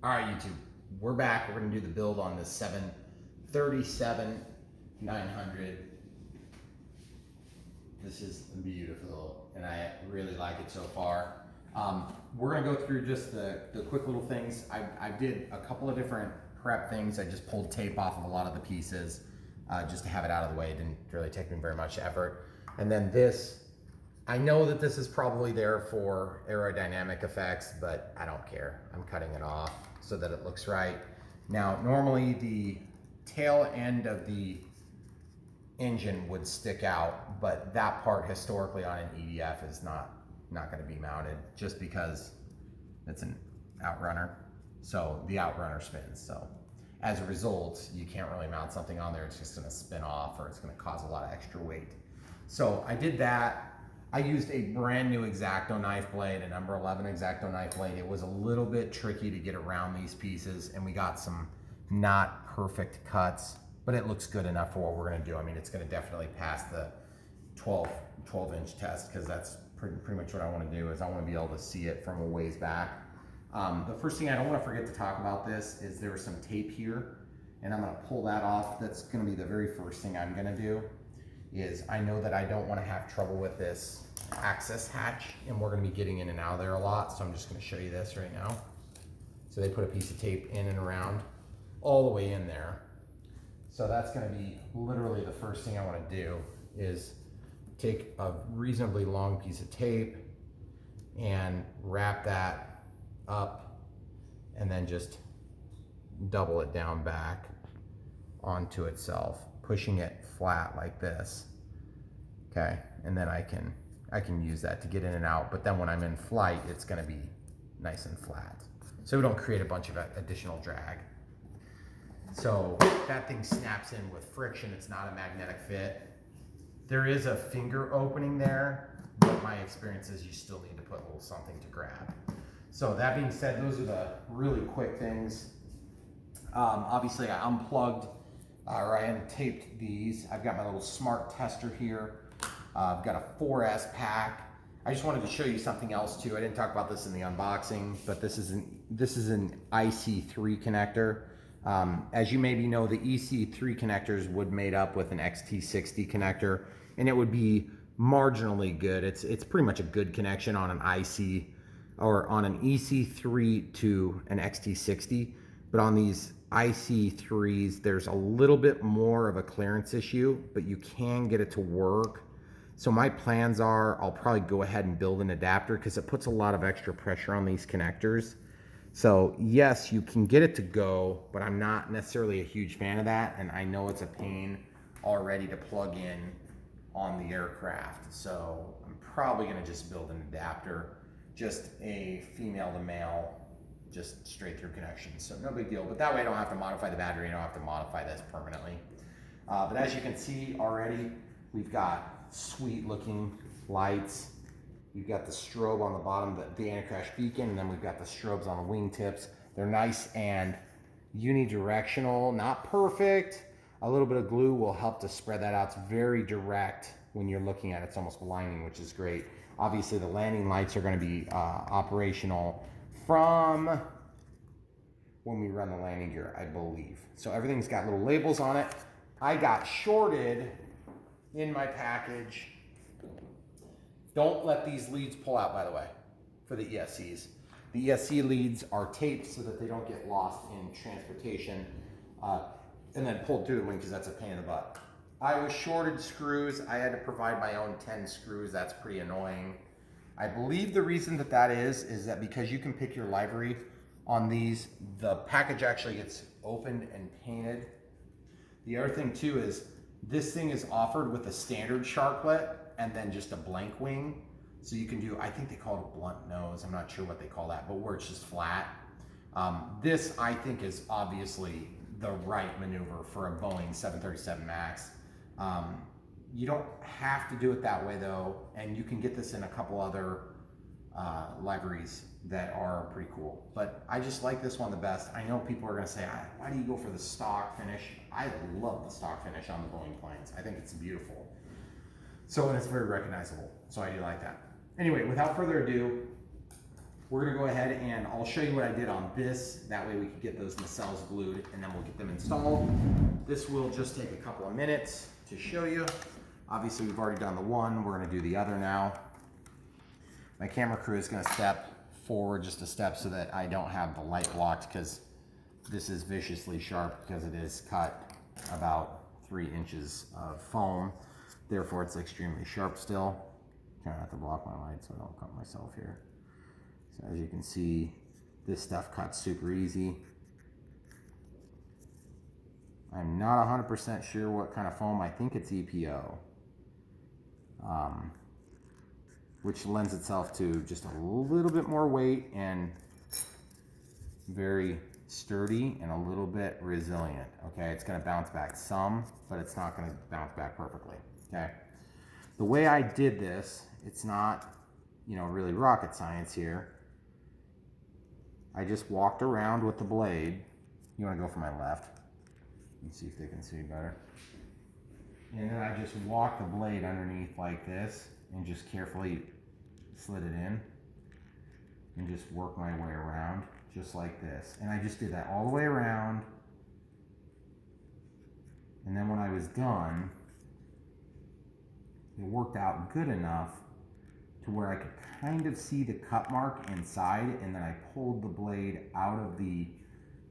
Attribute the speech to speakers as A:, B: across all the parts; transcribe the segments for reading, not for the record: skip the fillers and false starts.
A: All right, YouTube, we're back. We're gonna do the build on this 737-900. This is beautiful, and I really like it so far. We're gonna go through just the quick little things. I did a couple of different prep things. I just pulled tape off of a lot of the pieces just to have it out of the way. It didn't really take me very much effort. And then this, I know that this is probably there for aerodynamic effects, but I don't care. I'm cutting it off so that it looks right. Now, normally the tail end of the engine would stick out, but that part historically on an EDF is not going to be mounted just because it's an outrunner. So the outrunner spins. So as a result, you can't really mount something on there. It's just going to spin off, or it's going to cause a lot of extra weight. So I did that. I used a brand new X-Acto knife blade, a number 11 X-Acto knife blade. It was a little bit tricky to get around these pieces, and we got some not perfect cuts, but it looks good enough for what we're gonna do. I mean, it's gonna definitely pass the 12-inch test, because that's pretty much what I wanna do, is I wanna be able to see it from a ways back. The first thing I don't wanna forget to talk about this is there was some tape here, and I'm gonna pull that off. That's gonna be the very first thing I'm gonna do. Is I know that I don't want to have trouble with this access hatch, and we're going to be getting in and out of there a lot, so I'm just going to show you this right now. So they put a piece of tape in and around all the way in there. So that's going to be literally the first thing I want to do, is take a reasonably long piece of tape and wrap that up and then just double it down back onto itself, pushing it flat like this. Okay, and then I can use that to get in and out, but then when I'm in flight, it's gonna be nice and flat, so we don't create a bunch of additional drag. So that thing snaps in with friction. It's not a magnetic fit. There is a finger opening there, but my experience is you still need to put a little something to grab. So that being said, those are the really quick things. Obviously I unplugged or I untaped these. I've got my little smart tester here. I've got a 4S pack. I just wanted to show you something else too. I didn't talk about this in the unboxing, but this is an IC3 connector. As you maybe know, the EC3 connectors would made up with an XT60 connector, and it would be marginally good. It's pretty much a good connection on an IC or on an EC3 to an XT60, but on these IC3s, there's a little bit more of a clearance issue, but you can get it to work. So my plans are, I'll probably go ahead and build an adapter, because it puts a lot of extra pressure on these connectors. So yes, you can get it to go, but I'm not necessarily a huge fan of that, and I know it's a pain already to plug in on the aircraft. So I'm probably gonna just build an adapter, just a female to male, just straight through connection. So no big deal, but that way I don't have to modify the battery. I don't have to modify this permanently. But as you can see already, we've got sweet looking lights. We've got the strobe on the bottom, the anti-crash beacon, and then we've got the strobes on the wingtips. They're nice and unidirectional, not perfect. A little bit of glue will help to spread that out. It's very direct when you're looking at it. It's almost blinding, which is great. Obviously the landing lights are going to be operational from when we run the landing gear, I believe. So everything's got little labels on it. I got shorted in my package. Don't let these leads pull out, by the way, for the ESCs. The ESC leads are taped so that they don't get lost in transportation and then pulled through the wing, because that's a pain in the butt. I was shorted screws. I had to provide my own 10 screws. That's pretty annoying. I believe the reason that is that because you can pick your livery on these, the package actually gets opened and painted. The other thing too is this thing is offered with a standard sharklet and then just a blank wing. So you can do, I think they call it a blunt nose. I'm not sure what they call that, but where it's just flat. This I think is obviously the right maneuver for a Boeing 737 MAX. You don't have to do it that way though, and you can get this in a couple other liveries that are pretty cool. But I just like this one the best. I know people are gonna say, why do you go for the stock finish? I love the stock finish on the Boeing planes. I think it's beautiful. So, and it's very recognizable. So I do like that. Anyway, without further ado, we're gonna go ahead and I'll show you what I did on this. That way we can get those nacelles glued and then we'll get them installed. This will just take a couple of minutes to show you. Obviously we've already done the one, we're gonna do the other now. My camera crew is gonna step forward just a step so that I don't have the light blocked, because this is viciously sharp because it is cut about 3 inches of foam. Therefore it's extremely sharp still. Trying not to block my light so I don't cut myself here. So as you can see, this stuff cuts super easy. I'm not 100% sure what kind of foam. I think it's EPO, which lends itself to just a little bit more weight and very sturdy and a little bit resilient. Okay, it's going to bounce back some, but it's not going to bounce back perfectly. Okay, the way I did this, it's not, you know, really rocket science here. I just walked around with the blade. You want to go for my left? Let's see if they can see better. And then I just walked the blade underneath like this and just carefully slid it in and just worked my way around just like this. And I just did that all the way around. And then when I was done, it worked out good enough to where I could kind of see the cut mark inside, and then I pulled the blade out of the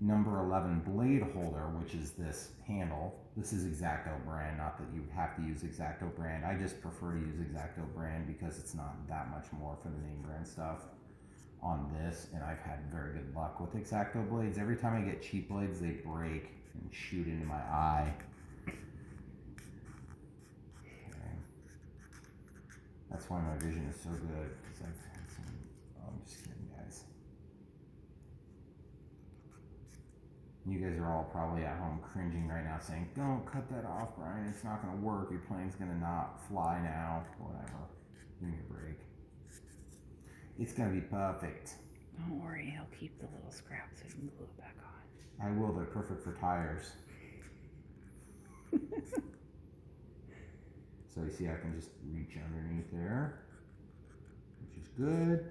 A: number 11 blade holder, which is this handle. This is X-Acto brand, not that you would have to use X-Acto brand. I just prefer to use X-Acto brand because it's not that much more for the name brand stuff on this, and I've had very good luck with X-Acto blades. Every time I get cheap blades, they break and shoot into my eye. That's why my vision is so good, because I've had some, oh, I'm just kidding, guys. You guys are all probably at home cringing right now saying, don't cut that off, Brian, it's not gonna work, your plane's gonna not fly now, whatever. Give me a break. It's gonna be perfect.
B: Don't worry, he'll keep the little scraps so you can glue it back on.
A: I will, they're perfect for tires. So you see I can just reach underneath there, which is good.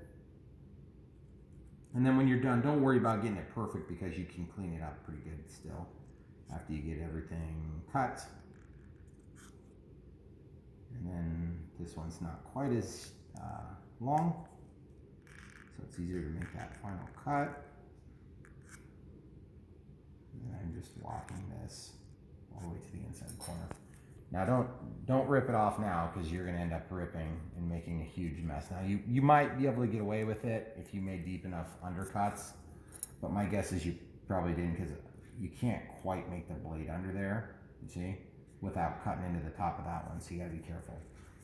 A: And then when you're done, don't worry about getting it perfect because you can clean it up pretty good still after you get everything cut. And then this one's not quite as long, so it's easier to make that final cut. And I'm just walking this all the way to the inside corner. Now don't rip it off now, because you're gonna end up ripping and making a huge mess. Now you might be able to get away with it if you made deep enough undercuts, but my guess is you probably didn't, because you can't quite make the blade under there, you see, without cutting into the top of that one, so you gotta be careful.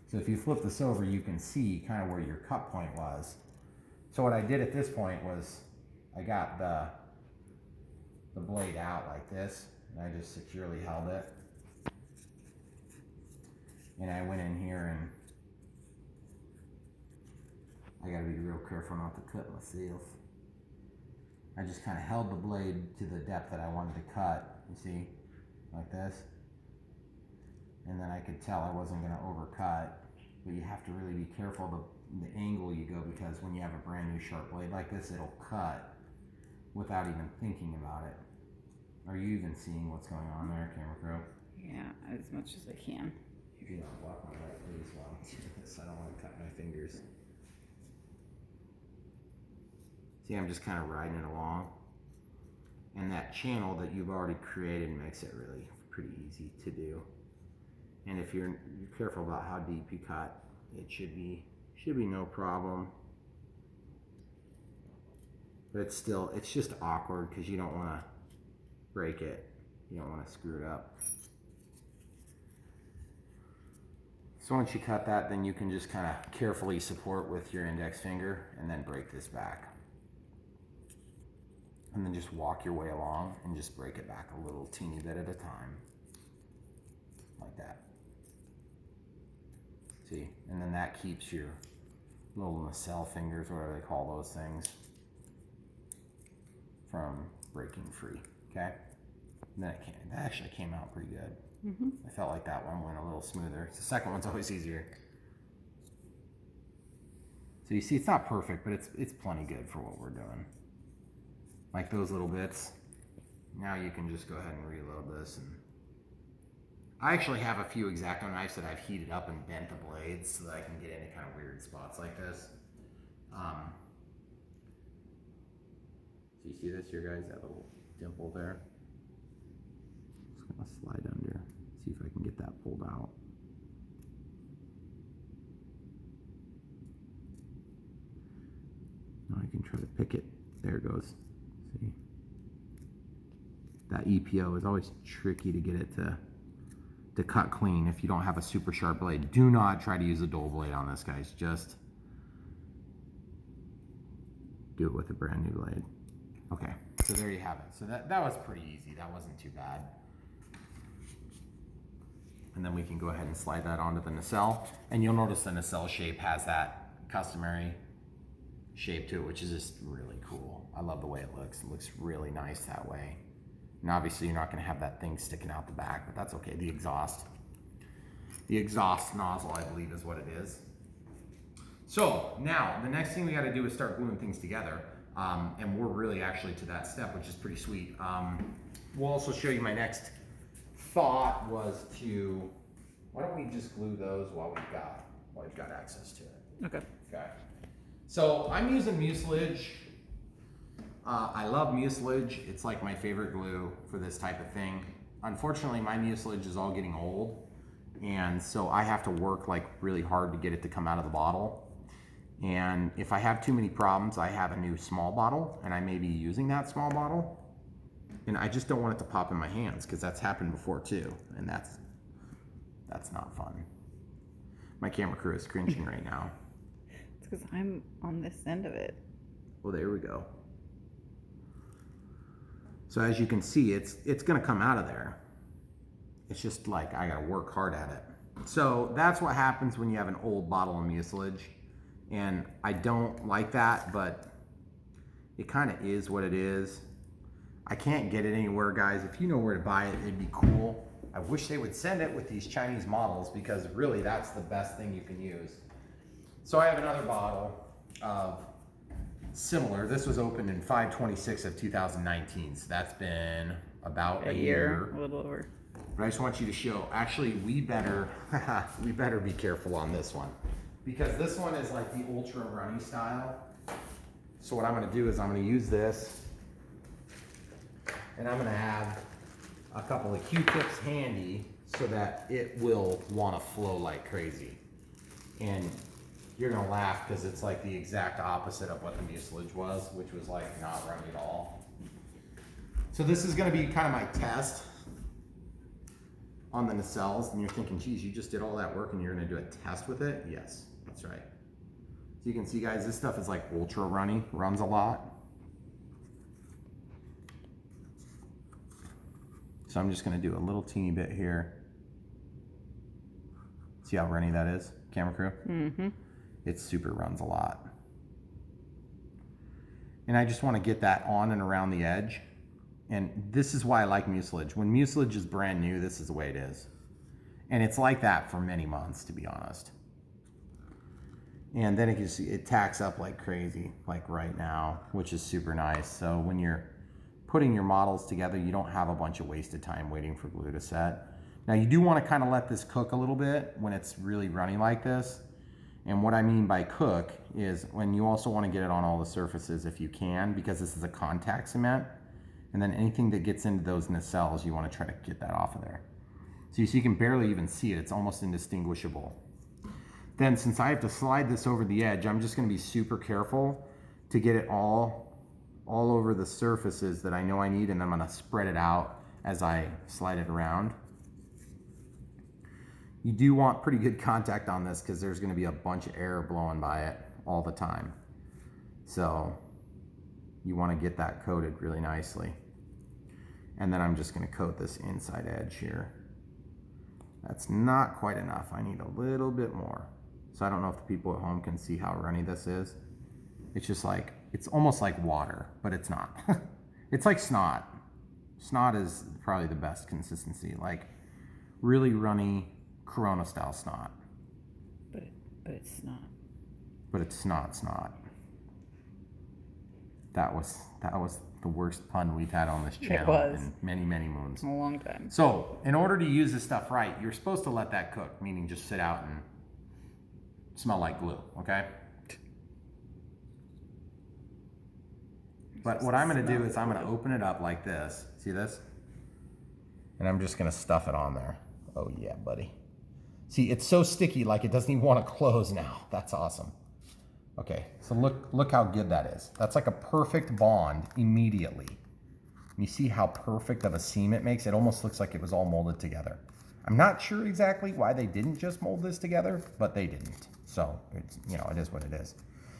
A: So if you flip this over, you can see kind of where your cut point was. So what I did at this point was I got the blade out like this, and I just securely held it. And I went in here and I gotta be real careful not to cut myself. I just kind of held the blade to the depth that I wanted to cut, you see, like this. And then I could tell I wasn't gonna overcut, but you have to really be careful the angle you go, because when you have a brand new sharp blade like this, it'll cut without even thinking about it. Are you even seeing what's going on there, camera crew?
B: Yeah, as much as I can.
A: If you don't block my light, please, while I'm doing this, I don't want to cut my fingers. See, I'm just kind of riding it along. And that channel that you've already created makes it really pretty easy to do. And if you're careful about how deep you cut, it should be no problem. But it's just awkward because you don't want to break it. You don't want to screw it up. So once you cut that, then you can just kind of carefully support with your index finger and then break this back. And then just walk your way along and just break it back a little teeny bit at a time. Like that. See? And then that keeps your little nacelle fingers, whatever they call those things, from breaking free. Okay? And then that actually came out pretty good. Mm-hmm. I felt like that one went a little smoother. The second one's always easier. So you see, it's not perfect, but it's plenty good for what we're doing. Like those little bits. Now you can just go ahead and reload this. And I actually have a few X-Acto knives that I've heated up and bent the blades so that I can get into kind of weird spots like this. So you see this here, guys? That little dimple there. Just gonna slide under. See if I can get that pulled out. Now I can try to pick it. There it goes. See? That EPO is always tricky to get it to cut clean if you don't have a super sharp blade. Do not try to use a dull blade on this, guys. Just do it with a brand new blade. Okay, so there you have it. So that was pretty easy. That wasn't too bad. And then we can go ahead and slide that onto the nacelle. And you'll notice the nacelle shape has that customary shape to it, which is just really cool. I love the way it looks. It looks really nice that way. And obviously you're not gonna have that thing sticking out the back, but that's okay. The exhaust nozzle, I believe, is what it is. So now the next thing we gotta do is start gluing things together. And we're really actually to that step, which is pretty sweet. We'll also show you my next thought was to, why don't we just glue those while we've got access to it.
B: Okay.
A: Okay. So I'm using mucilage. I love mucilage. It's like my favorite glue for this type of thing. Unfortunately, my mucilage is all getting old, and so I have to work like really hard to get it to come out of the bottle. And if I have too many problems, I have a new small bottle, and I may be using that small bottle. And I just don't want it to pop in my hands, because that's happened before too, and that's not fun. My camera crew is cringing right now.
B: It's because I'm on this end of it.
A: Well, there we go. So as you can see, it's gonna come out of there. It's just like I gotta work hard at it. So that's what happens when you have an old bottle of mucilage. And I don't like that, but it kind of is what it is. I can't get it anywhere, guys. If you know where to buy it, it'd be cool. I wish they would send it with these Chinese models, because really that's the best thing you can use. So I have another bottle of similar. This was opened in 5/26 of 2019. So that's been about a year.
B: A little over.
A: But I just want you to show, actually we better be careful on this one, because this one is like the ultra runny style. So what I'm gonna do is I'm gonna use this, and I'm gonna have a couple of Q-tips handy so that it will wanna flow like crazy. And you're gonna laugh, because it's like the exact opposite of what the mucilage was, which was like not runny at all. So this is gonna be kind of my test on the nacelles, and you're thinking, geez, you just did all that work and you're gonna do a test with it? Yes, that's right. So you can see, guys, this stuff is like ultra runny, runs a lot. So I'm just gonna do a little teeny bit here. See how runny that is, camera crew?
B: Mm-hmm.
A: It super runs a lot. And I just wanna get that on and around the edge. And this is why I like mucilage. When mucilage is brand new, this is the way it is. And it's like that for many months, to be honest. And then you can see it tacks up like crazy, like right now, which is super nice. So when you're putting your models together, you don't have a bunch of wasted time waiting for glue to set. Now you do want to kind of let this cook a little bit when it's really running like this. And what I mean by cook is when you also want to get it on all the surfaces if you can, because this is a contact cement. And then anything that gets into those nacelles, you want to try to get that off of there. So you can barely even see it. It's almost indistinguishable. Then since I have to slide this over the edge, I'm just going to be super careful to get it all over the surfaces that I know I need, and I'm going to spread it out as I slide it around. You do want pretty good contact on this, because there's going to be a bunch of air blowing by it all the time. So you want to get that coated really nicely. And then I'm just going to coat this inside edge here. That's not quite enough. I need a little bit more. So I don't know if the people at home can see how runny this is. It's just like, it's almost like water, but it's not. It's like snot. Snot is probably the best consistency, like really runny Corona style snot.
B: But it's not.
A: but it's snot. That was the worst pun we've had on this channel in many, many moons.
B: A long time.
A: So in order to use this stuff right, you're supposed to let that cook, meaning just sit out and smell like glue, okay? But what I'm gonna do is I'm gonna open it up like this. See this? And I'm just gonna stuff it on there. Oh yeah, buddy. See, it's so sticky, like it doesn't even wanna close now. That's awesome. Okay, so look how good that is. That's like a perfect bond immediately. You see how perfect of a seam it makes? It almost looks like it was all molded together. I'm not sure exactly why they didn't just mold this together, but they didn't. So, it's, you know, it is what it is.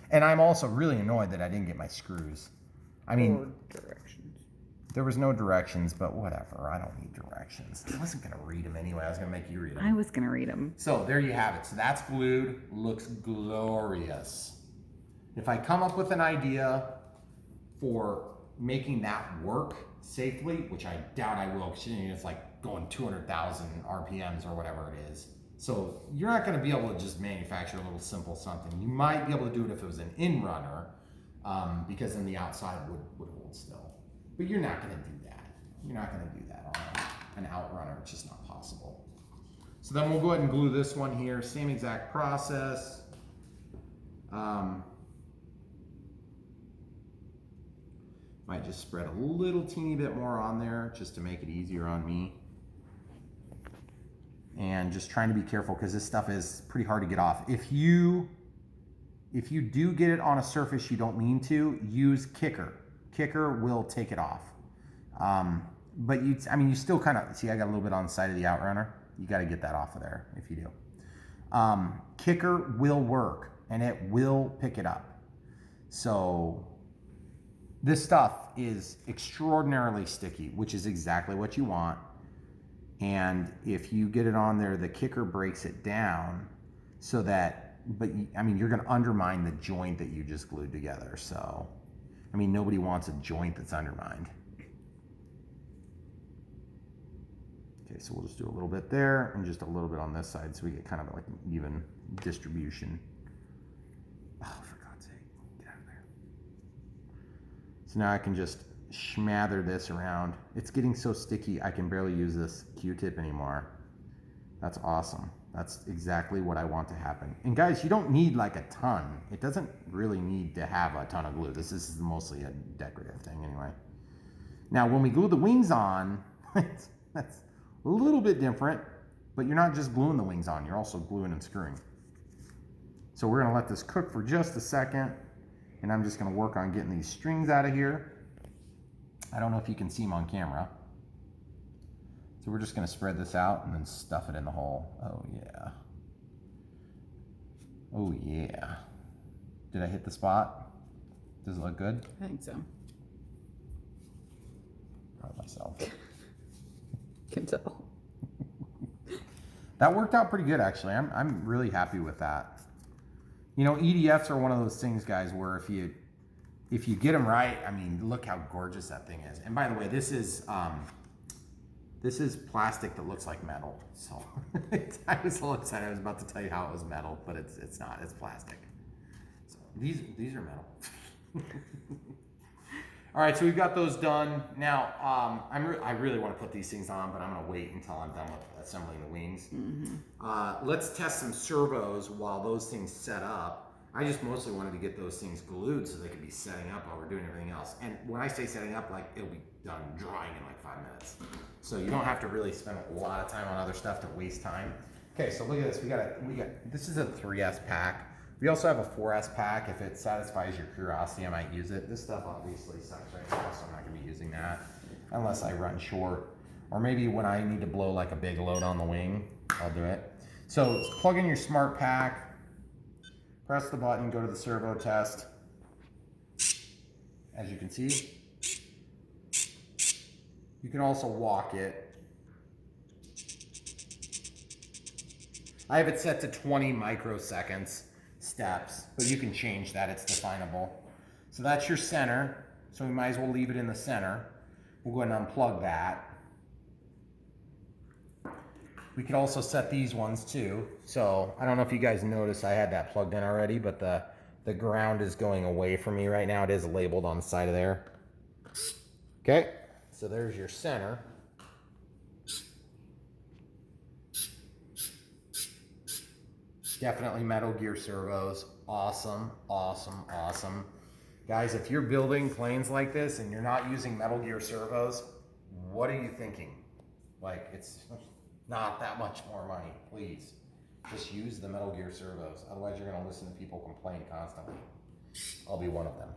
A: And I'm also really annoyed that I didn't get my screws. I mean,
B: or directions.
A: There was no directions, but whatever. I don't need directions. I wasn't going to read them anyway. I was going to make you read them.
B: I was going to read them.
A: So there you have it. So that's glued. Looks glorious. If I come up with an idea for making that work safely, which I doubt I will, because it's like going 200,000 RPMs or whatever it is. So you're not going to be able to just manufacture a little simple something. You might be able to do it if it was an in-runner, because then the outside would hold still. But you're not going to do that. You're not going to do that on an outrunner. It's just not possible. So then we'll go ahead and glue this one here. Same exact process. Might just spread a little teeny bit more on there just to make it easier on me. And just trying to be careful because this stuff is pretty hard to get off. If you do get it on a surface you don't mean to, use Kicker. Kicker will take it off. But you still kind of, see I got a little bit on the side of the outrunner. You got to get that off of there if you do. Kicker will work and it will pick it up. So this stuff is extraordinarily sticky, which is exactly what you want. And if you get it on there, the Kicker breaks it down so that, you're going to undermine the joint that you just glued together. So, nobody wants a joint that's undermined. Okay, so we'll just do a little bit there and just a little bit on this side so we get kind of like an even distribution. Oh, for God's sake, get out of there. So now I can just schmather this around. It's getting so sticky I can barely use this Q-tip anymore. That's awesome. That's exactly what I want to happen. And guys, you don't need like a ton. It doesn't really need to have a ton of glue. This is mostly a decorative thing anyway. Now when we glue the wings on, that's a little bit different, but you're not just gluing the wings on, you're also gluing and screwing. So we're gonna let this cook for just a second, and I'm just gonna work on getting these strings out of here. I don't know if you can see them on camera. So we're just gonna spread this out and then stuff it in the hole. Oh yeah. Oh yeah. Did I hit the spot? Does it look good?
B: I think so.
A: Proud of myself.
B: Can tell.
A: That worked out pretty good actually. I'm really happy with that. You know, EDFs are one of those things, guys, where if you get them right, look how gorgeous that thing is. And by the way, this is plastic that looks like metal. So I was a little excited. I was about to tell you how it was metal, but it's not. It's plastic. So these are metal. All right, so we've got those done. Now, I really want to put these things on, but I'm going to wait until I'm done with assembling the wings. Mm-hmm. Let's test some servos while those things set up. I just mostly wanted to get those things glued so they could be setting up while we're doing everything else. And when I say setting up, like it'll be done drying in like 5 minutes. So you don't have to really spend a lot of time on other stuff to waste time. Okay, so look at this. We got this is a 3S pack. We also have a 4S pack. If it satisfies your curiosity, I might use it. This stuff obviously sucks right now, so I'm not gonna be using that unless I run short. Or maybe when I need to blow like a big load on the wing, I'll do it. So plug in your smart pack, press the button, go to the servo test. As you can see, you can also walk it. I have it set to 20 microseconds steps, but you can change that, it's definable. So that's your center, so we might as well leave it in the center. We'll go ahead and unplug that. We could also set these ones too. So I don't know if you guys noticed I had that plugged in already, but the the ground is going away from me right now. It is labeled on the side of there. Okay, so there's your center. Definitely Metal Gear servos. Awesome, awesome, awesome. Guys, if you're building planes like this and you're not using Metal Gear servos, what are you thinking? Like, it's not that much more money, please. Just use the Metal Gear servos. Otherwise, you're gonna listen to people complain constantly. I'll be one of them.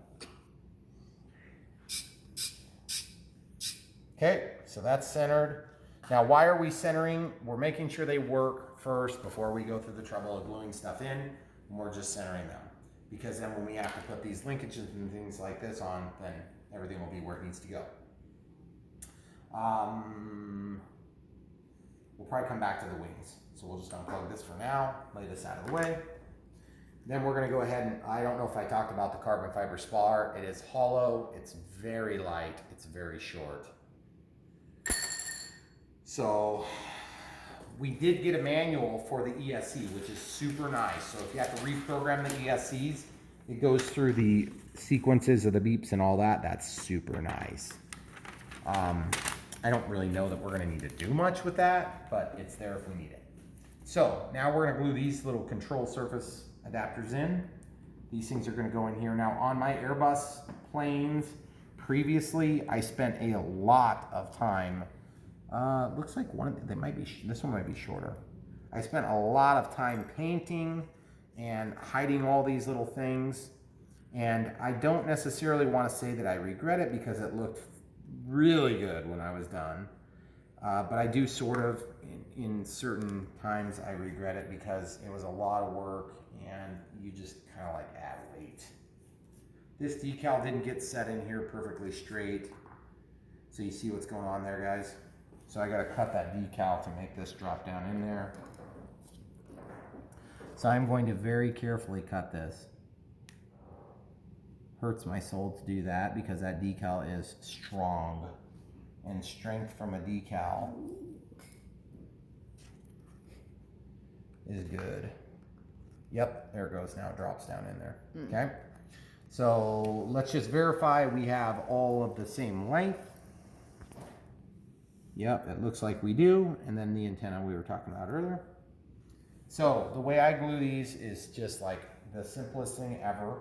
A: Okay, so that's centered. Now, why are we centering? We're making sure they work first before we go through the trouble of gluing stuff in, and we're just centering them. Because then when we have to put these linkages and things like this on, then everything will be where it needs to go. We'll probably come back to the wings. So we'll just unplug this for now, lay this out of the way. Then we're gonna go ahead and, I don't know if I talked about the carbon fiber spar. It is hollow, it's very light, it's very short. So we did get a manual for the ESC, which is super nice. So if you have to reprogram the ESCs, it goes through the sequences of the beeps and all that. That's super nice. I don't really know that we're gonna need to do much with that, but it's there if we need it. So now we're gonna glue these little control surface adapters in. These things are gonna go in here. Now on my Airbus planes, previously I spent a lot of time, looks like this one might be shorter. I spent a lot of time painting and hiding all these little things. And I don't necessarily want to say that I regret it because it looked really good when I was done. But I do sort of, in certain times, I regret it because it was a lot of work and you just kind of like add weight. This decal didn't get set in here perfectly straight. So you see what's going on there, guys? So I got to cut that decal to make this drop down in there. So I'm going to very carefully cut this. Hurts my soul to do that because that decal is strong, and strength from a decal is good. Yep, there it goes. Now it drops down in there. Okay, so let's just verify we have all of the same length. Yep, it looks like we do. And then the antenna we were talking about earlier. So the way I glue these is just like the simplest thing ever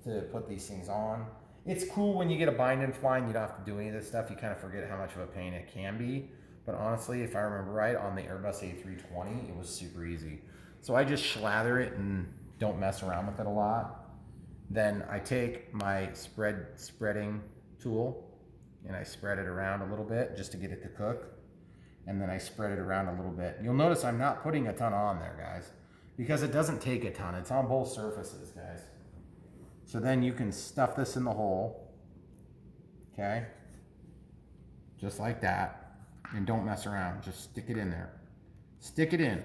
A: to put these things on. It's cool when you get a bind and fly and you don't have to do any of this stuff. You kind of forget how much of a pain it can be. But honestly, if I remember right, on the Airbus A320, it was super easy. So I just slather it and don't mess around with it a lot. Then I take my spreading tool and I spread it around a little bit just to get it to cook. And then I spread it around a little bit. You'll notice I'm not putting a ton on there, guys, because it doesn't take a ton. It's on both surfaces, guys. So then you can stuff this in the hole, okay? Just like that. And don't mess around, just stick it in there. Stick it in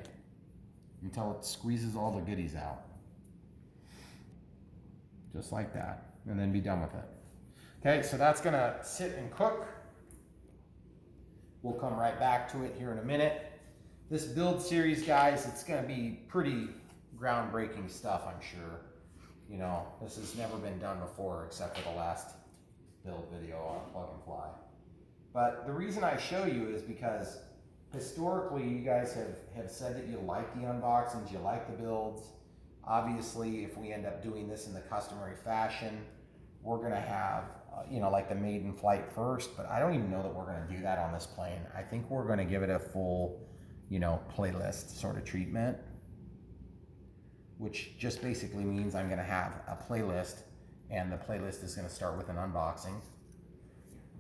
A: until it squeezes all the goodies out. Just like that, and then be done with it. Okay, so that's gonna sit and cook. We'll come right back to it here in a minute. This build series, guys, it's gonna be pretty groundbreaking stuff, I'm sure. You know, this has never been done before except for the last build video on Plug and Fly. But the reason I show you is because historically you guys have said that you like the unboxings, you like the builds. Obviously, if we end up doing this in the customary fashion, we're gonna have, you know, like the maiden flight first, but I don't even know that we're gonna do that on this plane. I think we're gonna give it a full, you know, playlist sort of treatment, which just basically means I'm gonna have a playlist, and the playlist is gonna start with an unboxing,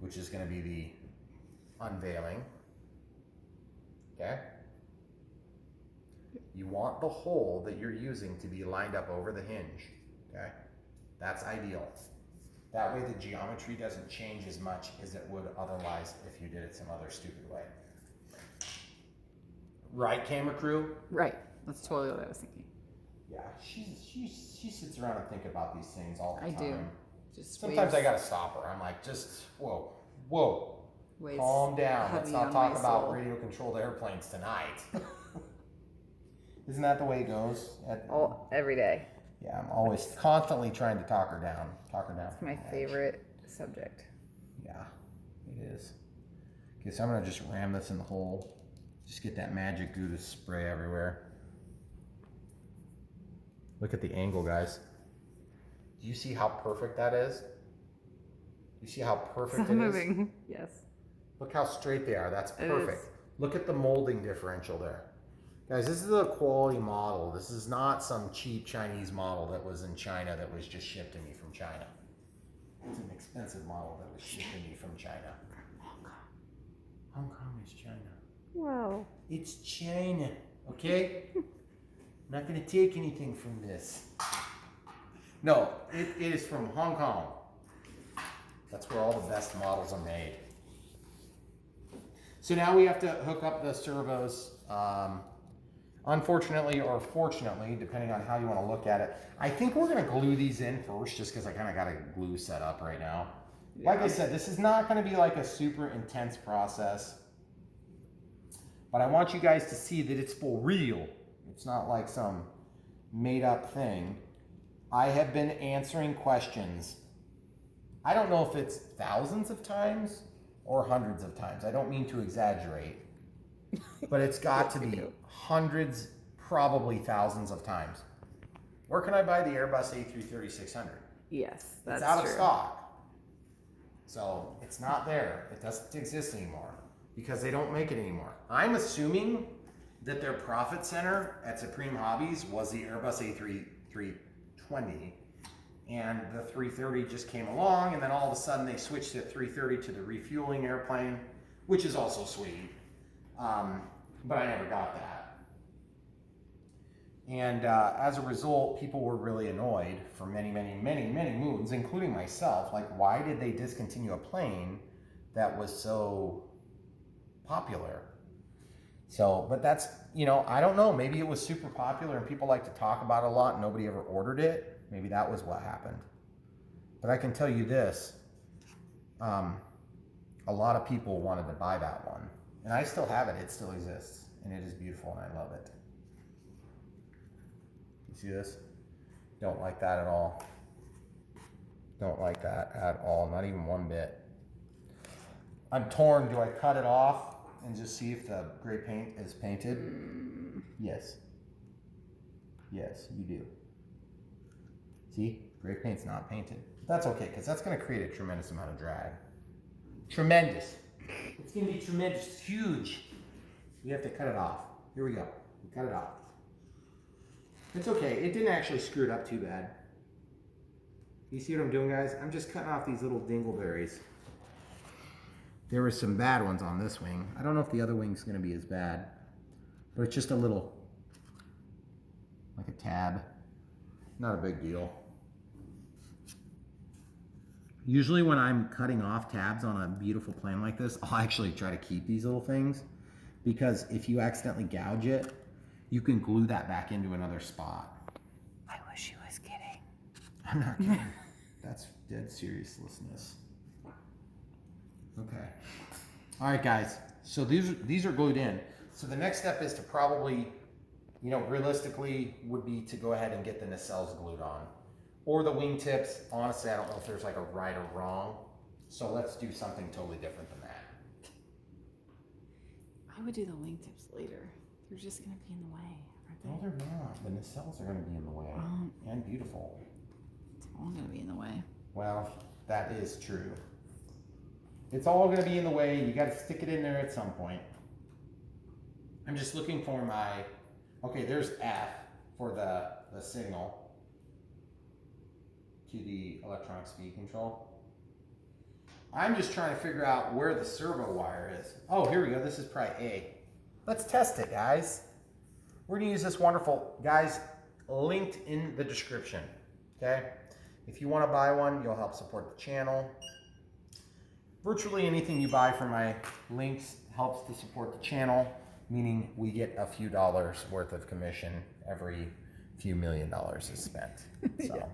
A: which is gonna be the unveiling, okay? You want the hole that you're using to be lined up over the hinge, okay? That's ideal. That way the geometry doesn't change as much as it would otherwise if you did it some other stupid way. Right, camera crew?
B: Right. That's totally what I was thinking.
A: Yeah, she sits around and think about these things all the time.
B: I do. Just
A: sometimes I gotta stop her. I'm like, just whoa, calm down. Let's not talk about radio controlled airplanes tonight. Isn't that the way it goes?
B: Every day.
A: Yeah, I'm always constantly trying to talk her down.
B: It's my favorite subject.
A: Yeah, it is. Okay, so I'm gonna just ram this in the hole. Just get that magic goo to spray everywhere. Look at the angle, guys. Do you see how perfect that is? You see how perfect
B: It's
A: it
B: moving.
A: is?
B: Yes.
A: Look how straight they are. That's perfect. Look at the molding differential there. Guys, this is a quality model. This is not some cheap Chinese model that was in China that was just shipped to me from China. It's an expensive model that was shipped to me from China.
B: Hong Kong.
A: Hong Kong is China.
B: Whoa.
A: It's China, okay? Not gonna take anything from this. No, it is from Hong Kong. That's where all the best models are made. So now we have to hook up the servos. Unfortunately or fortunately, depending on how you want to look at it, I think we're going to glue these in first just because I kind of got a glue set up right now. Yeah. Like I said, this is not going to be like a super intense process, but I want you guys to see that it's for real. It's not like some made up thing. I have been answering questions. I don't know if it's thousands of times or hundreds of times. I don't mean to exaggerate, but it's got to be hundreds, probably thousands of times. Where can I buy the Airbus A330-600?
B: Yes, that's
A: It's out
B: true.
A: of stock. So it's not there. It doesn't exist anymore because they don't make it anymore. I'm assuming that their profit center at Supreme-Hobbies was the Airbus A320, and the 330 just came along, and then all of a sudden they switched the 330 to the refueling airplane, which is also sweet. But I never got that. And as a result, people were really annoyed for many moons, including myself. Like, why did they discontinue a plane that was so popular? So, but that's, you know, I don't know. Maybe it was super popular and people like to talk about it a lot and nobody ever ordered it. Maybe that was what happened. But I can tell you this, a lot of people wanted to buy that one. And I still have it. It still exists. And it is beautiful and I love it. You see this? Don't like that at all. Don't like that at all. Not even one bit. I'm torn. Do I cut it off and just see if the gray paint is painted? Yes. Yes, you do. See? Gray paint's not painted. That's okay, because that's going to create a tremendous amount of drag. Tremendous. It's going to be tremendous. It's huge. We have to cut it off. Here we go. We cut it off. It's okay. It didn't actually screw it up too bad. You see what I'm doing, guys? I'm just cutting off these little dingleberries. There were some bad ones on this wing. I don't know if the other wing's going to be as bad, but it's just a little, like a tab. Not a big deal. Usually when I'm cutting off tabs on a beautiful plane like this, I'll actually try to keep these little things, because if you accidentally gouge it, you can glue that back into another spot.
B: I wish you was kidding.
A: I'm not kidding. That's dead seriousness. Okay. All right, guys. So these are glued in. So the next step is to probably, you know, realistically would be to go ahead and get the nacelles glued on. Or the wingtips. Honestly, I don't know if there's like a right or wrong. So let's do something totally different than that.
B: I would do the wingtips later. They're just going to be in the way, aren't they?
A: No, they're not. The nacelles are going to be in the way. And beautiful.
B: It's all going to be in the way.
A: Well, that is true. It's all going to be in the way. You got to stick it in there at some point. I'm just looking for my... Okay, there's F for the signal to the electronic speed control. I'm just trying to figure out where the servo wire is. Oh, here we go. This is probably A. Let's test it, guys. We're going to use this wonderful, guys, linked in the description, okay? If you want to buy one, you'll help support the channel. Virtually anything you buy from my links helps to support the channel, meaning we get a few dollars worth of commission every few $1 million is spent. So yeah.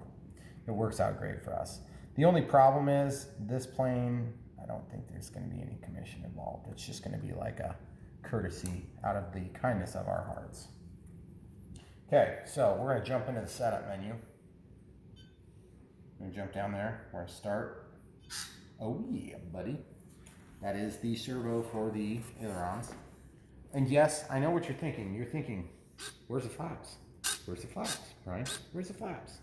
A: It works out great for us. The only problem is this plane, I don't think there's going to be any commission involved. It's just going to be like a courtesy out of the kindness of our hearts. Okay, so we're going to jump into the setup menu. I'm gonna jump down there. We're gonna start. Oh yeah, buddy. That is the servo for the ailerons. And yes, I know what you're thinking. You're thinking, where's the flaps? Where's the flaps, Brian? Where's the flaps?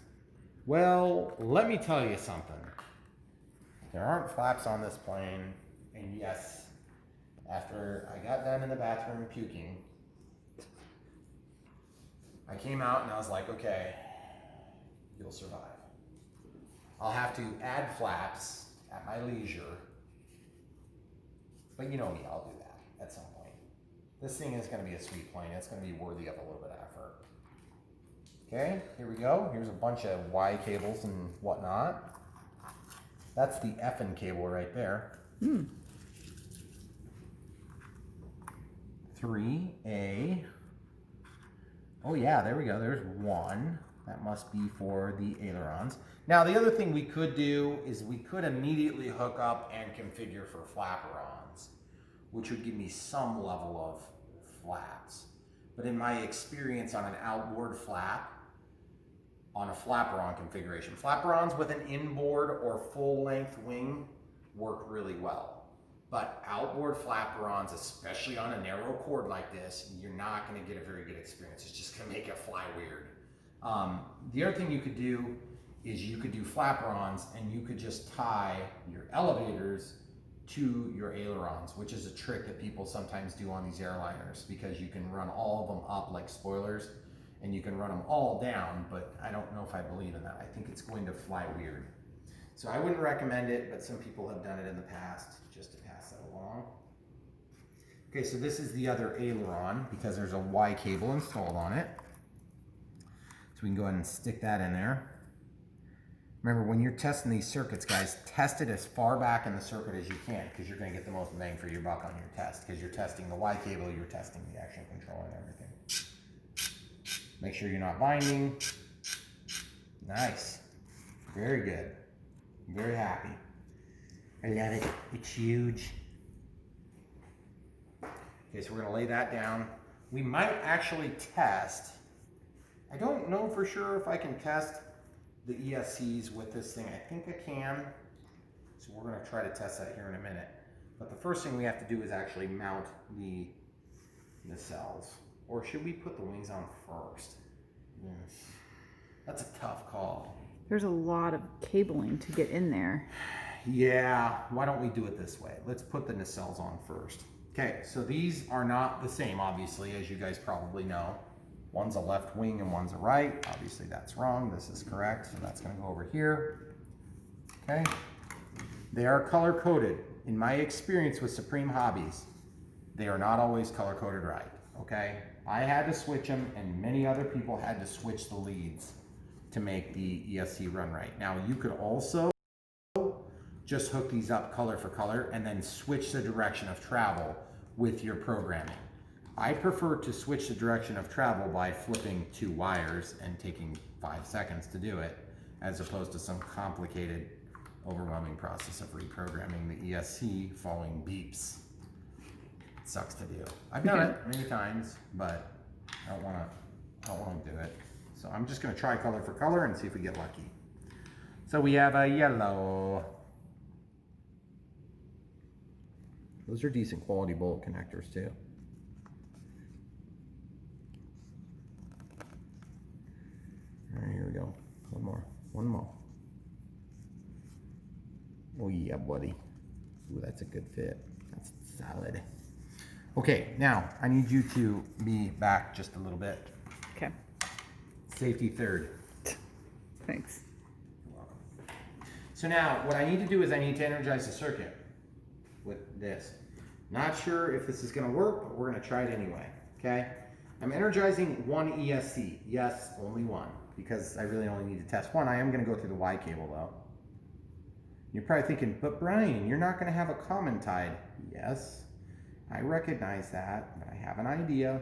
A: Well, let me tell you something. There aren't flaps on this plane. And yes, after I got done in the bathroom puking, I came out and I was like, okay, you'll survive. I'll have to add flaps at my leisure. But you know me, I'll do that at some point. This thing is going to be a sweet plane. It's going to be worthy of a little bit of effort. Okay, here we go. Here's a bunch of Y cables and whatnot. That's the effing cable right there. 3A. Oh yeah, there we go. There's one. That must be for the ailerons. Now the other thing we could do is we could immediately hook up and configure for flaperons, which would give me some level of flaps. But in my experience on an outboard flap, on a flaperon configuration, flaperons with an inboard or full length wing work really well. But outboard flaperons, especially on a narrow chord like this, you're not going to get a very good experience. It's just going to make it fly weird. The other thing you could do is you could do flaperons and you could just tie your elevators to your ailerons, which is a trick that people sometimes do on these airliners, because you can run all of them up like spoilers and you can run them all down, but I don't know if I believe in that. I think it's going to fly weird. So I wouldn't recommend it, but some people have done it in the past just to pass that along. Okay, so this is the other aileron because there's a Y cable installed on it. So we can go ahead and stick that in there. Remember, when you're testing these circuits, guys, test it as far back in the circuit as you can, because you're going to get the most bang for your buck on your test, because you're testing the Y cable, you're testing the action control and everything. Make sure you're not binding. Nice. Very good. I'm very happy. I love it. It's huge. Okay, so we're going to lay that down. We might actually test. I don't know for sure if I can test the ESCs with this thing. I think I can. So we're going to try to test that here in a minute. But the first thing we have to do is actually mount the nacelles. Or should we put the wings on first? Yes. That's a tough call.
B: There's a lot of cabling to get in there.
A: Yeah, why don't we do it this way? Let's put the nacelles on first. Okay, so these are not the same, obviously, as you guys probably know. One's a left wing and one's a right. Obviously that's wrong. This is correct, so that's gonna go over here. Okay, they are color coded. In my experience with Supreme-Hobbies, they are not always color coded right, okay? I had to switch them and many other people had to switch the leads to make the ESC run right. Now you could also just hook these up color for color and then switch the direction of travel with your programming. I prefer to switch the direction of travel by flipping 2 wires and taking 5 seconds to do it, as opposed to some complicated, overwhelming process of reprogramming the ESC following beeps. It sucks to do. I've done it many times, but I don't want to do it. So I'm just going to try color for color and see if we get lucky. So we have a yellow. Those are decent quality bolt connectors too. All right, here we go. One more. One more. Oh yeah, buddy. Ooh, that's a good fit. That's solid. Okay, now I need you to be back just a little bit.
B: Okay.
A: Safety third.
B: Thanks.
A: You're welcome. So now what I need to do is I need to energize the circuit with this. Not sure if this is going to work, but we're going to try it anyway. Okay. I'm energizing one ESC. Yes, only one, because I really only need to test one. I am going to go through the Y cable though. You're probably thinking, but Brian, you're not going to have a common tied. Yes, I recognize that, but I have an idea.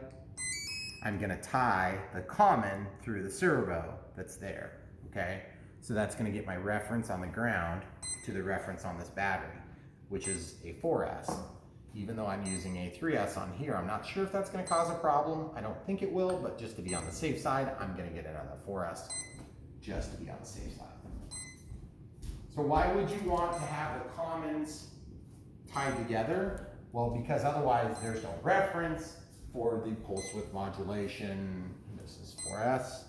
A: I'm going to tie the common through the servo that's there. Okay, so that's going to get my reference on the ground to the reference on this battery, which is a 4S. Even though I'm using a 3S on here, I'm not sure if that's going to cause a problem. I don't think it will, but just to be on the safe side, I'm going to get another 4S just to be on the safe side. So why would you want to have the commons tied together? Well, because otherwise there's no reference for the pulse width modulation. This is 4S.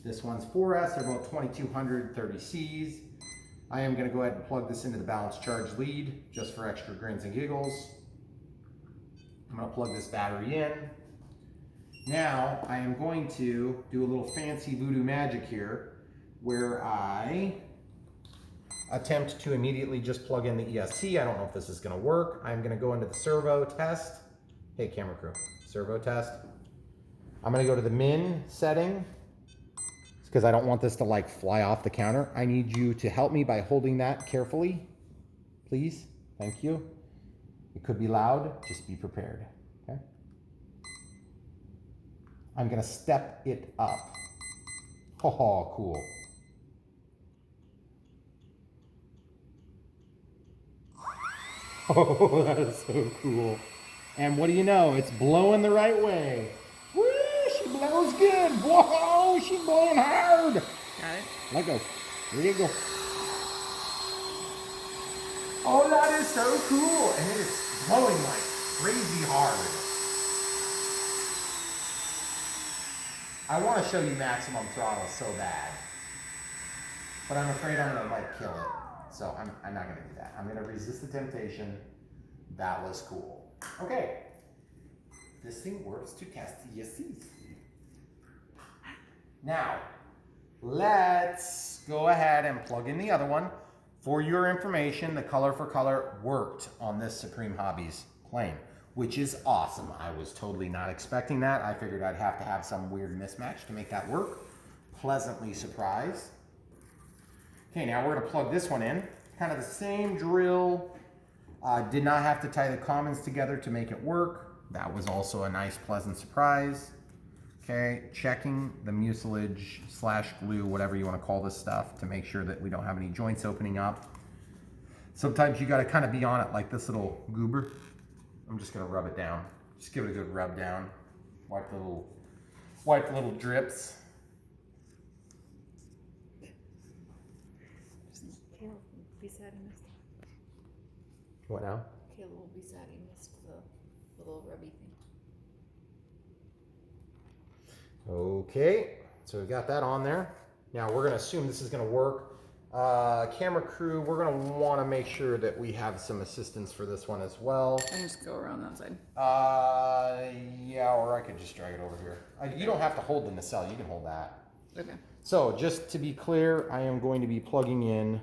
A: This one's 4S, they're both 2230 Cs. I am gonna go ahead and plug this into the balanced charge lead just for extra grins and giggles. I'm gonna plug this battery in. Now I am going to do a little fancy voodoo magic here where I attempt to immediately just plug in the ESC. I don't know if this is gonna work. I'm gonna go into the servo test. Hey, camera crew, servo test. I'm gonna go to the min setting because I don't want this to like fly off the counter. I need you to help me by holding that carefully, please. Thank you. It could be loud, just be prepared, okay? I'm gonna step it up. Oh, cool. Oh, that is so cool. And what do you know? It's blowing the right way. Woo, she blows good. Whoa, she's blowing hard.
B: Got it?
A: Let go. There you go. Oh, that is so cool. And it is blowing like crazy hard. I want to show you maximum throttle so bad. But I'm afraid I'm going to like kill it. So I'm not going to do that. I'm going to resist the temptation. That was cool. Okay. This thing works to test the ESCs. Now, let's go ahead and plug in the other one. For your information, the color for color worked on this Supreme-Hobbies plane, which is awesome. I was totally not expecting that. I figured I'd have to have some weird mismatch to make that work. Pleasantly surprised. Okay, now we're gonna plug this one in. Kind of the same drill. Did not have to tie the commons together to make it work. That was also a nice, pleasant surprise. Okay, checking the mucilage / glue, whatever you want to call this stuff, to make sure that we don't have any joints opening up. Sometimes you got to kind of be on it like this little goober. I'm just going to rub it down. Just give it a good rub down. Wipe the little drips.
B: Caleb will be sad he missed.
A: What now?
B: Caleb will be sad he missed the little rubby thing.
A: Okay, so we've got that on there. Now we're going to assume this is going to work. Camera crew, we're going to want to make sure that we have some assistance for this one as well.
B: I can just go around that side.
A: Yeah, or I could just drag it over here. You don't have to hold the nacelle, you can hold that.
B: Okay.
A: So just to be clear, I am going to be plugging in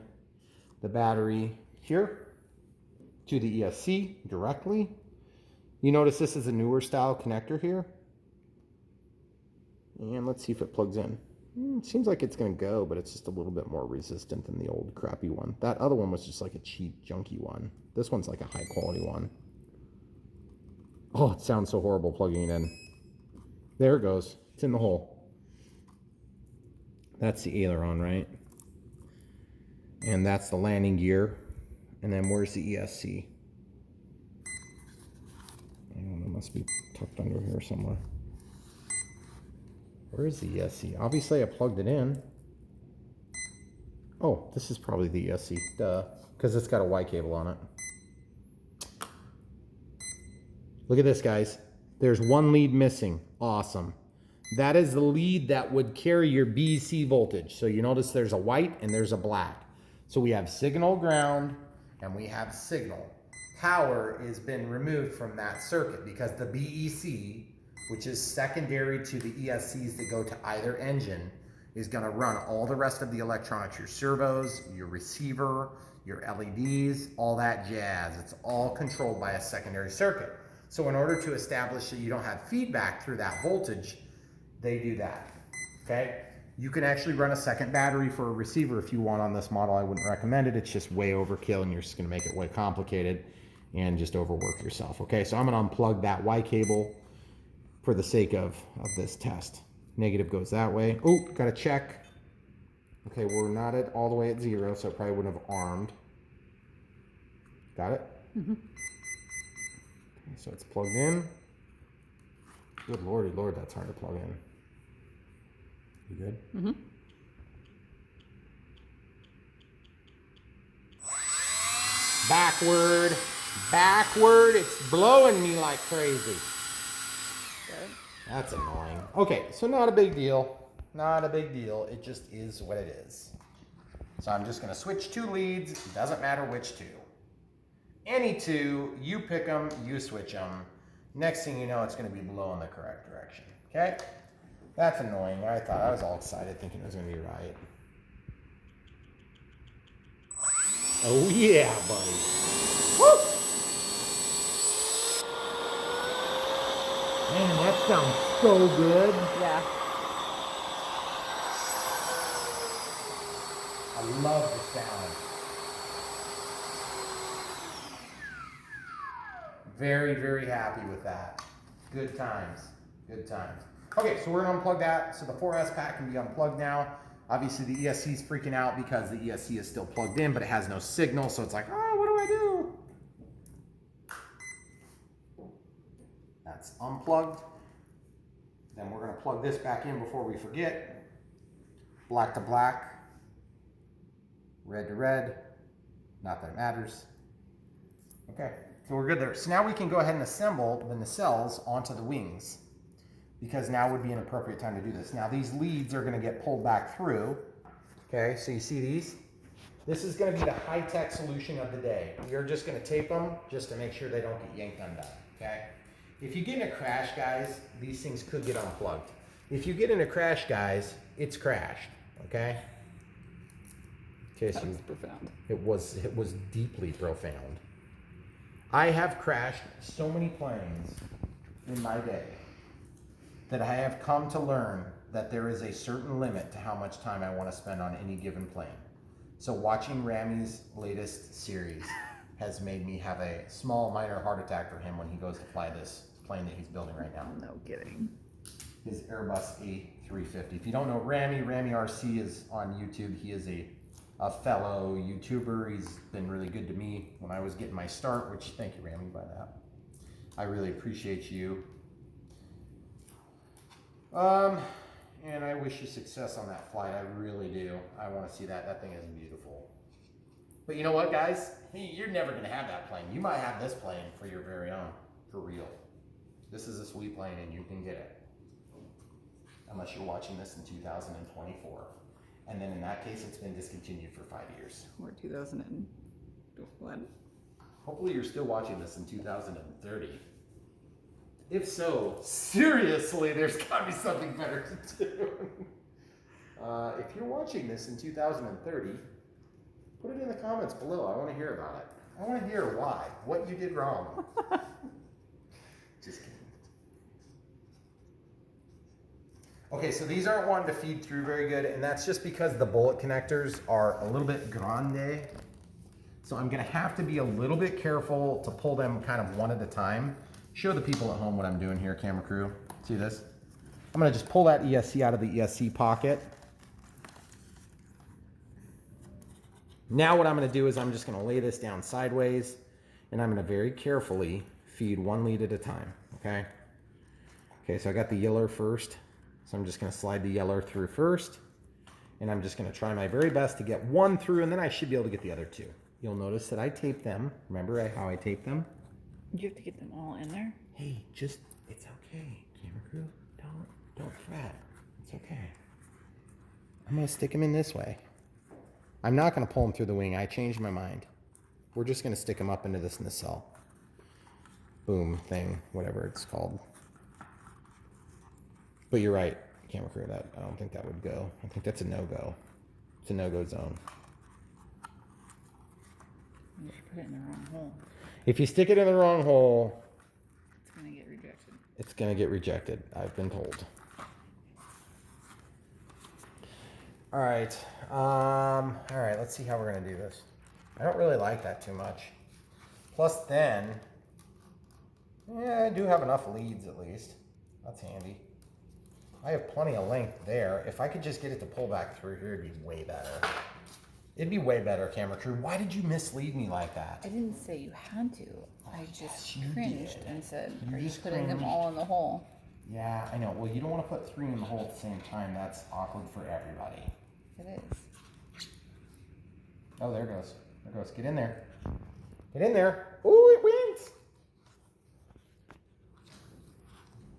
A: the battery here to the ESC directly. You notice this is a newer style connector here. And let's see if it plugs in. It seems like it's going to go, but it's just a little bit more resistant than the old crappy one. That other one was just like a cheap, junky one. This one's like a high quality one. Oh, it sounds so horrible plugging it in. There it goes. It's in the hole. That's the aileron, right? And that's the landing gear. And then where's the ESC? I don't know, it must be tucked under here somewhere. Where is the ESC? Obviously I plugged it in. Oh, this is probably the ESC, duh, because it's got a Y cable on it. Look at this, guys. There's one lead missing. Awesome. That is the lead that would carry your BC voltage. So you notice there's a white and there's a black. So we have signal ground and we have signal. Power has been removed from that circuit because the BEC, which is secondary to the ESCs that go to either engine, is going to run all the rest of the electronics, your servos, your receiver, your LEDs, all that jazz. It's all controlled by a secondary circuit. So in order to establish that you don't have feedback through that voltage, they do that, okay? You can actually run a second battery for a receiver if you want on this model. I wouldn't recommend it. It's just way overkill and you're just going to make it way complicated and just overwork yourself, okay? So I'm going to unplug that Y cable for the sake of this test. Negative goes that way. Oh, got to check. Okay, we're not at all the way at 0, so it probably wouldn't have armed. Got it? Mm-hmm. Okay, so it's plugged in. Good lordy lord, that's hard to plug in. You good?
B: Mm-hmm.
A: Backward. Backward. It's blowing me like crazy.
B: Good.
A: That's annoying. Okay, so not a big deal. Not a big deal. It just is what it is. So I'm just going to switch 2 leads. It doesn't matter which 2. Any 2, you pick them, you switch them. Next thing you know, it's going to be blowing the correct direction. Okay? That's annoying. I thought I was all excited thinking it was going to be right. Oh yeah, buddy. Woo! Man, that sounds so good.
B: Yeah.
A: I love the sound. Very, very happy with that. Good times. Good times. Okay, so we're gonna unplug that. So the 4S pack can be unplugged now. Obviously the ESC is freaking out because the ESC is still plugged in, but it has no signal. So it's like, oh, what do I do? That's unplugged. Then we're gonna plug this back in before we forget. Black to black. Red to red. Not that it matters. Okay, so we're good there. So now we can go ahead and assemble the nacelles onto the wings, because now would be an appropriate time to do this. Now these leads are gonna get pulled back through. Okay, so you see these? This is gonna be the high-tech solution of the day. You're just gonna tape them just to make sure they don't get yanked undone, okay? If you get in a crash, guys, these things could get unplugged. If you get in a crash, guys, it's crashed, okay?
B: That's profound.
A: It was deeply profound. I have crashed so many planes in my day that I have come to learn that there is a certain limit to how much time I want to spend on any given plane. So watching Rami's latest series has made me have a small minor heart attack for him when he goes to fly this plane that he's building right now.
B: No kidding.
A: His Airbus A350. If you don't know Rami RC is on YouTube. He is a fellow YouTuber. He's been really good to me when I was getting my start, which thank you, Rami, by that. I really appreciate you. And I wish you success on that flight. I really do. I want to see that. That thing is beautiful. But you know what, guys? You're never going to have that plane. You might have this plane for your very own, for real. This is a sweet plane and you can get it. Unless you're watching this in 2024. And then in that case, it's been discontinued for 5 years.
B: Or 2000 and what?
A: Hopefully you're still watching this in 2030. If so, seriously, there's got to be something better to do. If you're watching this in 2030, put it in the comments below. I want to hear about it. I want to hear why, what you did wrong. Just kidding. Okay, so these aren't wanting to feed through very good, and that's just because the bullet connectors are a little bit grande. So I'm gonna have to be a little bit careful to pull them kind of one at a time. Show the people at home what I'm doing here, camera crew. See this? I'm gonna just pull that ESC out of the ESC pocket. Now what I'm gonna do is I'm just gonna lay this down sideways, and I'm gonna very carefully feed one lead at a time, okay? Okay, so I got the yeller first. So I'm just gonna slide the yeller through first, and I'm just gonna try my very best to get one through, and then I should be able to get the other two. You'll notice that I tape them. Remember how I tape them?
B: You have to get them all in there?
A: Hey, just, it's okay, camera crew. Don't fret. It's okay. I'm gonna stick them in this way. I'm not gonna pull them through the wing. I changed my mind. We're just gonna stick them up into this nacelle. Boom thing, whatever it's called. But you're right, camera crew, that I don't think that would go. I think that's a no-go. It's a no-go zone.
B: You should put it in the wrong hole.
A: If you stick it in the wrong hole,
B: It's gonna get rejected.
A: it's gonna get rejected, I've been told. All right, let's see how we're gonna do this. I don't really like that too much. Plus then, yeah, I do have enough leads at least. That's handy. I have plenty of length there. If I could just get it to pull back through here, it'd be way better. It'd be way better, camera crew. Why did you mislead me like that?
B: I didn't say you had to. I just
A: you
B: cringed
A: did.
B: and said,
A: You
B: are you
A: just
B: putting them
A: cringed.
B: all in the hole?
A: Yeah, I know. Well, you don't want to put 3 in the hole at the same time. That's awkward for everybody.
B: It is.
A: Oh, there it goes. There it goes. Get in there. Get in there. Ooh, it wins.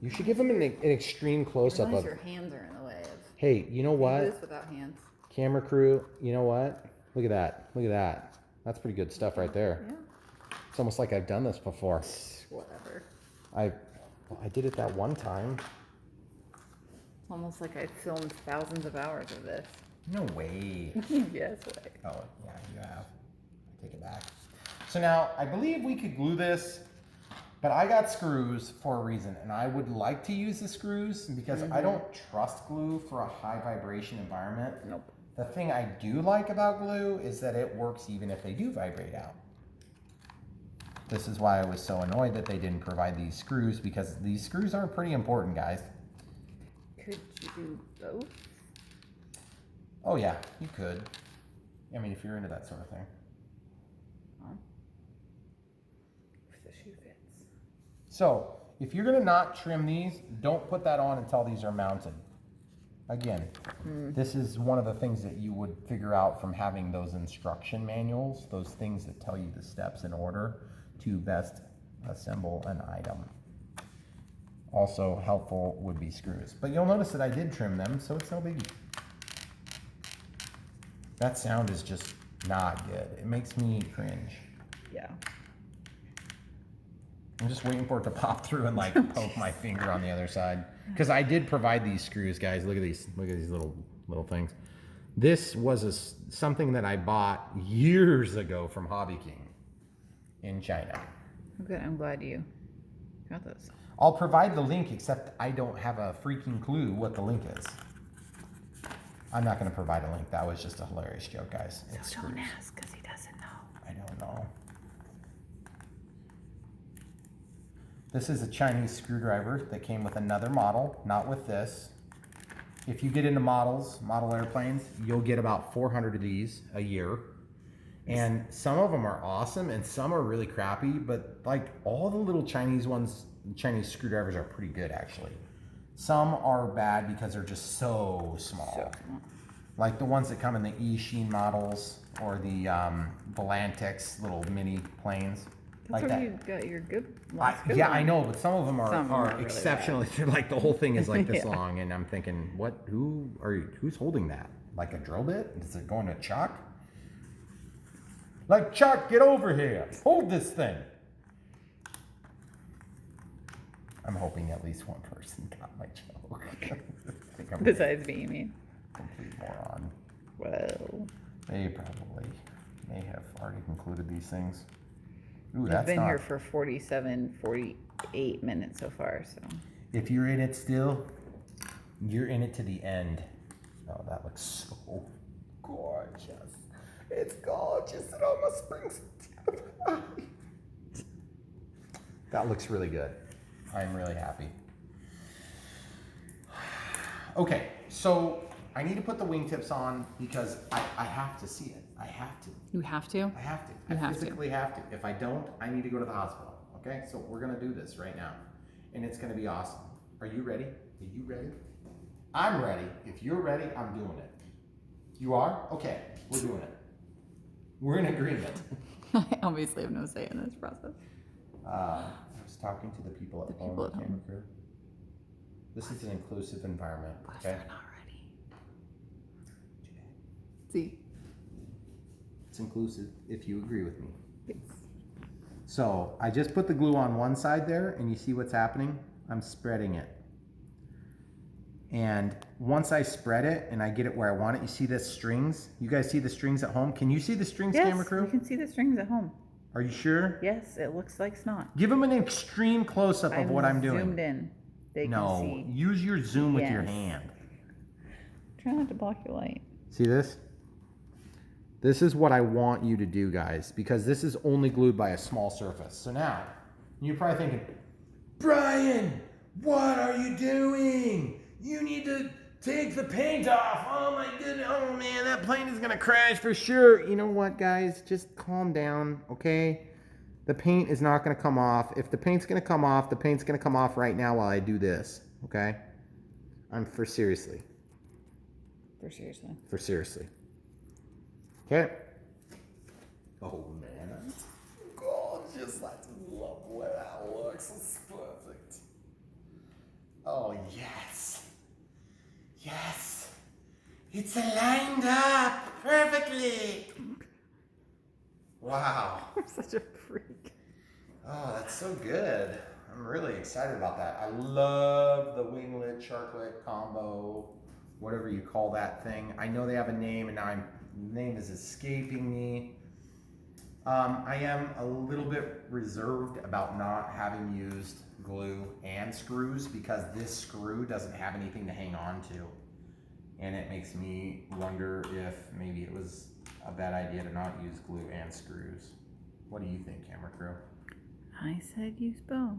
A: You should give him an extreme close-up of...
B: your hands are in the way of...
A: Hey, you know what?
B: Do this without hands.
A: Camera crew, you know what? Look at that. Look at that. That's pretty good stuff right there.
B: Yeah.
A: It's almost like I've done this before.
B: Whatever.
A: I did it that one time.
B: It's almost like I filmed thousands of hours of this.
A: No way.
B: Yes, way.
A: Oh, yeah, you have. I take it back. So now, I believe we could glue this, but I got screws for a reason, and I would like to use the screws because I don't trust glue for a high vibration environment.
B: Nope.
A: The thing I do like about glue is that it works even if they do vibrate out. This is why I was so annoyed that they didn't provide these screws, because these screws are pretty important, guys.
B: Could you do both?
A: Oh yeah, you could. I mean, if you're into that sort of thing.
B: If the shoe fits.
A: So, if you're gonna not trim these, don't put that on until these are mounted. Again, this is one of the things that you would figure out from having those instruction manuals, those things that tell you the steps in order to best assemble an item. Also helpful would be screws. But you'll notice that I did trim them, so it's no biggie. That sound is just not good. It makes me cringe.
B: Yeah.
A: I'm just waiting for it to pop through and like poke my finger on the other side. Because I did provide these screws, guys. Look at these little things. This was something that I bought years ago from Hobby King in China.
B: Good. I'm glad you got those.
A: I'll provide the link, except I don't have a freaking clue what the link is. I'm not going to provide a link. That was just a hilarious joke, guys. It's
B: So don't
A: screws.
B: ask, because he doesn't know.
A: I don't know. This is a Chinese screwdriver that came with another model, not with this. If you get into model airplanes, you'll get about 400 of these a year. And some of them are awesome and some are really crappy, but like all the little Chinese ones, Chinese screwdrivers are pretty good actually. Some are bad because they're just so small. Like the ones that come in the E-Sheen models or the Volantex little mini planes.
B: That's
A: Like
B: where
A: that.
B: you got your good ones.
A: Yeah, I know, but some of them
B: Some
A: are
B: really
A: exceptionally. They're like the whole thing is like this
B: Yeah.
A: long, and I'm thinking, what? Who's holding that? Like a drill bit? Is it going to Chuck? Like Chuck, get over here! Hold this thing. I'm hoping at least one person got my joke. I think I'm
B: Besides me, you mean?
A: a complete moron.
B: Well,
A: They probably may have already concluded these things. Ooh,
B: I've
A: that's
B: been
A: not.
B: here for 48 minutes so far, so.
A: If you're in it still, you're in it to the end. Oh, that looks so gorgeous. It's gorgeous. It almost brings it down. That looks really good. I'm really happy. Okay, so I need to put the wingtips on because I have to see it. I have to.
B: You have to?
A: I have to.
B: You
A: I
B: have to.
A: physically have to. If I don't, I need to go to the hospital. Okay? So we're gonna do this right now. And it's gonna be awesome. Are you ready? Are you ready? I'm ready. If you're ready, I'm doing it. You are? Okay, we're doing it. We're in agreement.
B: I obviously have no say in this process.
A: I was talking to the people at home.
B: people at home.
A: Camera crew. This is an inclusive environment.
B: What if
A: Okay?
B: they're not ready? See?
A: It's inclusive if you agree with me.
B: Yes.
A: So I just put the glue on one side there, and you see what's happening? I'm spreading it. And once I spread it and I get it where I want it, you see the strings? You guys see the strings at home? Can you see the strings, camera
B: Yes,
A: crew?
B: you can see the strings at home.
A: Are you sure?
B: Yes, it looks like snot.
A: Give them an extreme close-up of what I'm doing.
B: Zoomed in. They
A: No,
B: can see.
A: use your zoom with your
B: Yes.
A: hand.
B: Try not to block your light.
A: See this? This is what I want you to do, guys, because this is only glued by a small surface. So now, you're probably thinking, Brian, what are you doing? You need to take the paint off. Oh my goodness. Oh man, that plane is going to crash for sure. You know what, guys? Just calm down, okay? The paint is not going to come off. If the paint's going to come off, the paint's going to come off right now while I do this, okay? For seriously.
B: For seriously.
A: For seriously. Okay. Oh man, that's just love the way that looks. It's perfect. Oh, yes. Yes. It's lined up perfectly. Wow.
B: I'm such a freak.
A: Oh, that's so good. I'm really excited about that. I love the winglet, sharklet combo, whatever you call that thing. I know they have a name, and now the name is escaping me. I am a little bit reserved about not having used glue and screws because this screw doesn't have anything to hang on to. And it makes me wonder if maybe it was a bad idea to not use glue and screws. What do you think, camera crew?
B: I said use both.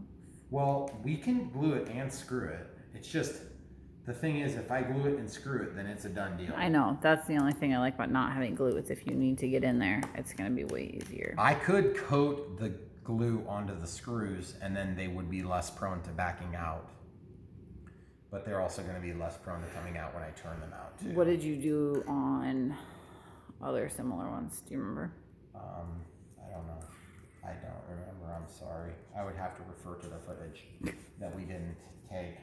A: Well, we can glue it and screw it. It's just, the thing is, if I glue it and screw it, then it's a done deal.
B: I know. That's the only thing I like about not having glue. Is if you need to get in there, it's going to be way easier.
A: I could coat the glue onto the screws, and then they would be less prone to backing out. But they're also going to be less prone to coming out when I turn them out, too.
B: What did you do on other similar ones? Do you remember?
A: I don't know. I don't remember. I'm sorry. I would have to refer to the footage that we didn't take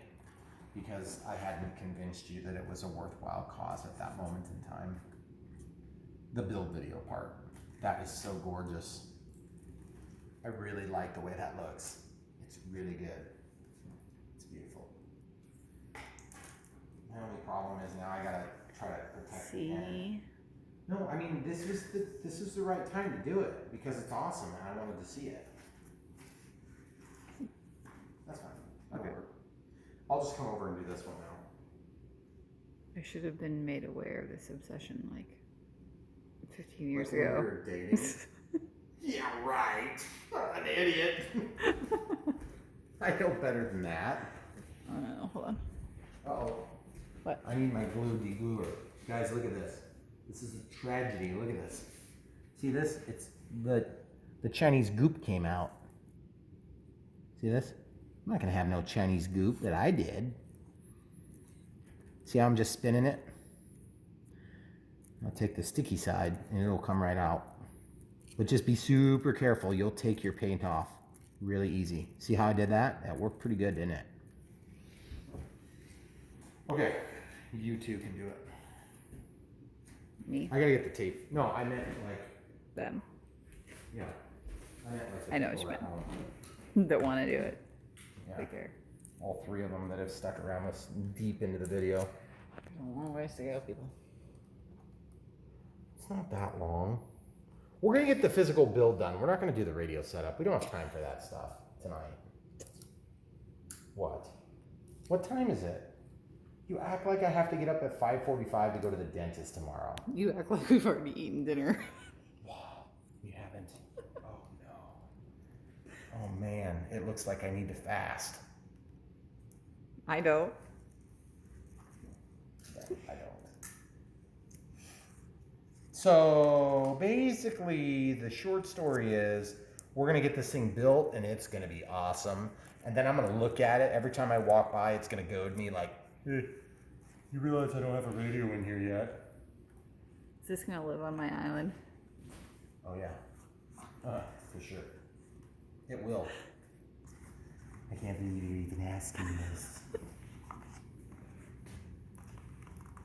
A: because I hadn't convinced you that it was a worthwhile cause at that moment in time. The build video part. That is so gorgeous. I really like the way that looks. It's really good. It's beautiful. The only problem is now I gotta try to protect the end.
B: See?
A: No, I mean this is the right time to do it because it's awesome and I wanted to see it. That's fine. That'll
B: Okay.
A: work. I'll just come over and do this one now.
B: I should have been made aware of this obsession like 15 years
A: Like when
B: ago.
A: we were dating. Yeah, right. I'm an idiot. I know better than that.
B: Hold on.
A: Uh-oh.
B: What?
A: I need my glue degluer. Guys, look at this. This is a tragedy. Look at this. See this? It's the Chinese goop came out. See this? I'm not gonna have no Chinese goop that I did. See how I'm just spinning it? I'll take the sticky side and it'll come right out. But just be super careful. You'll take your paint off really easy. See how I did that? That worked pretty good, didn't it? Okay, you two can do it.
B: Me?
A: I gotta get the tape. No, I meant like,
B: Them.
A: yeah. I meant like the
B: I know what
A: people
B: you
A: at
B: meant.
A: home.
B: That want to do it.
A: Yeah.
B: Right there.
A: All three of them that have stuck around us deep into the video.
B: There's a long ways to go, people.
A: It's not that long. We're gonna get the physical build done. We're not gonna do the radio setup. We don't have time for that stuff tonight. What? What time is it? You act like I have to get up at 5:45 to go to the dentist tomorrow.
B: You act like we've already eaten dinner.
A: Wow, we haven't. Oh no. Oh man, it looks like I need to fast.
B: I don't.
A: Yeah, I don't. So basically, the short story is we're gonna get this thing built and it's gonna be awesome. And then I'm gonna look at it every time I walk by. It's gonna goad me like, hey, you realize I don't have a radio in here yet?
B: Is this going to live on my island?
A: Oh yeah, for sure. It will. I can't believe you're even asking this.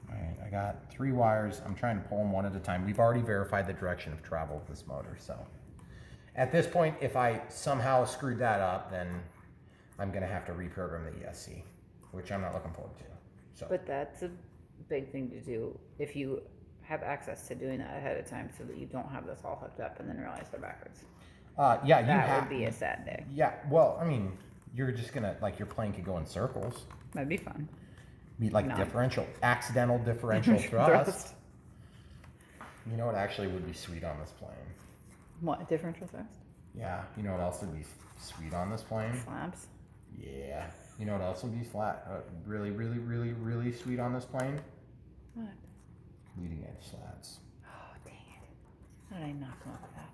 A: All right, I got 3 wires. I'm trying to pull them one at a time. We've already verified the direction of travel of this motor, so. At this point, if I somehow screwed that up, then I'm gonna have to reprogram the ESC, which I'm not looking forward to. So.
B: But that's a big thing to do if you have access to doing that ahead of time so that you don't have this all hooked up and then realize they're backwards.
A: Yeah, you
B: That
A: have.
B: would be a sad day.
A: Yeah, well, I mean, you're just gonna, like, your plane could go in circles.
B: That'd be fun.
A: Be like accidental differential thrust. You know what actually would be sweet on this plane?
B: What, differential thrust?
A: Yeah, you know what else would be sweet on this plane?
B: Slabs?
A: Yeah. You know what else would be really, really, really, really sweet on this plane?
B: What?
A: Leading edge slats.
B: Oh, dang it. How did I not come up with that?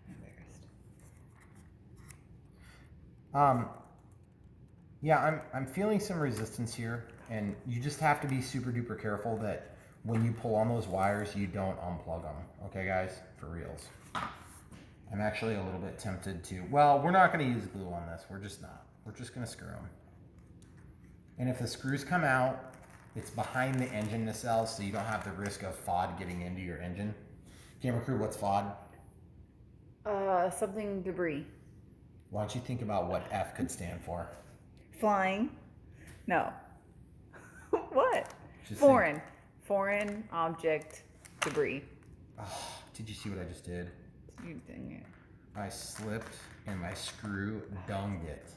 B: I'm embarrassed.
A: Yeah, I'm feeling some resistance here, and you just have to be super duper careful that when you pull on those wires, you don't unplug them. Okay, guys? For reals. I'm actually a little bit tempted to, well, we're not going to use glue on this. We're just not. We're just going to screw them. And if the screws come out, it's behind the engine nacelle, so you don't have the risk of FOD getting into your engine. Camera crew, what's FOD?
B: Something debris.
A: Why don't you think about what F could stand for?
B: Flying? No. What?
A: Just
B: Foreign. Foreign object debris.
A: Oh, did you see what I just did?
B: You dang it.
A: I slipped and my screw dunged it.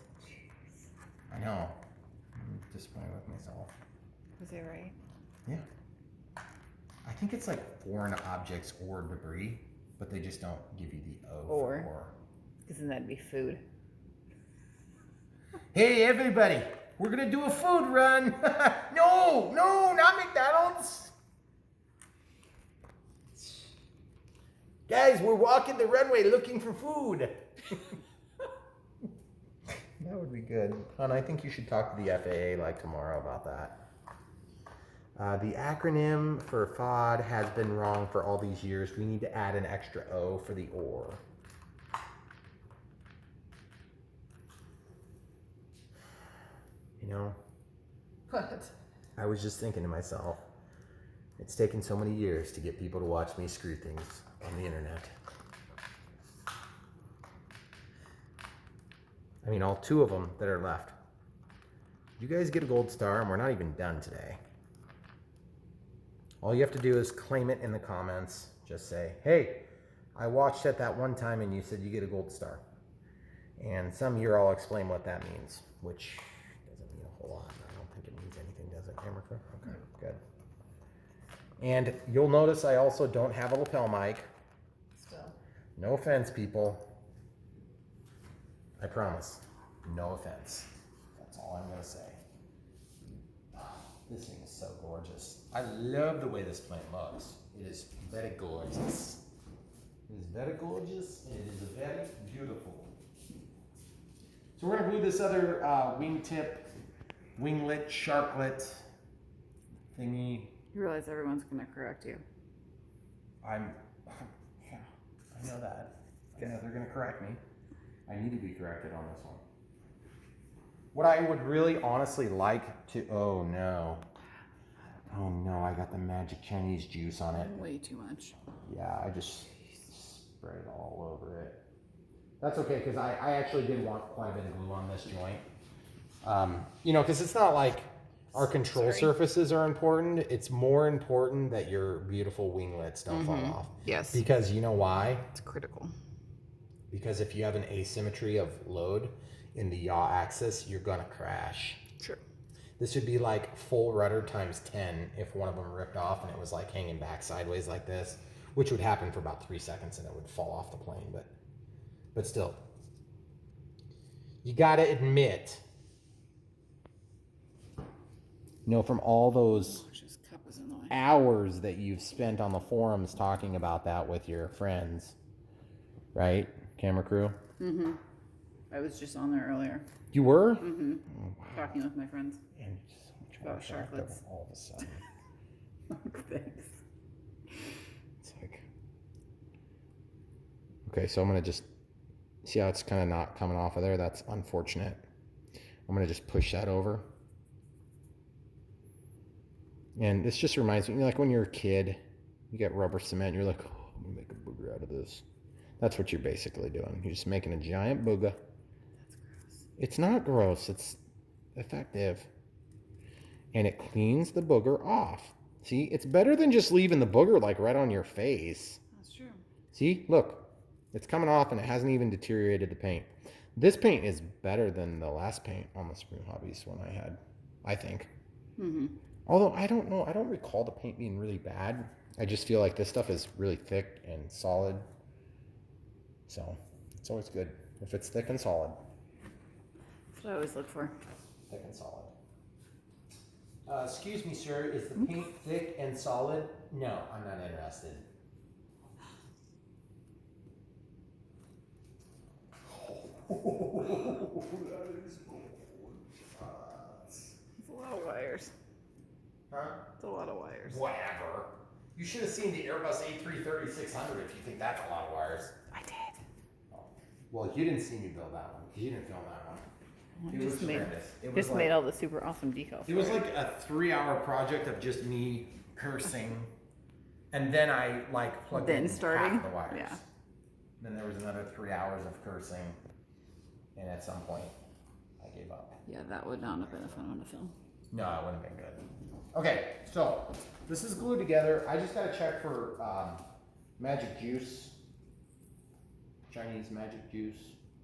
A: I know. I'm disappointed with myself.
B: Was it right?
A: Yeah. I think it's like foreign objects or debris, but they just don't give you the O for or.
B: Because then that'd be food.
A: Hey, everybody. We're going to do a food run. No, not McDonald's. Guys, we're walking the runway looking for food. That would be good. And I think you should talk to the FAA like tomorrow about that. The acronym for FOD has been wrong for all these years. We need to add an extra O for the or. You know,
B: What?
A: I was just thinking to myself, it's taken so many years to get people to watch me screw things on the internet. I mean, all 2 of them that are left. You guys get a gold star, and we're not even done today. All you have to do is claim it in the comments. Just say, hey, I watched it that one time and you said you get a gold star. And some year I'll explain what that means, which doesn't mean a whole lot. I don't think it means anything, does it, camera crew? Okay, good. And you'll notice I also don't have a lapel mic.
B: Still.
A: No offense, people. I promise. No offense. That's all I'm going to say. This thing is so gorgeous. I love the way this plane looks. It is very gorgeous. It is very gorgeous and it is very beautiful. So we're going to glue this other wingtip, winglet, sharklet thingy.
B: You realize everyone's going to correct you.
A: Yeah, I know that. I know they're going to correct me. I need to be corrected on this one. What I would really honestly like to, oh no, I got the magic Chinese juice on it.
B: Way too much.
A: Yeah, I just sprayed all over it. That's okay, because I actually did want quite a bit of glue on this joint. You know, because it's not like our control surfaces are important. It's more important that your beautiful winglets don't fall off.
B: Yes.
A: Because you know why?
B: It's critical.
A: Because if you have an asymmetry of load in the yaw axis, you're gonna crash.
B: Sure.
A: This would be like full rudder times 10 if one of them ripped off and it was like hanging back sideways like this, which would happen for about 3 seconds and it would fall off the plane. But still, you gotta admit, you know, from all those hours that you've spent on the forums talking about that with your friends, right, camera crew?
B: Mm-hmm. I was just on there earlier.
A: You were?
B: Mm-hmm.
A: Oh, wow.
B: Talking with my friends.
A: And so much more
B: About
A: attractive
B: sharklets.
A: all of a sudden.
B: Thanks.
A: It's like, okay, so I'm gonna just see how it's kind of not coming off of there. That's unfortunate. I'm gonna just push that over. And this just reminds me, you know, like when you're a kid, you get rubber cement, you're like, oh, I'm gonna make a booger out of this. That's what you're basically doing. You're just making a giant booger.
B: That's gross.
A: It's not gross, it's effective. And it cleans the booger off. See, it's better than just leaving the booger like right on your face.
B: That's true.
A: See, look, it's coming off and it hasn't even deteriorated the paint. This paint is better than the last paint on the Supreme-Hobbies one I had, I think.
B: Mm-hmm.
A: Although I don't know, I don't recall the paint being really bad. I just feel like this stuff is really thick and solid. So it's always good if it's thick and solid.
B: That's what I always look for.
A: Thick and solid. Excuse me, sir, is the paint thick and solid? No, I'm not interested. That is gorgeous.
B: It's a lot of wires.
A: Huh?
B: It's a lot of wires.
A: Whatever. You should have seen the Airbus A330-600 if you think that's a lot of wires.
B: I did.
A: Well, you didn't see me build that one because you didn't film that one. It was tremendous. It was
B: Just made all the super awesome decals.
A: It was like a 3-hour project of just me cursing, and then I like plugged in half the wires.
B: Yeah.
A: Then there was another 3 hours of cursing, and at some point, I gave up.
B: Yeah, that would not have been a fun one to film.
A: No, it wouldn't have been good. Okay, so this is glued together. I just gotta check for magic juice, Chinese magic juice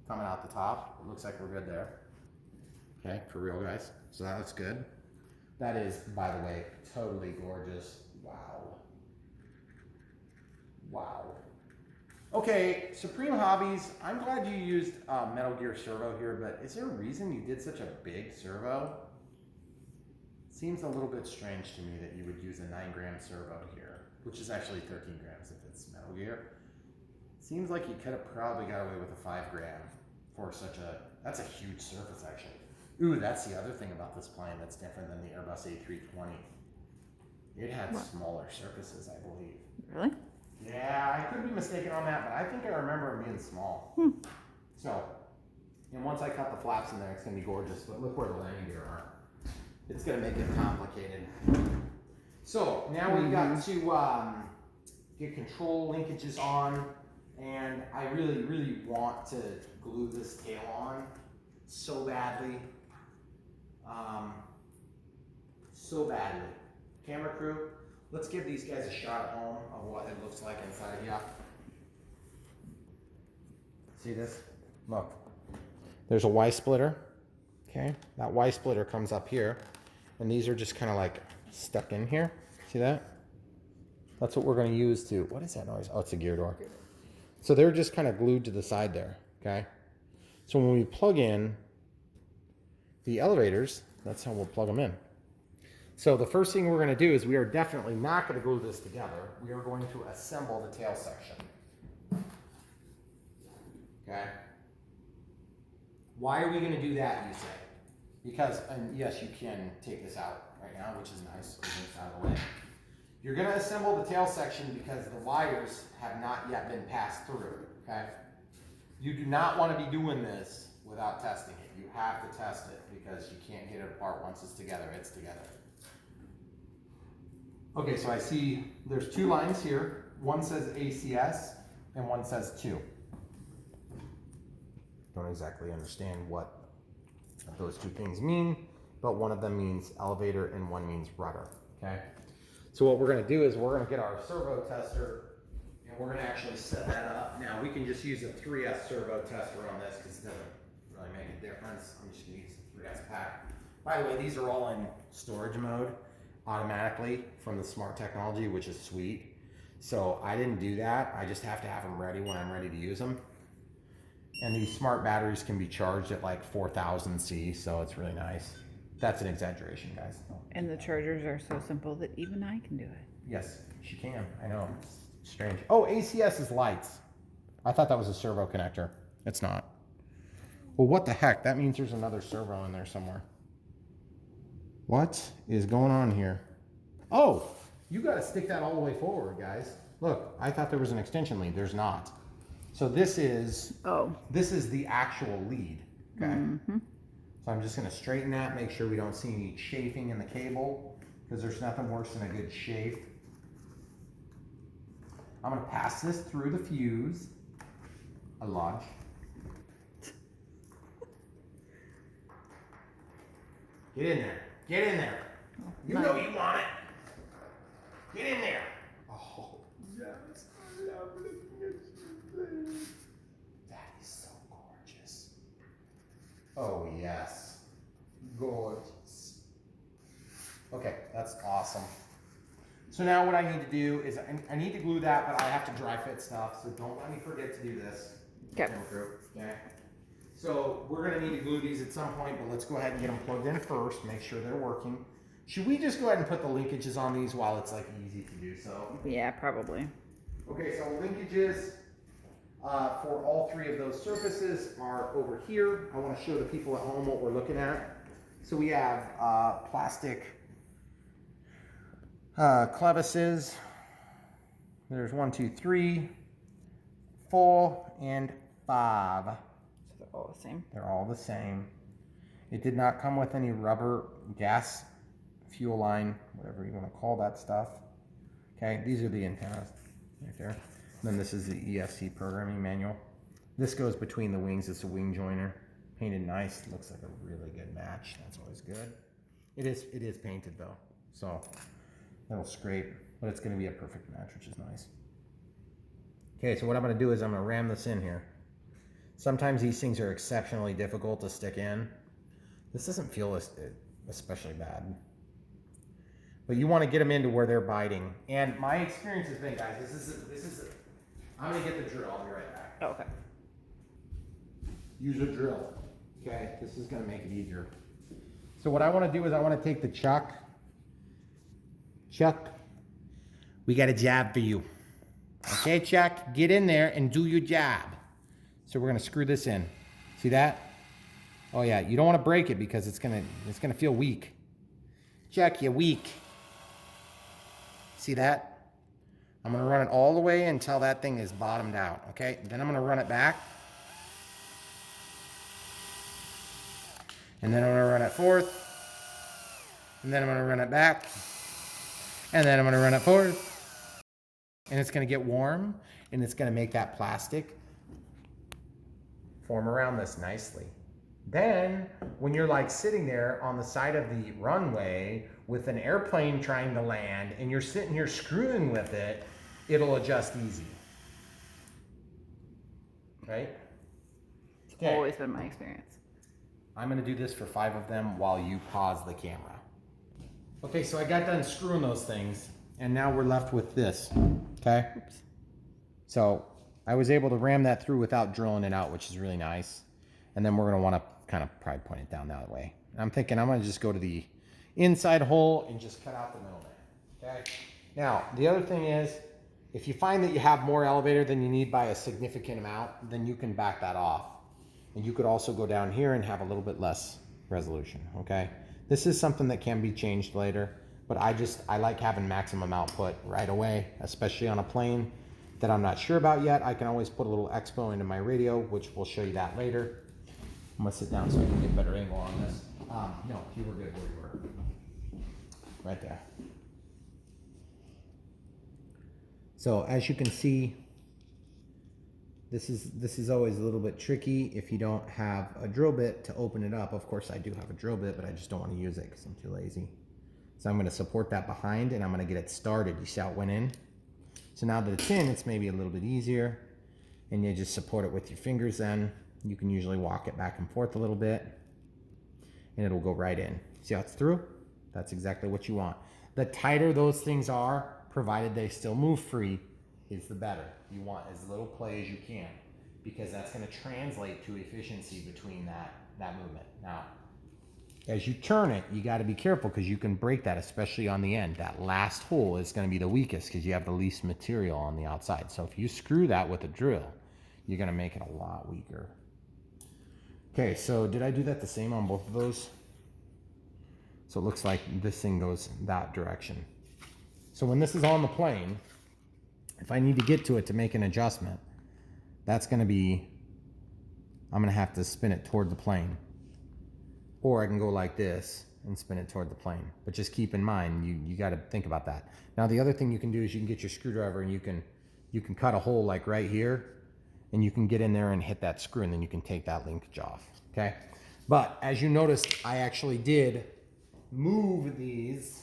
A: coming out the top. It looks like we're good there. Okay, for real, guys. So that looks good. That is, by the way, totally gorgeous. Wow. Wow. Okay, Supreme-Hobbies, I'm glad you used Metal Gear Servo here, but is there a reason you did such a big servo? Seems a little bit strange to me that you would use a 9-gram servo here, which is actually 13 grams if it's Metal Gear. Seems like you could have probably got away with a 5-gram for such a, that's a huge surface actually. Ooh, that's the other thing about this plane that's different than the Airbus A320. It had smaller surfaces, I believe.
B: Really?
A: Yeah, I could be mistaken on that, but I think I remember them being small. So, and once I cut the flaps in there, it's gonna be gorgeous, but look where the landing gear are. It's gonna make it complicated. So, now we've got to get control linkages on, and I really, really want to glue this tail on so badly. So badly. Camera crew, let's give these guys a shot at home of what it looks like inside here. See this? Look. There's a Y splitter. Okay. that Y splitter comes up here, and these are just kind of like stuck in here. See that? That's what we're going to use to, what is that noise? Oh, it's a gear door. So they're just kind of glued to the side there, okay? So when we plug in the elevators, that's how we'll plug them in. So the first thing we're going to do is we are definitely not going to glue this together. We are going to assemble the tail section. Okay? Why are we going to do that, you say? Because, and yes, you can take this out right now, which is nice, because it's out of the way. You're going to assemble the tail section because the wires have not yet been passed through, okay? You do not want to be doing this without testing it. You have to test it because you can't get it apart once it's together. It's together. Okay, so I see there's two lines here. One says ACS and one says 2. Don't exactly understand what those two things mean, but one of them means elevator and one means rudder, okay? So what we're going to do is we're going to get our servo tester and we're going to actually set that up. Now we can just use a 3S servo tester on this because it doesn't really make a difference. I'm just going to use the 3S pack. By the way, these are all in storage mode automatically from the smart technology, which is sweet. So I didn't do that. I just have to have them ready when I'm ready to use them. And these smart batteries can be charged at like 4000 C, so it's really nice. That's an exaggeration, guys.
B: And the chargers are so simple that even I can do it.
A: Yes, she can. I know. It's strange. Oh, ACS is lights. I thought that was a servo connector. It's not. Well, what the heck? That means there's another servo in there somewhere. What is going on here? Oh, you got to stick that all the way forward, guys. Look, I thought there was an extension lead. There's not. So this is the actual lead. Okay. Mm-hmm. So I'm just going to straighten that, make sure we don't see any chafing in the cable, because there's nothing worse than a good chafe. I'm going to pass this through the fuse. A launch. Get in there. Get in there. You know you want it. Get in there. Oh, yes. I love looking at you. That is so gorgeous. Oh, yes. Gorgeous. Okay, that's awesome. So now what I need to do is I need to glue that, but I have to dry fit stuff, so don't let me forget to do this.
B: Okay.
A: Okay. So we're going to need to glue these at some point, but let's go ahead and get them plugged in first, make sure they're working. Should we just go ahead and put the linkages on these while it's like easy to do so?
B: Yeah, probably.
A: Okay, so linkages for all 3 of those surfaces are over here. I want to show the people at home what we're looking at. So we have plastic clevises. There's 1, 2, 3, 4, and 5.
B: So they're all the same.
A: They're all the same. It did not come with any rubber gas fuel line, whatever you want to call that stuff. Okay, these are the antennas right there. And then this is the EFC programming manual. This goes between the wings. It's a wing joiner. Painted nice. Looks like a really good match. That's always good. It is painted though, so it'll scrape, but it's going to be a perfect match, which is nice. Okay, so what I'm going to do is I'm going to ram this in here. Sometimes these things are exceptionally difficult to stick in. This doesn't feel especially bad. But you want to get them into where they're biting. And my experience has been, guys, I'm going to get the drill. I'll be right back.
B: Oh, okay.
A: Use a drill. Okay, this is going to make it easier. So what I want to do is I want to take the chuck. Chuck, we got a job for you. Okay, Chuck, get in there and do your job. So we're going to screw this in. See that? Oh yeah, you don't want to break it because it's gonna feel weak. Chuck, you're weak. See that? I'm gonna run it all the way until that thing is bottomed out, okay? Then I'm gonna run it back. And then I'm gonna run it forth. And then I'm gonna run it back. And then I'm gonna run it forth. And it's gonna get warm and it's gonna make that plastic form around this nicely. Then, when you're like sitting there on the side of the runway with an airplane trying to land and you're sitting here screwing with it, it'll adjust easy. Right?
B: It's always been my experience.
A: I'm going to do this for 5 of them while you pause the camera. Okay, so I got done screwing those things and now we're left with this. Okay?
B: Oops.
A: So, I was able to ram that through without drilling it out, which is really nice. And then we're going to want to kind of probably point it down that way. And I'm thinking I'm going to just go to the inside hole and just cut out the middle there. Okay. Now, the other thing is, if you find that you have more elevator than you need by a significant amount, then you can back that off. And you could also go down here and have a little bit less resolution. Okay. This is something that can be changed later, but I like having maximum output right away, especially on a plane that I'm not sure about yet. I can always put a little expo into my radio, which we'll show you that later. I'm gonna sit down so I can get a better angle on this. No, you were good where you were. Right there. So as you can see, this is always a little bit tricky if you don't have a drill bit to open it up. Of course I do have a drill bit, but I just don't want to use it because I'm too lazy. So I'm gonna support that behind and I'm gonna get it started. You see how it went in? So now that it's in, it's maybe a little bit easier. And you just support it with your fingers then. You can usually walk it back and forth a little bit and it'll go right in. See how it's through? That's exactly what you want. The tighter those things are, provided they still move free, is the better. You want as little play as you can because that's going to translate to efficiency between that movement. Now, as you turn it, you got to be careful because you can break that, especially on the end. That last hole is going to be the weakest because you have the least material on the outside. So if you screw that with a drill, you're going to make it a lot weaker. Okay, so did I do that the same on both of those? So it looks like this thing goes that direction. So when this is on the plane, if I need to get to it to make an adjustment, that's going to be, I'm going to have to spin it toward the plane. Or I can go like this and spin it toward the plane. But just keep in mind, you got to think about that. Now the other thing you can do is you can get your screwdriver and you can cut a hole like right here. And you can get in there and hit that screw and then you can take that linkage off, okay? But as you noticed, I actually did move these.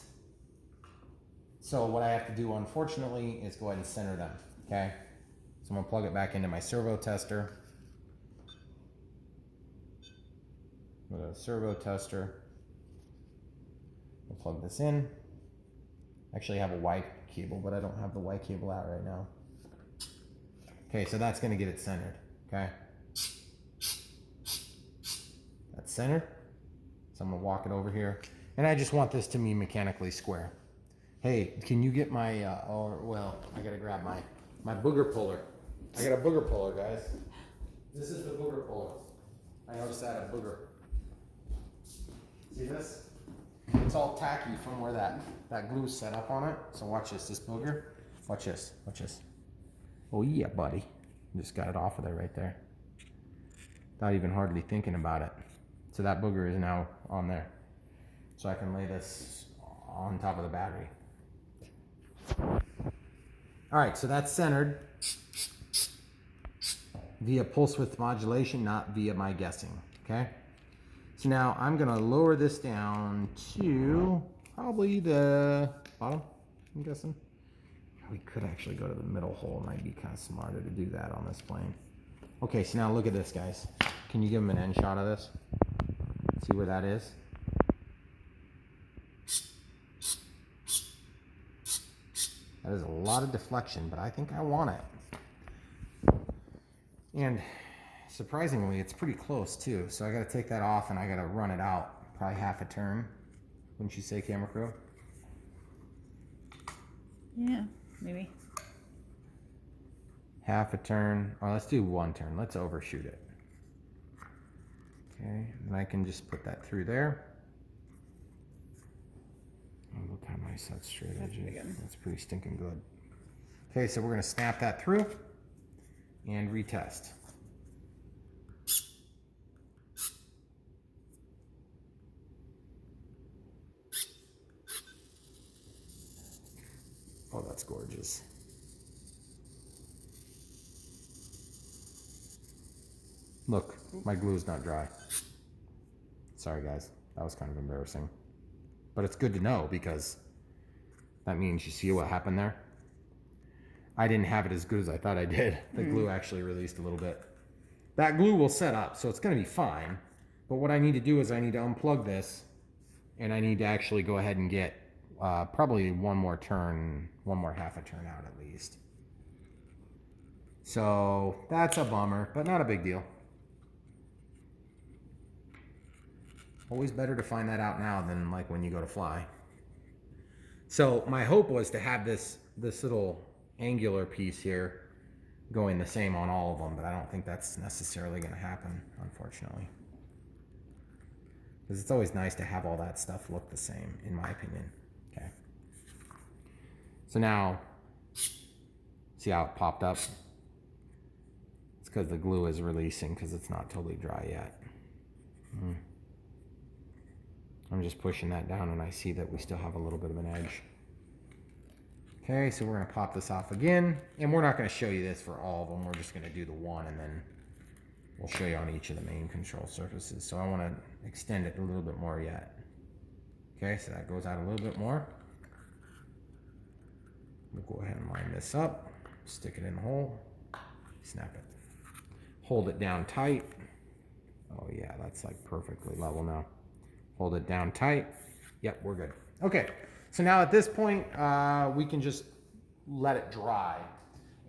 A: So what I have to do, unfortunately, is go ahead and center them, okay? So I'm gonna plug it back into my servo tester. With a servo tester, I'll plug this in. Actually I have a Y cable, but I don't have the Y cable out right now. Okay, so that's going to get it centered, okay? That's centered. So I'm going to walk it over here. And I just want this to be mechanically square. Hey, can you get my, I got to grab my booger puller. I got a booger puller, guys. This is the booger puller. I noticed I had a booger. See this? It's all tacky from where that glue's set up on it. So watch this booger. Watch this. Oh yeah, buddy. Just got it off of there right there. without even hardly thinking about it. So that booger is now on there. So I can lay this on top of the battery. All right, so that's centered via pulse width modulation, not via my guessing, okay? So now I'm gonna lower this down to probably the bottom, I'm guessing. We could actually go to the middle hole, and I'd be kind of smarter to do that on this plane. Okay, so now look at this, guys. Can you give them an end shot of this? See where that is? That is a lot of deflection, but I think I want it. And surprisingly, it's pretty close too. So I gotta take that off and I gotta run it out. Probably half a turn. Wouldn't you say, camera crew?
B: Yeah, maybe.
A: Half a turn. Or let's do 1 turn. Let's overshoot it. Okay, and I can just put that through there. Oh, look how nice that straight edge is. That's pretty stinking good. Okay, so we're gonna snap that through and retest. Oh, that's gorgeous. Look, my glue's not dry. Sorry guys, that was kind of embarrassing. But it's good to know because that means you see what happened there? I didn't have it as good as I thought I did. The glue actually released a little bit. That glue will set up, so it's gonna be fine. But what I need to do is I need to unplug this and I need to actually go ahead and get probably one more turn, one more half a turn out at least. So that's a bummer, but not a big deal. Always better to find that out now than like when you go to fly. So my hope was to have this little angular piece here going the same on all of them, but I don't think that's necessarily going to happen, unfortunately. Because it's always nice to have all that stuff look the same, in my opinion. Okay. So now, see how it popped up? It's because the glue is releasing because it's not totally dry yet. I'm just pushing that down and I see that we still have a little bit of an edge. Okay, so we're gonna pop this off again. And we're not gonna show you this for all of them. We're just gonna do the one and then we'll show you on each of the main control surfaces. So I wanna extend it a little bit more yet. Okay, so that goes out a little bit more. We'll go ahead and line this up, stick it in the hole, snap it. Hold it down tight. Oh yeah, that's like perfectly level now. Hold it down tight. Yep, we're good. Okay, so now at this point, we can just let it dry.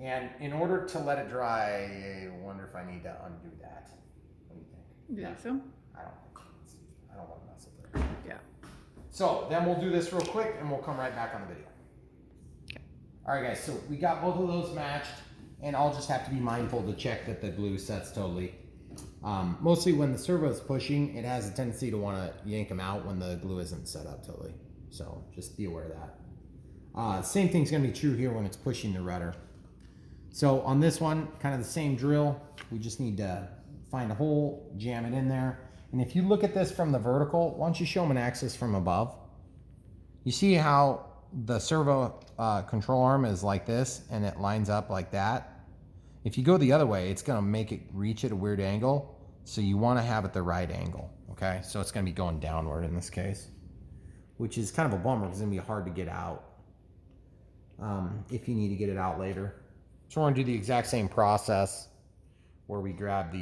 A: And in order to let it dry, I wonder if I need to undo that. What do you think?
B: You think so?
A: I don't want to mess with it.
B: Yeah.
A: So then we'll do this real quick and we'll come right back on the video.
B: Okay.
A: All right, guys, so we got both of those matched and I'll just have to be mindful to check that the glue sets totally. Mostly when the servo is pushing, it has a tendency to want to yank them out when the glue isn't set up totally. So just be aware of that. Same thing's going to be true here when it's pushing the rudder. So on this one, kind of the same drill. We just need to find a hole, jam it in there. And if you look at this from the vertical, why don't you show them an axis from above? You see how the servo control arm is like this and it lines up like that? If you go the other way, it's gonna make it reach at a weird angle. So you wanna have it the right angle, okay? So it's gonna be going downward in this case, which is kind of a bummer because it's gonna be hard to get out if you need to get it out later. So we're gonna do the exact same process where we grab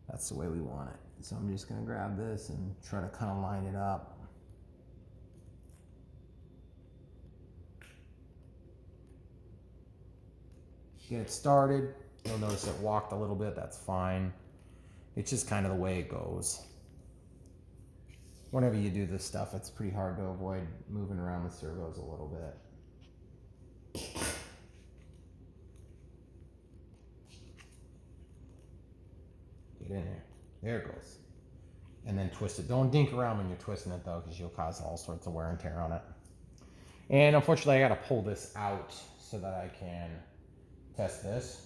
A: that's the way we want it. So I'm just gonna grab this and try to kind of line it up. Get it started. You'll notice it walked a little bit. That's fine. It's just kind of the way it goes. Whenever you do this stuff, it's pretty hard to avoid moving around the servos a little bit. Get in there. There it goes. And then twist it. Don't dink around when you're twisting it though, because you'll cause all sorts of wear and tear on it. And unfortunately, I got to pull this out so that I can test this.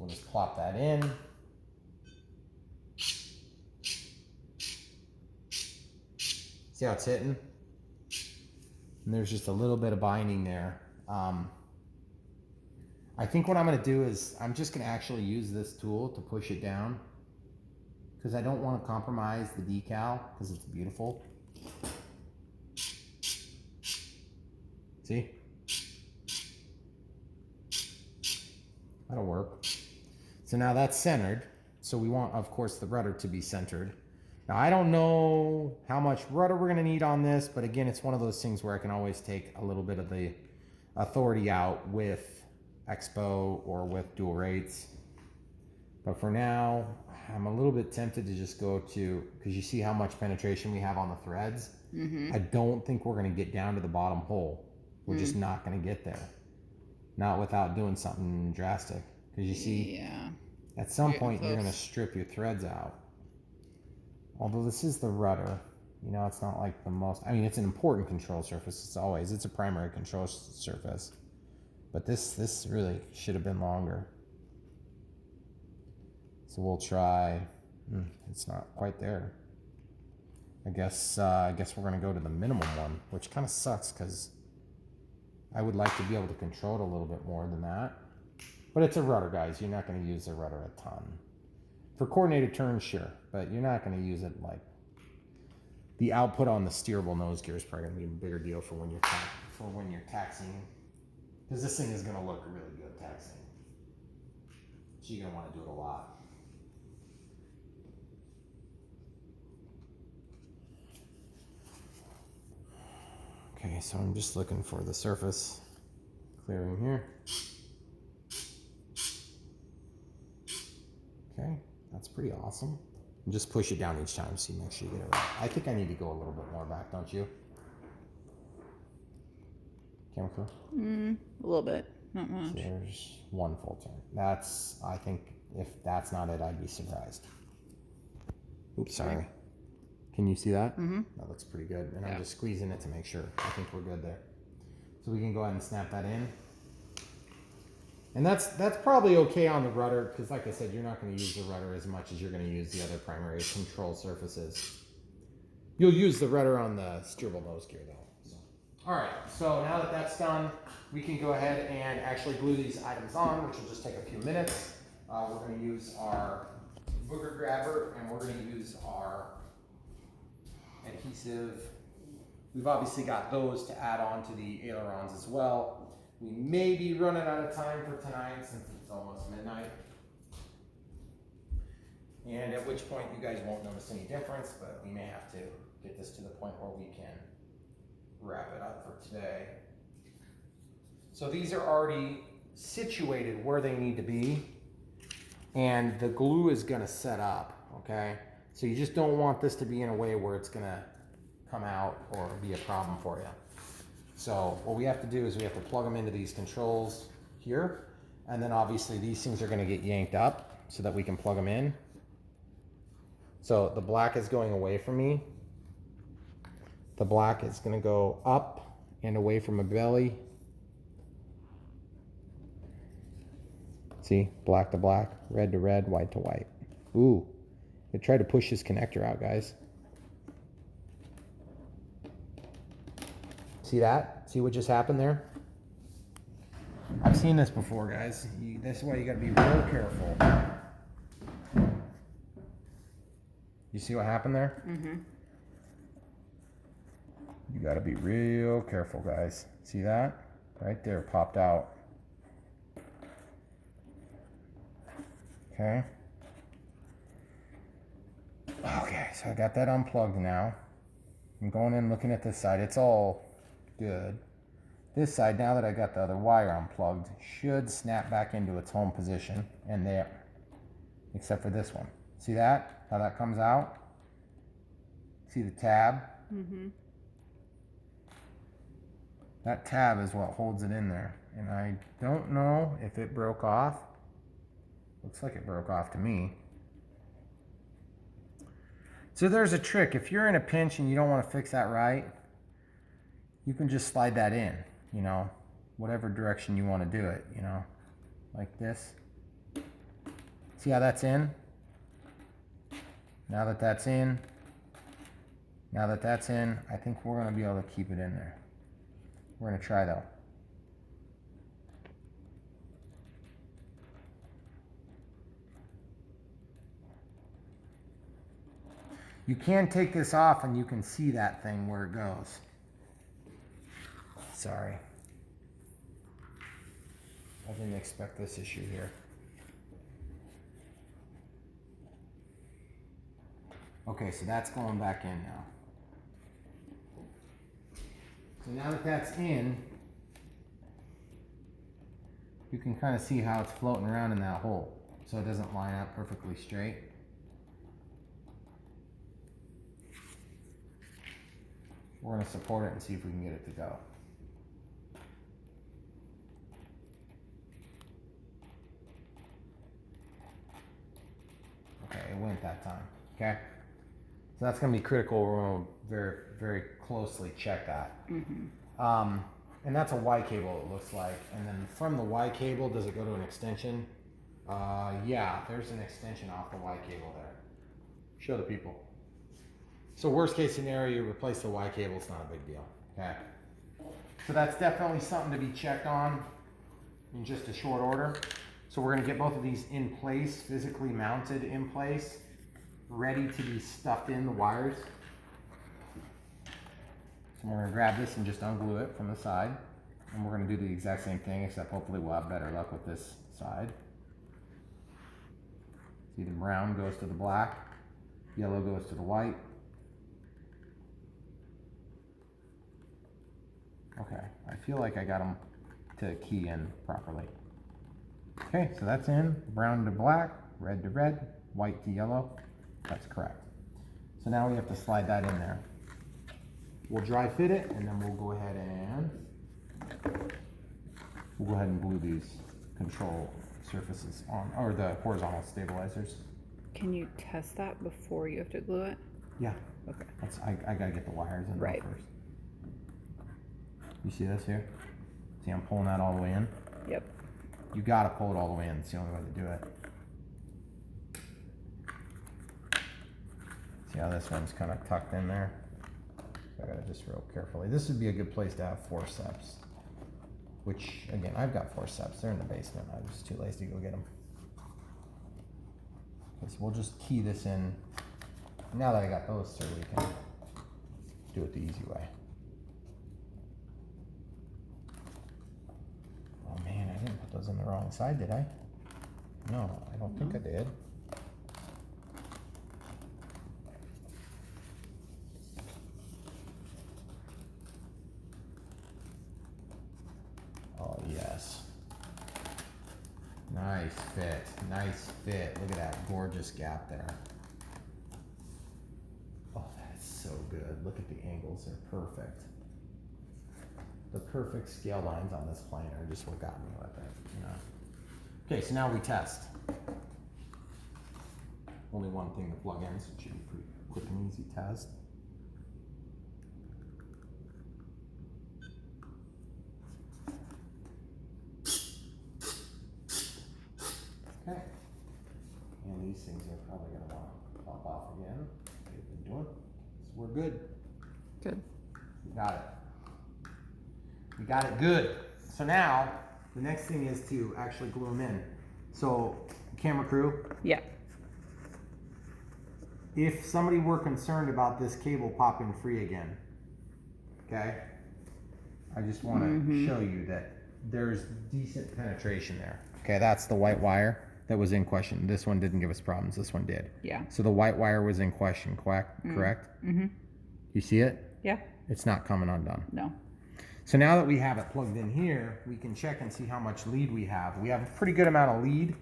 A: we'll just plop that in. See how it's hitting? And there's just a little bit of binding there. I think what I'm going to do is I'm just going to actually use this tool to push it down, because I don't want to compromise the decal because it's beautiful. See? That'll work. So now that's centered. So we want, of course, the rudder to be centered. Now I don't know how much rudder we're going to need on this, but again, it's one of those things where I can always take a little bit of the authority out with Expo or with dual rates. But for now, I'm a little bit tempted to just go to, because you see how much penetration we have on the threads. I don't think we're going to get down to the bottom hole. We're just not going to get there. Not without doing something drastic. Because you see, at some point you're going to strip your threads out. Although this is the rudder, you know, it's not like the most, I mean, it's an important control surface. It's a primary control surface. But this really should have been longer. So we'll try, it's not quite there. I guess we're gonna go to the minimum one, which kind of sucks because I would like to be able to control it a little bit more than that. But it's a rudder, guys. You're not gonna use the rudder a ton. For coordinated turns, sure, but you're not gonna use it like, the output on the steerable nose gear is probably gonna be a bigger deal for when you're taxiing. Because this thing is gonna look really good taxiing. So you're gonna wanna do it a lot. Okay, so I'm just looking for the surface clearing here. Okay, that's pretty awesome. And just push it down each time so you make sure you get it right. I think I need to go a little bit more back, don't you? Camera crew?
B: A little bit, not much.
A: So there's one full turn. That's, I think, if that's not it, I'd be surprised. Oops, sorry. Can you see that? That looks pretty good. And I'm just squeezing it to make sure. I think we're good there. So we can go ahead and snap that in. And that's probably okay on the rudder, because like I said, you're not going to use the rudder as much as you're going to use the other primary control surfaces. You'll use the rudder on the steerable nose gear though. So. All right, so now that that's done, we can go ahead and actually glue these items on, which will just take a few minutes. We're going to use our booger grabber, and we're going to use our adhesive. We've obviously got those to add on to the ailerons as well. We may be running out of time for tonight since it's almost midnight. And at which point you guys won't notice any difference, but we may have to get this to the point where we can wrap it up for today. So these are already situated where they need to be, and the glue is gonna set up, okay? So you just don't want this to be in a way where it's gonna come out or be a problem for you. So what we have to do is we have to plug them into these controls here, and then obviously these things are gonna get yanked up so that we can plug them in. So the black is going away from me. The black is gonna go up and away from my belly. See, black to black, red to red, white to white. Ooh, it tried to push this connector out, guys. See that? See what just happened there? I've seen this before, guys. This is why you gotta be real careful. You see what happened there? You gotta be real careful, guys. See that? Right there, popped out. Okay. Okay, so I got that unplugged now. I'm going in looking at this side. It's all good. This side, now that I got the other wire unplugged, should snap back into its home position, and there. Except for this one. See that? How that comes out? See the tab? That tab is what holds it in there. And I don't know if it broke off. Looks like it broke off to me. So there's a trick. If you're in a pinch and you don't want to fix that right, you can just slide that in, you know, whatever direction you want to do it, you know, like this. See how that's in? Now that that's in, I think we're gonna be able to keep it in there. We're gonna try though. You can take this off and you can see that thing where it goes. Sorry. I didn't expect this issue here. Okay, so that's going back in now. So now that that's in, you can kind of see how it's floating around in that hole. So it doesn't line up perfectly straight. We're going to support it and see if we can get it to go. Okay, it went that time. Okay? So that's going to be critical. We're going to very, very closely check that. And that's a Y cable, it looks like. And then from the Y cable, does it go to an extension? Yeah, there's an extension off the Y cable there. Show the people. So worst case scenario, you replace the Y cable, it's not a big deal. Okay. So that's definitely something to be checked on in just a short order. So we're going to get both of these in place, physically mounted in place, ready to be stuffed in the wires. So we're going to grab this and just unglue it from the side. And we're going to do the exact same thing, except hopefully we'll have better luck with this side. See, the brown goes to the black, yellow goes to the white. Okay, I feel like I got them to key in properly. Okay, so that's in, brown to black, red to red, white to yellow. That's correct. So now we have to slide that in there. We'll dry fit it, and then we'll go ahead and glue these control surfaces on, or the horizontal stabilizers.
B: Can you test that before you have to glue it?
A: Yeah.
B: Okay.
A: I gotta get the wires in there first. You see this here? See, I'm pulling that all the way in?
B: Yep.
A: You gotta pull it all the way in. It's the only way to do it. See how this one's kind of tucked in there? So I gotta just real carefully. This would be a good place to have forceps. Which, again, I've got forceps. They're in the basement. I was just too lazy to go get them. Okay, so we'll just key this in. Now that I got those through, we can do it the easy way. Oh man, I didn't put those in the wrong side, did I? No, I don't think I did. Oh yes. Nice fit, nice fit. Look at that gorgeous gap there. Oh, that's so good. Look at the angles, they're perfect. The perfect scale lines on this plane are just what got me with it, you know. Okay, so now we test. Only one thing to plug in, so it should be pretty quick and easy test. Okay, and these things are probably going to want to pop off again. They've been doing, so we're good.
B: Good.
A: We got it. We got it good. So now, the next thing is to actually glue them in. So, camera crew.
B: Yeah.
A: If somebody were concerned about this cable popping free again, okay, I just want to show you that there's decent penetration there. Okay, that's the white wire that was in question. This one didn't give us problems. This one did.
B: Yeah.
A: So the white wire was in question, correct? Mm-hmm. You see it?
B: Yeah.
A: It's not coming undone.
B: No.
A: So now that we have it plugged in here, we can check and see how much lead we have. We have a pretty good amount of lead.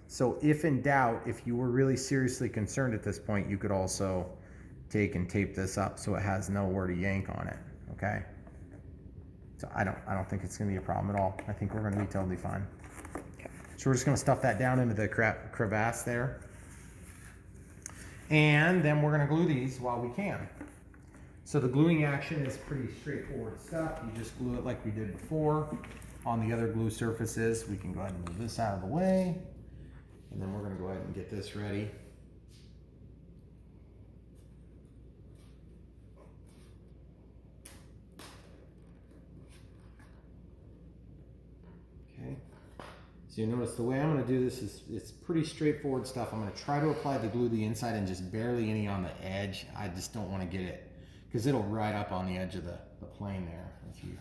A: So if in doubt, if you were really seriously concerned at this point, you could also take and tape this up so it has nowhere to yank on it, okay? So I don't think it's gonna be a problem at all. I think we're gonna be totally fine.
B: Okay.
A: So we're just gonna stuff that down into the crevasse there. And then we're gonna glue these while we can. So the gluing action is pretty straightforward stuff. You just glue it like we did before on the other glue surfaces. We can go ahead and move this out of the way. And then we're gonna go ahead and get this ready. Okay. So you notice the way I'm gonna do this is, it's pretty straightforward stuff. I'm gonna try to apply the glue to the inside and just barely any on the edge. I just don't wanna get it, because it'll ride up on the edge of the plane there if you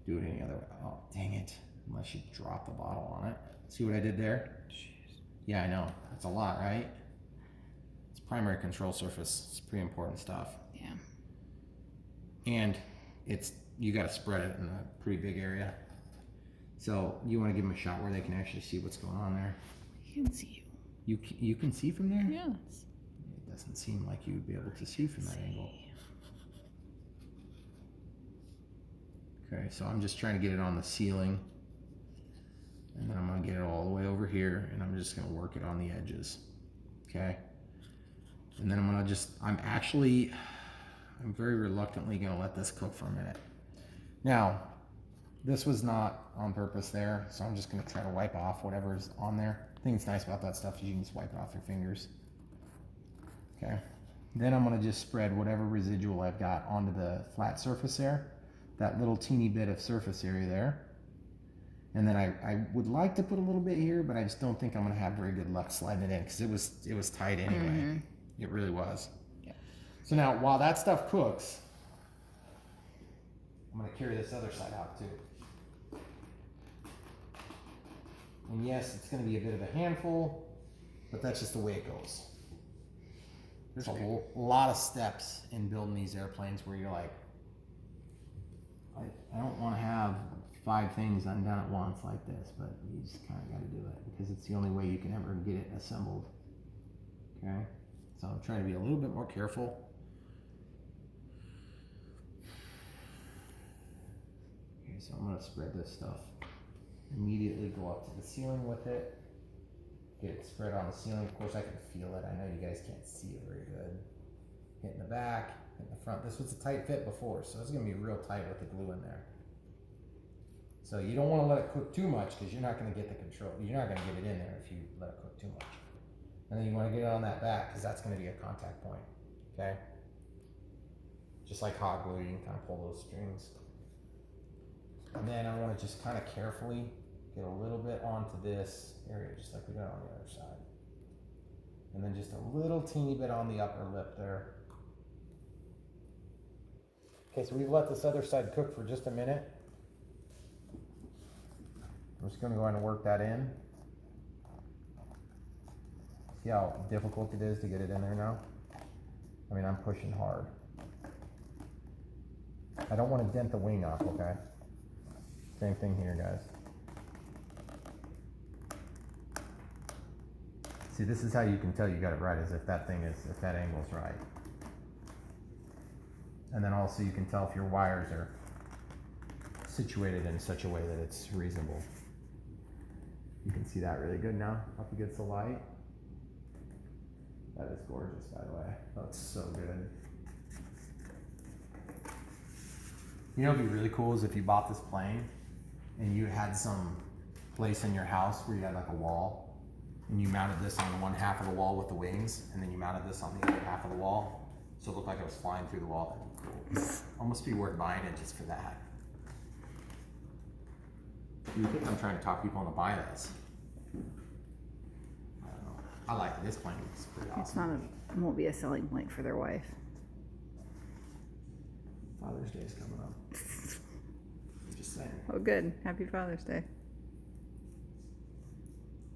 A: do it any other way. Oh, dang it. Unless you drop the bottle on it. See what I did there? Jeez. Yeah, I know. That's a lot, right? It's primary control surface. It's pretty important stuff.
B: Yeah.
A: And you gotta spread it in a pretty big area. So you wanna give them a shot where they can actually see what's going on there.
B: You can see
A: you. You can see from there?
B: Yes.
A: It doesn't seem like you would be able to see from that angle. Okay, so I'm just trying to get it on the ceiling. And then I'm gonna get it all the way over here, and I'm just gonna work it on the edges. Okay? And then I'm very reluctantly gonna let this cook for a minute. Now, this was not on purpose there, so I'm just gonna try to wipe off whatever's on there. The thing that's nice about that stuff is you can just wipe it off your fingers. Okay? Then I'm gonna just spread whatever residual I've got onto the flat surface there. That little teeny bit of surface area there. And then I would like to put a little bit here, but I just don't think I'm gonna have very good luck sliding it in, because it was tight anyway. Mm-hmm. It really was. Yeah. So now, while that stuff cooks, I'm gonna carry this other side out too. And yes, it's gonna be a bit of a handful, but that's just the way it goes. There's a lot of steps in building these airplanes where you're like, I don't want to have 5 things undone at once like this, but you just kind of got to do it because it's the only way you can ever get it assembled. Okay, so I'm trying to be a little bit more careful. Okay, so I'm going to spread this stuff. Immediately go up to the ceiling with it. Get it spread on the ceiling. Of course, I can feel it. I know you guys can't see it very good. Hit in the back. In the front. This was a tight fit before, so it's going to be real tight with the glue in there. So you don't want to let it cook too much, because you're not going to get the control. You're not going to get it in there if you let it cook too much. And then you want to get it on that back, because that's going to be a contact point. Okay? Just like hot glue, you can kind of pull those strings. And then I want to just kind of carefully get a little bit onto this area, just like we did on the other side. And then just a little teeny bit on the upper lip there. Okay, so we've let this other side cook for just a minute. I'm just going to go ahead and work that in. See how difficult it is to get it in there now? I mean, I'm pushing hard. I don't want to dent the wing off, okay? Same thing here, guys. See, this is how you can tell you got it right, is if that angle's right. And then also you can tell if your wires are situated in such a way that it's reasonable. You can see that really good now, up against the light. That is gorgeous, by the way. That's so good. You know what'd be really cool is if you bought this plane and you had some place in your house where you had like a wall, and you mounted this on one half of the wall with the wings, and then you mounted this on the other half of the wall, so it looked like it was flying through the wall. That'd be cool. Almost be worth buying it just for that. You think I'm trying to talk people into buying this? I don't know. I like it. This plane. It's pretty awesome.
B: It won't be a selling point for their wife.
A: Father's Day is coming up. Just saying.
B: Oh, good. Happy Father's Day.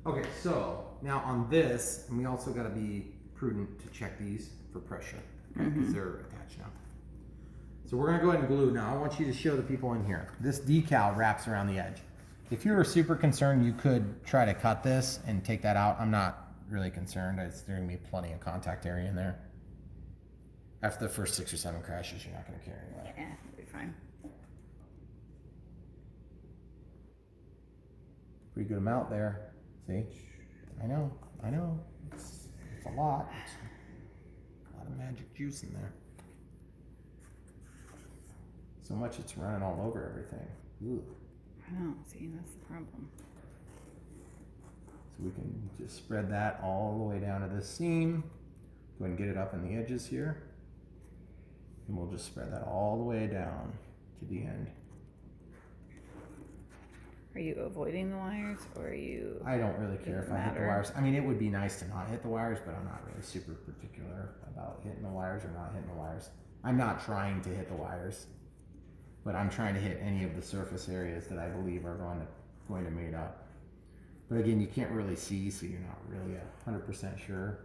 A: Okay, so now on this, and we also got to be prudent to check these for pressure, because they're attached now. So we're going to go ahead and glue. Now I want you to show the people in here. This decal wraps around the edge. If you were super concerned, you could try to cut this and take that out. I'm not really concerned. There's going to be plenty of contact area in there. After the first 6 or 7 crashes, you're not going to care anyway.
B: Yeah, it'll be fine.
A: Pretty good amount there. See? I know. It's a lot. It's a lot of magic juice in there. So much it's running all over everything. Ooh.
B: I know. See, that's the problem.
A: So we can just spread that all the way down to this seam. Go ahead and get it up in the edges here. And we'll just spread that all the way down to the end.
B: Are you avoiding the wires, or are you?
A: I don't really care if I hit the wires. I mean, it would be nice to not hit the wires, but I'm not really super particular about hitting the wires or not hitting the wires. I'm not trying to hit the wires, but I'm trying to hit any of the surface areas that I believe are going to mate up. But again, you can't really see, so you're not really 100% sure.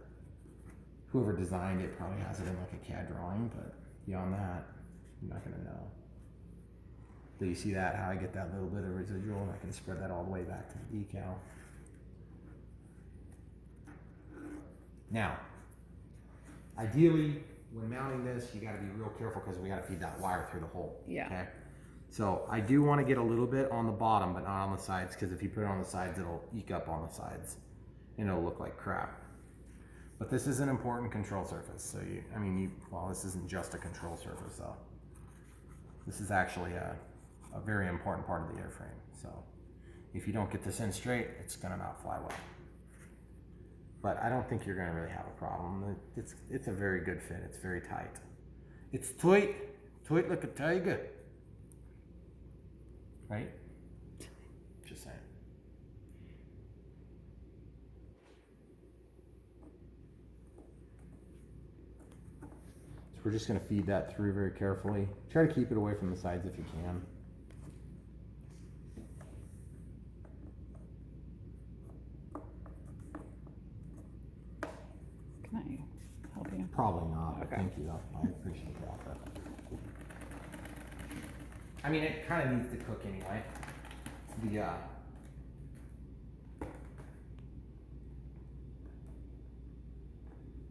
A: Whoever designed it probably has it in like a CAD drawing, but beyond that, you're not going to know. Do you see that, how I get that little bit of residual, and I can spread that all the way back to the decal. Now, ideally, when mounting this, you gotta be real careful because we gotta feed that wire through the hole.
B: Yeah.
A: Okay. So I do want to get a little bit on the bottom, but not on the sides, because if you put it on the sides, it'll eke up on the sides, and it'll look like crap. But this is an important control surface. So well, this isn't just a control surface, though. This is actually a very important part of the airframe. So if you don't get this in straight, it's gonna not fly well. But I don't think you're gonna really have a problem. It's a very good fit. It's very tight. It's tight like a tiger. Right? Just saying. So we're just gonna feed that through very carefully. Try to keep it away from the sides if you can.
B: Can I help you?
A: Probably not, but
B: Okay.
A: thank you. I appreciate the offer. I mean, it kind of needs to cook anyway.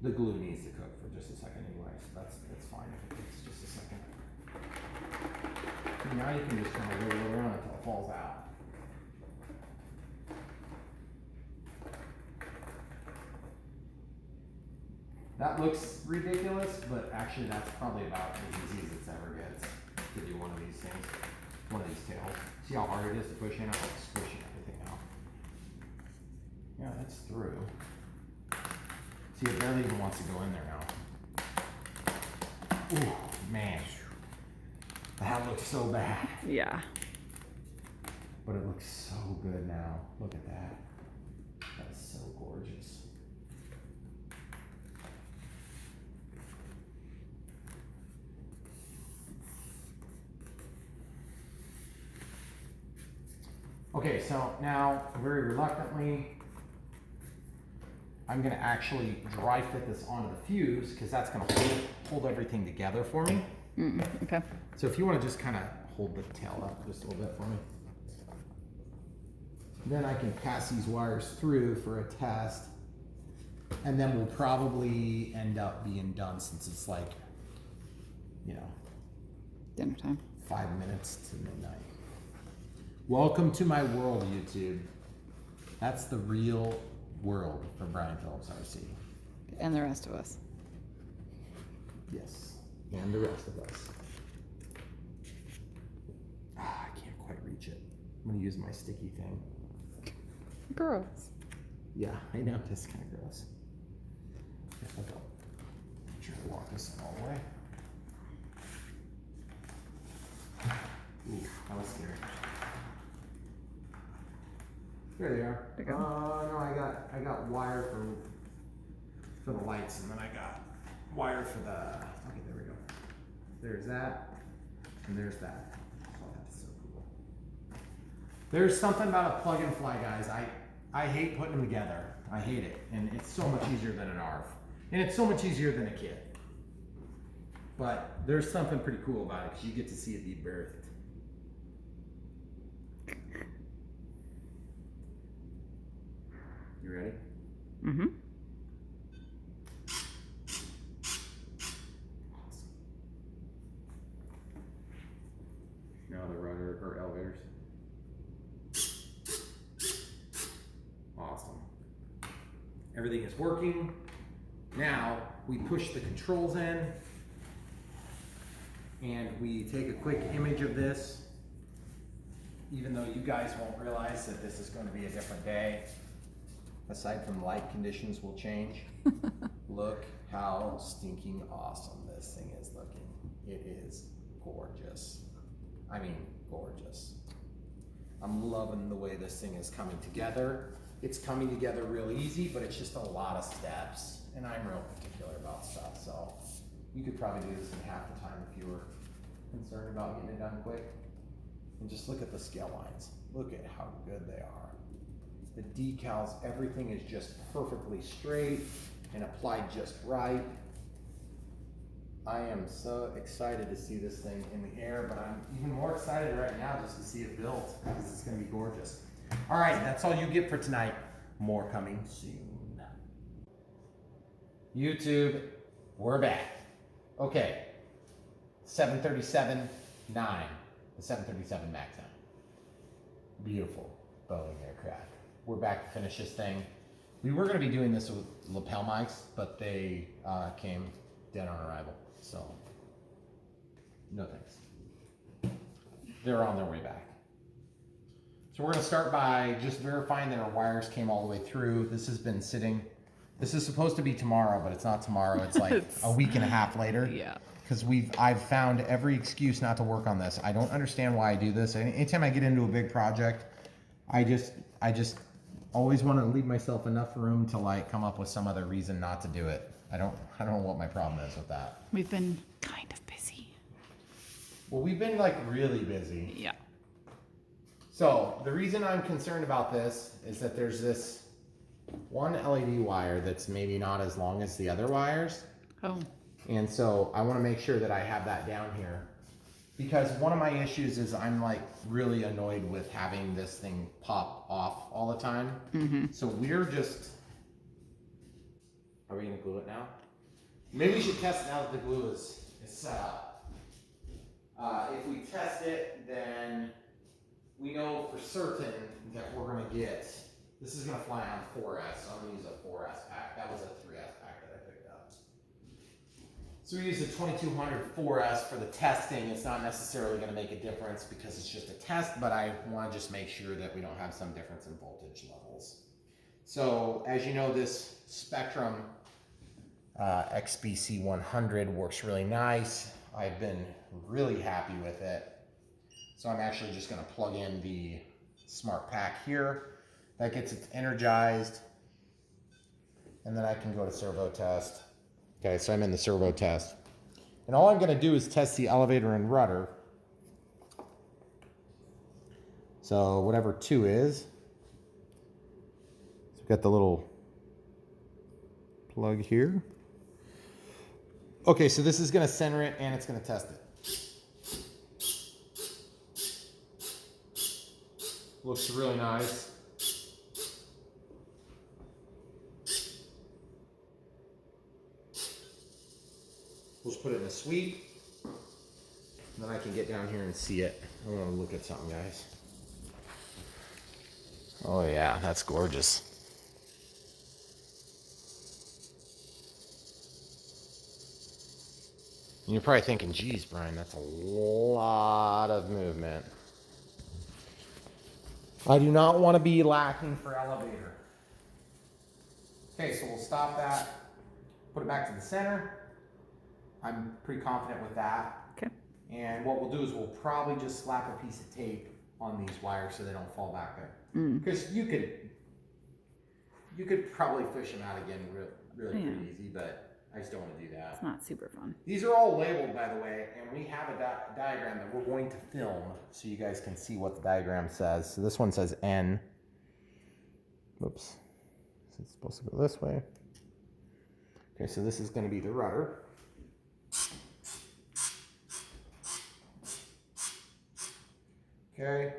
A: The glue needs to cook for just a second anyway, so that's fine if it takes just a second. Now you can just kind of wiggle it around until it falls out. That looks ridiculous, but actually that's probably about as easy as it's ever gets to do one of these things, one of these tails. See how hard it is to push in? I'm like squishing everything out. Yeah, that's through. See, it barely even wants to go in there now. Ooh, man. That looks so bad.
B: Yeah.
A: But it looks so good now. Look at that. That is so gorgeous. Okay, so now, very reluctantly, I'm gonna actually dry fit this onto the fuse, because that's gonna hold everything together for me.
B: Okay.
A: So if you wanna just kinda hold the tail up just a little bit for me. Then I can pass these wires through for a test, and then we'll probably end up being done, since it's like,
B: Dinner time.
A: 5 minutes to midnight. Welcome to my world, YouTube. That's the real world for Brian Phillips RC.
B: And the rest of us.
A: Yes, and the rest of us. I can't quite reach it. I'm gonna use my sticky thing.
B: Gross.
A: Yeah, I know, it's kind of gross. Yeah, I'll try to walk this in all the way. Ooh, that was scary. There they are.
B: There you go.
A: No, I got wire for the lights, and then I got wire for the. Okay, there we go. There's that, and there's that. Oh, that's so cool. There's something about a plug and fly, guys. I hate putting them together. I hate it, and it's so much easier than an ARF, and it's so much easier than a kit. But there's something pretty cool about it, because you get to see it be birthed. You ready?
B: Mm-hmm.
A: Awesome. Now the rudder or elevators. Awesome. Everything is working. Now we push the controls in, and we take a quick image of this, even though you guys won't realize that this is going to be a different day. aside from light conditions will change. Look how stinking awesome this thing is looking. It is gorgeous. I mean, gorgeous. I'm loving the way this thing is coming together. It's coming together real easy, but it's just a lot of steps. And I'm real particular about stuff, so you could probably do this in half the time if you were concerned about getting it done quick. And just look at the scale lines. Look at how good they are. The decals, everything is just perfectly straight and applied just right. I am so excited to see this thing in the air, but I'm even more excited right now just to see it built, because it's gonna be gorgeous. All right, that's all you get for tonight. More coming soon. YouTube, we're back. Okay, 737-9, the 737 MAX 9. Beautiful Boeing aircraft. We're back to finish this thing. We were gonna be doing this with lapel mics, but they came dead on arrival. So, no thanks. They're on their way back. So we're gonna start by just verifying that our wires came all the way through. This has been sitting, this is supposed to be tomorrow, but it's not tomorrow. It's like a week and a half later.
B: Yeah.
A: Because I've found every excuse not to work on this. I don't understand why I do this. Anytime I get into a big project, I just always want to leave myself enough room to like come up with some other reason not to do it. I don't know what my problem is with that.
B: We've been kind of busy.
A: Well, we've been like really busy.
B: Yeah.
A: So the reason I'm concerned about this is that there's this one LED wire that's maybe not as long as the other wires.
B: Oh.
A: And so I want to make sure that I have that down here, because one of my issues is I'm like really annoyed with having this thing pop off all the time.
B: Mm-hmm.
A: So we're just, are we gonna glue it now? Maybe we should test now that the glue is set up. If we test it, then we know for certain that we're gonna get, this is gonna fly on 4S, so I'm gonna use a 4S pack. That was a 3S pack that I picked up. So we use the 2200 4S for the testing. It's not necessarily gonna make a difference because it's just a test, but I wanna just make sure that we don't have some difference in voltage levels. So as you know, this Spectrum XBC 100 works really nice. I've been really happy with it. So I'm actually just gonna plug in the smart pack here. That gets it energized. And then I can go to servo test. Okay, so I'm in the servo test. And all I'm gonna do is test the elevator and rudder. So whatever 2 is. So we've got the little plug here. Okay, so this is gonna center it and it's gonna test it. Looks really nice. We'll just put it in a sweep. And then I can get down here and see it. I want to look at something, guys. Oh yeah, that's gorgeous. And you're probably thinking, geez, Brian, that's a lot of movement. I do not want to be lacking for elevator. Okay, so we'll stop that, put it back to the center. I'm pretty confident with that.
B: Okay.
A: And what we'll do is we'll probably just slap a piece of tape on these wires so they don't fall back there. Because you could probably fish them out again really pretty easy, but I just don't want to do that.
B: It's not super fun.
A: These are all labeled, by the way, and we have a diagram that we're going to film so you guys can see what the diagram says. So this one says N. Whoops. It's supposed to go this way. Okay, so this is going to be the rudder. Okay.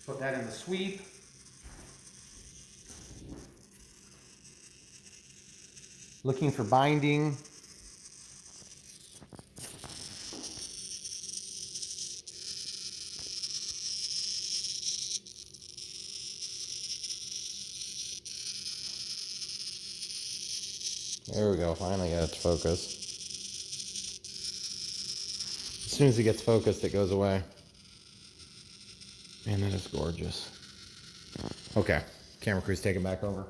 A: Put that in the sweep. Looking for binding. There we go, finally got it to focus. As soon as it gets focused, it goes away. Man, that is gorgeous. Okay, camera crew's taking back over.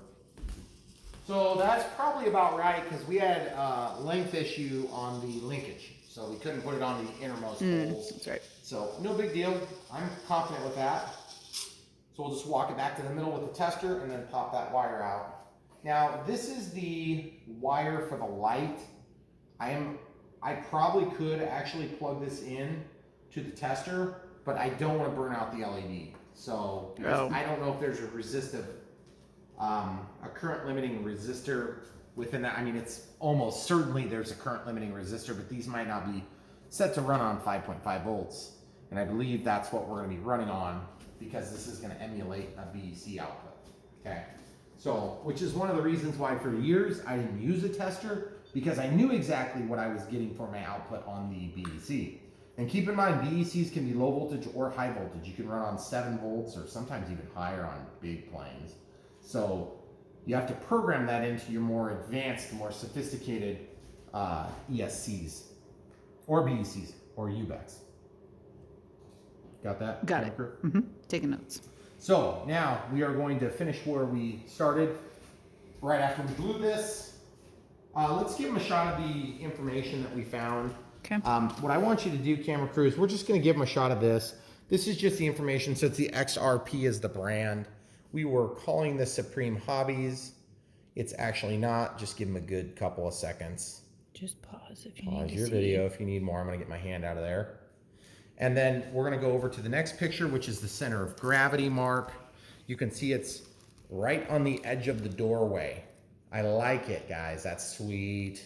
A: So that's probably about right because we had a length issue on the linkage. So we couldn't put it on the innermost holes.
B: That's right.
A: So no big deal. I'm confident with that. So we'll just walk it back to the middle with the tester and then pop that wire out. Now this is the wire for the light. I probably could actually plug this in to the tester, but I don't want to burn out the LED. So I don't know if there's a resistive, a current limiting resistor within that. I mean, it's almost certainly there's a current limiting resistor, but these might not be set to run on 5.5 volts. And I believe that's what we're going to be running on because this is going to emulate a BEC output. Okay. So, which is one of the reasons why for years I didn't use a tester because I knew exactly what I was getting for my output on the BEC. And keep in mind, BECs can be low voltage or high voltage. You can run on 7 volts or sometimes even higher on big planes. So you have to program that into your more advanced, more sophisticated ESCs or BECs or UBECs. Got that?
B: Got it. Mm-hmm. Taking notes.
A: So now we are going to finish where we started right after we glue this. Let's give them a shot of the information that we found.
B: Okay.
A: What I want you to do, camera crew, is we're just going to give them a shot of this. This is just the information. So it's the XRP is the brand. We were calling this Supreme-Hobbies. It's actually not. Just give them a good couple of seconds.
B: Just pause if you need to
A: Pause your
B: see.
A: video if you need more. I'm going to get my hand out of there. And then we're going to go over to the next picture, which is the center of gravity mark. You can see it's right on the edge of the doorway. I like it, guys. That's sweet.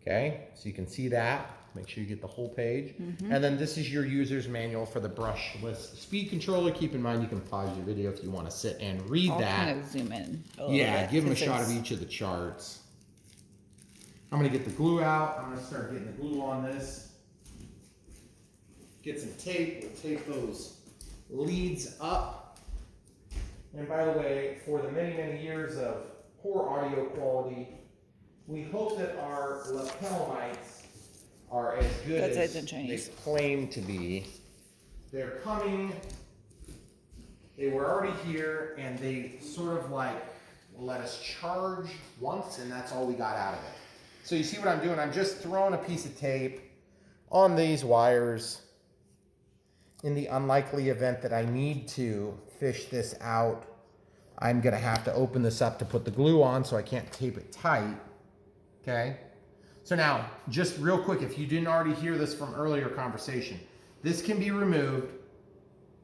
A: Okay, so you can see that. Make sure you get the whole page. Mm-hmm. And then this is your user's manual for the brushless speed controller. Keep in mind you can pause your video if you want to sit and read
B: I'll
A: that.
B: kind of zoom in.
A: Yeah, give them a shot of each of the charts. I'm going to get the glue out. I'm going to start getting the glue on this. Get some tape. We'll tape those leads up. And by the way, for the many, many years of poor audio quality, we hope that our lapel mics are as good as they claim to be. They're coming. They were already here, and they sort of like let us charge once, and that's all we got out of it. So you see what I'm doing? I'm just throwing a piece of tape on these wires in the unlikely event that I need to fish this out. I'm going to have to open this up to put the glue on, so I can't tape it tight. Okay, so now, just real quick, if you didn't already hear this from earlier conversation, this can be removed.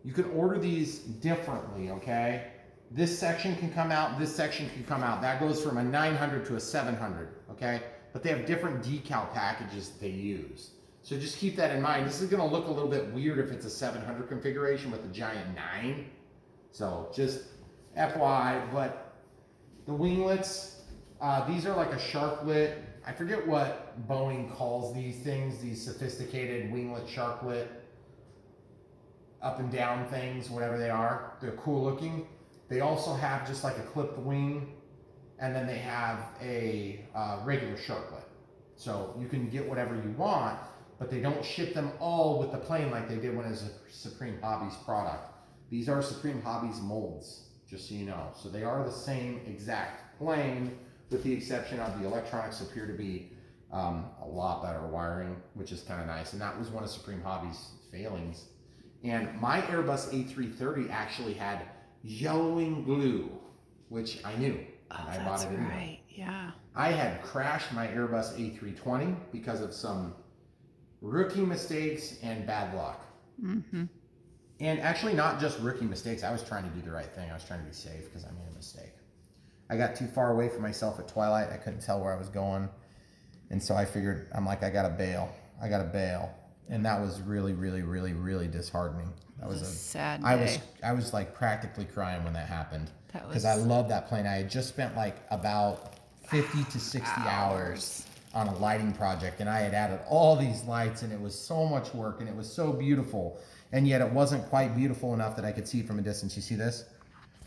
A: You can order these differently, okay? This section can come out, this section can come out. That goes from a 900 to a 700, okay? But they have different decal packages that they use. So just keep that in mind. This is gonna look a little bit weird if it's a 700 configuration with a giant 9. So just FYI, but the winglets, these are like a sharklet. I forget what Boeing calls these things, these sophisticated winglet sharklet up and down things, whatever they are. They're cool looking. They also have just like a clipped wing, and then they have a regular sharklet. So you can get whatever you want, but they don't ship them all with the plane like they did when it was a Supreme-Hobbies product. These are Supreme-Hobbies molds, just so you know. So they are the same exact plane, with the exception of the electronics appear to be a lot better wiring, which is kind of nice. And that was one of Supreme-Hobbies' failings. And my Airbus A330 actually had yellowing glue, which I knew. And I bought it anyway.
B: Right, yeah.
A: I had crashed my Airbus A320 because of some rookie mistakes and bad luck. Mm-hmm. And actually not just rookie mistakes. I was trying to do the right thing. I was trying to be safe because I made a mistake. I got too far away from myself at twilight. I couldn't tell where I was going. And so I figured, I'm like, I gotta bail. And that was really, really, really, really disheartening. That was a
B: sad day.
A: I was like practically crying when that happened. Because I love that plane. I had just spent like about 50 to 60 hours on a lighting project, and I had added all these lights, and it was so much work, and it was so beautiful. And yet it wasn't quite beautiful enough that I could see it from a distance. You see this?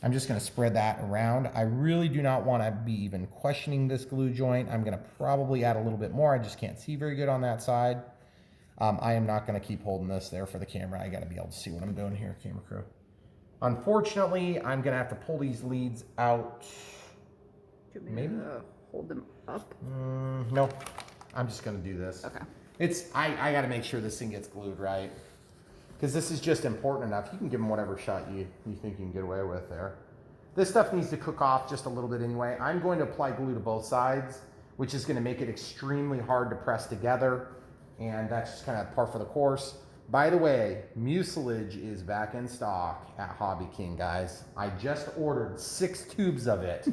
A: I'm just going to spread that around. I really do not want to be even questioning this glue joint. I'm going to probably add a little bit more. I just can't see very good on that side. I am not going to keep holding this there for the camera. I got to be able to see what I'm doing here, camera crew. Unfortunately, I'm gonna have to pull these leads out. Maybe
B: hold them up.
A: No, I'm just gonna do this.
B: Okay.
A: I got to make sure this thing gets glued right, because this is just important enough. You can give them whatever shot you think you can get away with there. This stuff needs to cook off just a little bit anyway. I'm going to apply glue to both sides, which is going to make it extremely hard to press together, and that's just kind of par for the course. By the way, mucilage is back in stock at Hobby King, guys. I just ordered 6 tubes of it.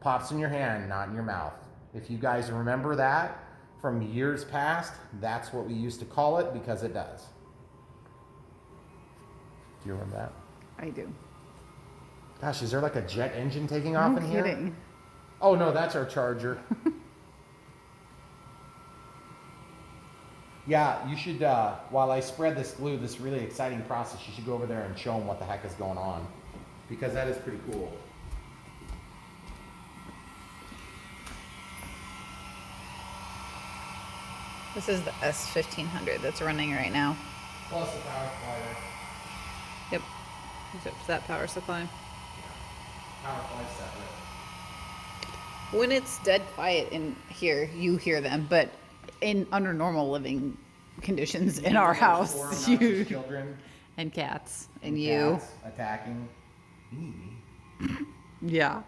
A: Pops in your hand, not in your mouth. If you guys remember that from years past, that's what we used to call it, because it does. Do you remember that?
B: I do.
A: Gosh, is there like a jet engine taking off
B: No
A: in
B: kidding.
A: here? Oh no, that's our charger. Yeah, you should, while I spread this glue, this really exciting process, you should go over there and show them what the heck is going on, because that is pretty cool.
B: This is the S1500 that's running right now.
A: Plus the power supply there.
B: Yep. Except that power supply.
A: Yeah. Power supply separate.
B: When it's dead quiet in here, you hear them, but under normal living conditions in our house, you
A: children
B: and cats and you
A: cats attacking me.
B: Yeah.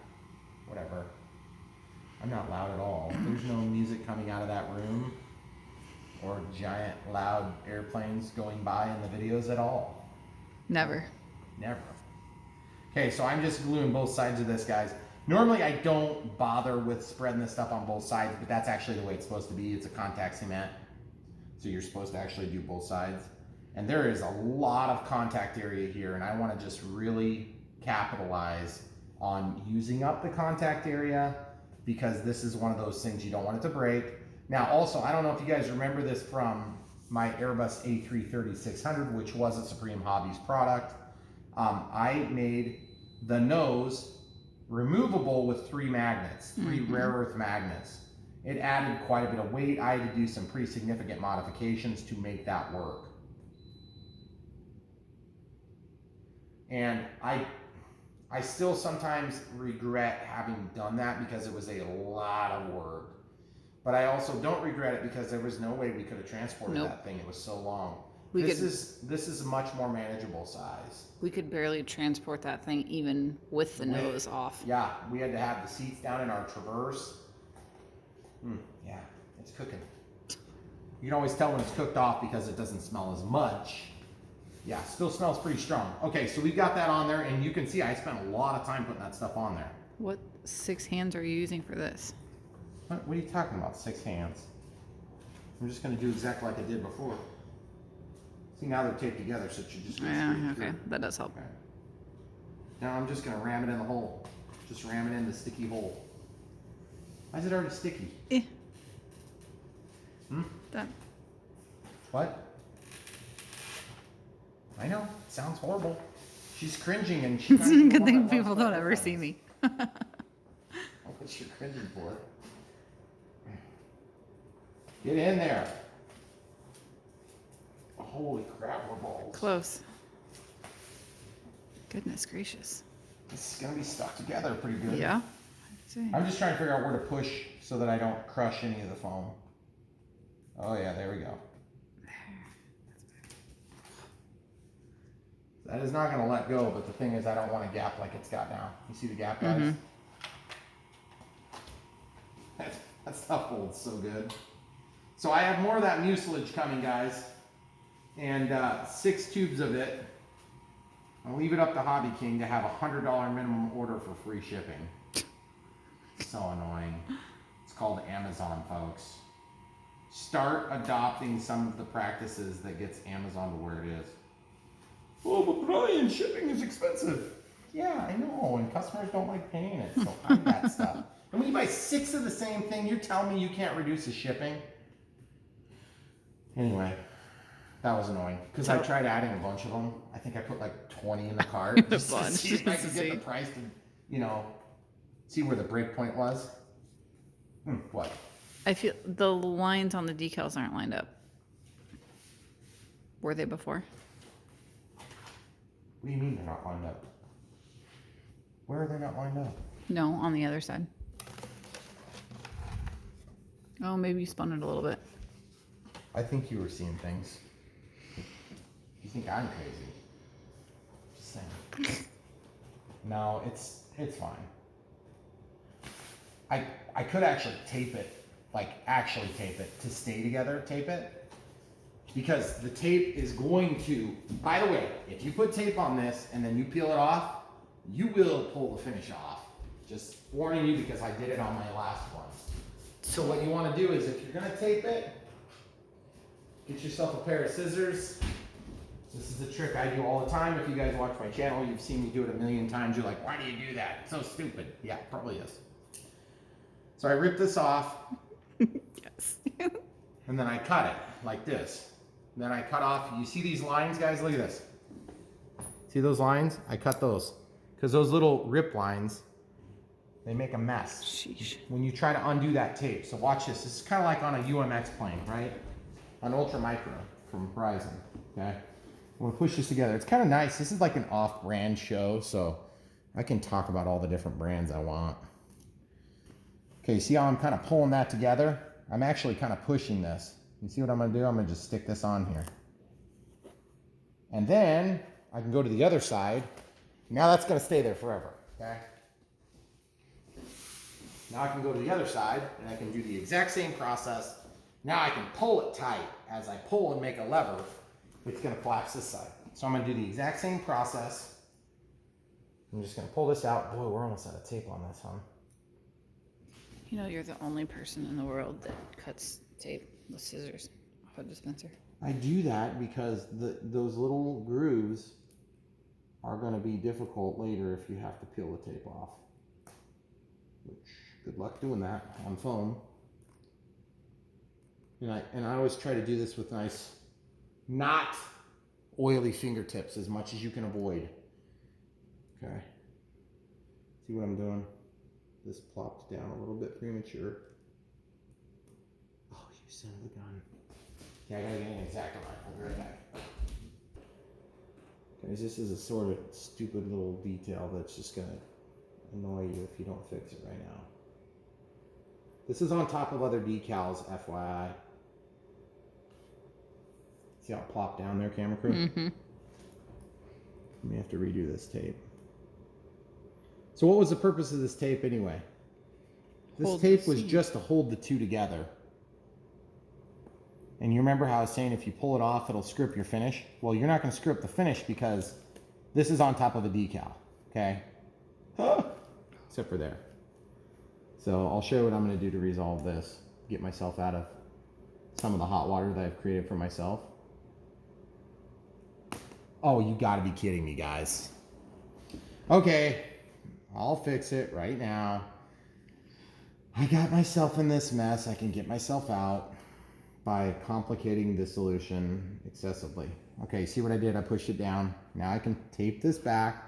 A: Whatever. I'm not loud at all. There's no music coming out of that room or giant loud airplanes going by in the videos at all.
B: Never.
A: Never. Okay, so I'm just gluing both sides of this, guys. Normally I don't bother with spreading this stuff on both sides, but that's actually the way it's supposed to be. It's a contact cement, so you're supposed to actually do both sides. And there is a lot of contact area here, and I want to just really capitalize on using up the contact area, because this is one of those things you don't want it to break. Now also, I don't know if you guys remember this from my Airbus A330-600, which was a Supreme-Hobbies product. I made the nose removable with 3 magnets, 3 rare earth magnets. It added quite a bit of weight. I had to do some pretty significant modifications to make that work. And I still sometimes regret having done that, because it was a lot of work. But I also don't regret it, because there was no way we could have transported that thing. It was so long. This is a much more manageable size.
B: We could barely transport that thing even with the nose off.
A: Yeah, we had to have the seats down in our Traverse. Yeah, it's cooking. You can always tell when it's cooked off because it doesn't smell as much. Yeah, still smells pretty strong. Okay, so we've got that on there, and you can see I spent a lot of time putting that stuff on there.
B: What 6 hands are you using for this?
A: What are you talking about, 6 hands? I'm just going to do exactly like I did before. See, now they're taped together, so it should just go straight
B: okay,
A: through.
B: that does help.
A: Okay. Now I'm just going to ram it in the hole. Just ram it in the sticky hole. Why is it already sticky?
B: That.
A: What? I know, it sounds horrible. She's cringing, and she's
B: It's a good thing people don't ever see me.
A: What you're cringing for? Get in there. Holy crap, we're balls.
B: Close. Goodness gracious.
A: This is gonna be stuck together pretty good.
B: Yeah.
A: I'm just trying to figure out where to push so that I don't crush any of the foam. Oh yeah, there we go. That is not gonna let go, but the thing is I don't want a gap like it's got now. You see the gap, guys? That stuff holds so good. So I have more of that mucilage coming, guys. And 6 tubes of it. I'll leave it up to Hobby King to have a $100 minimum order for free shipping. So annoying. It's called Amazon, folks. Start adopting some of the practices that gets Amazon to where it is. Oh, but Brian, shipping is expensive. Yeah, I know, and customers don't like paying it, so hide that stuff. And when you buy 6 of the same thing, you're telling me you can't reduce the shipping? Anyway, that was annoying, because I tried adding a bunch of them. I think I put like 20 in the cart just to see if I could get the price to, you know, see where the break point was. What?
B: I feel the lines on the decals aren't lined up. Were they before?
A: What What do you mean they're not lined up? Where are they not lined up?
B: No, on the other side. Oh, maybe you spun it a little bit.
A: I think you were seeing things. You think I'm crazy? Just saying. No, it's fine. I could actually tape it, like actually tape it to stay together, tape it. Because the tape is going to, by the way, if you put tape on this and then you peel it off, you will pull the finish off. Just warning you because I did it on my last one. So what you want to do is if you're going to tape it, get yourself a pair of scissors. This is the trick I do all the time. If you guys watch my channel, you've seen me do it a million times. You're like, why do you do that? It's so stupid. Yeah, probably is. So I rip this off.
B: Yes.
A: And then I cut it like this. Then I cut off, you see these lines, guys? Look at this. See those lines? I cut those. Because those little rip lines, they make a mess.
B: Sheesh.
A: When you try to undo that tape. So watch this. This is kind of like on a UMX plane, right? An Ultra Micro from Horizon, okay? I'm gonna push this together. It's kind of nice. This is like an off-brand show, so I can talk about all the different brands I want. Okay, see how I'm kind of pulling that together? I'm actually kind of pushing this. You see what I'm gonna do? I'm gonna just stick this on here. And then I can go to the other side. Now that's gonna stay there forever, okay? Now I can go to the other side and I can do the exact same process. Now I can pull it tight. As I pull and make a lever, it's gonna collapse this side. So I'm gonna do the exact same process. I'm just gonna pull this out. Boy, we're almost out of tape on this, huh?
B: You know, you're the only person in the world that cuts tape with scissors off a dispenser.
A: I do that because those little grooves are going to be difficult later if you have to peel the tape off. Which, good luck doing that on foam. And I always try to do this with nice, not oily fingertips as much as you can avoid. Okay. See what I'm doing? This plopped down a little bit premature. Oh, you son of a gun. Yeah, I gotta get an exacto knife. I'll be right back. Guys, this is a sort of stupid little detail that's just gonna annoy you if you don't fix it right now. This is on top of other decals, FYI. See how it plopped down there, camera crew?
B: Mm-hmm.
A: We have to redo this tape. So what was the purpose of this tape anyway? This tape was just to hold the two together. And you remember how I was saying if you pull it off, it'll screw up your finish? Well, you're not going to screw up the finish because this is on top of a decal, okay? Except for there. So I'll show you what I'm going to do to resolve this. Get myself out of some of the hot water that I've created for myself. Oh, you got to be kidding me, guys. Okay. I'll fix it right now. I got myself in this mess. I can get myself out by complicating the solution excessively. Okay, see what I did? I pushed it down. Now I can tape this back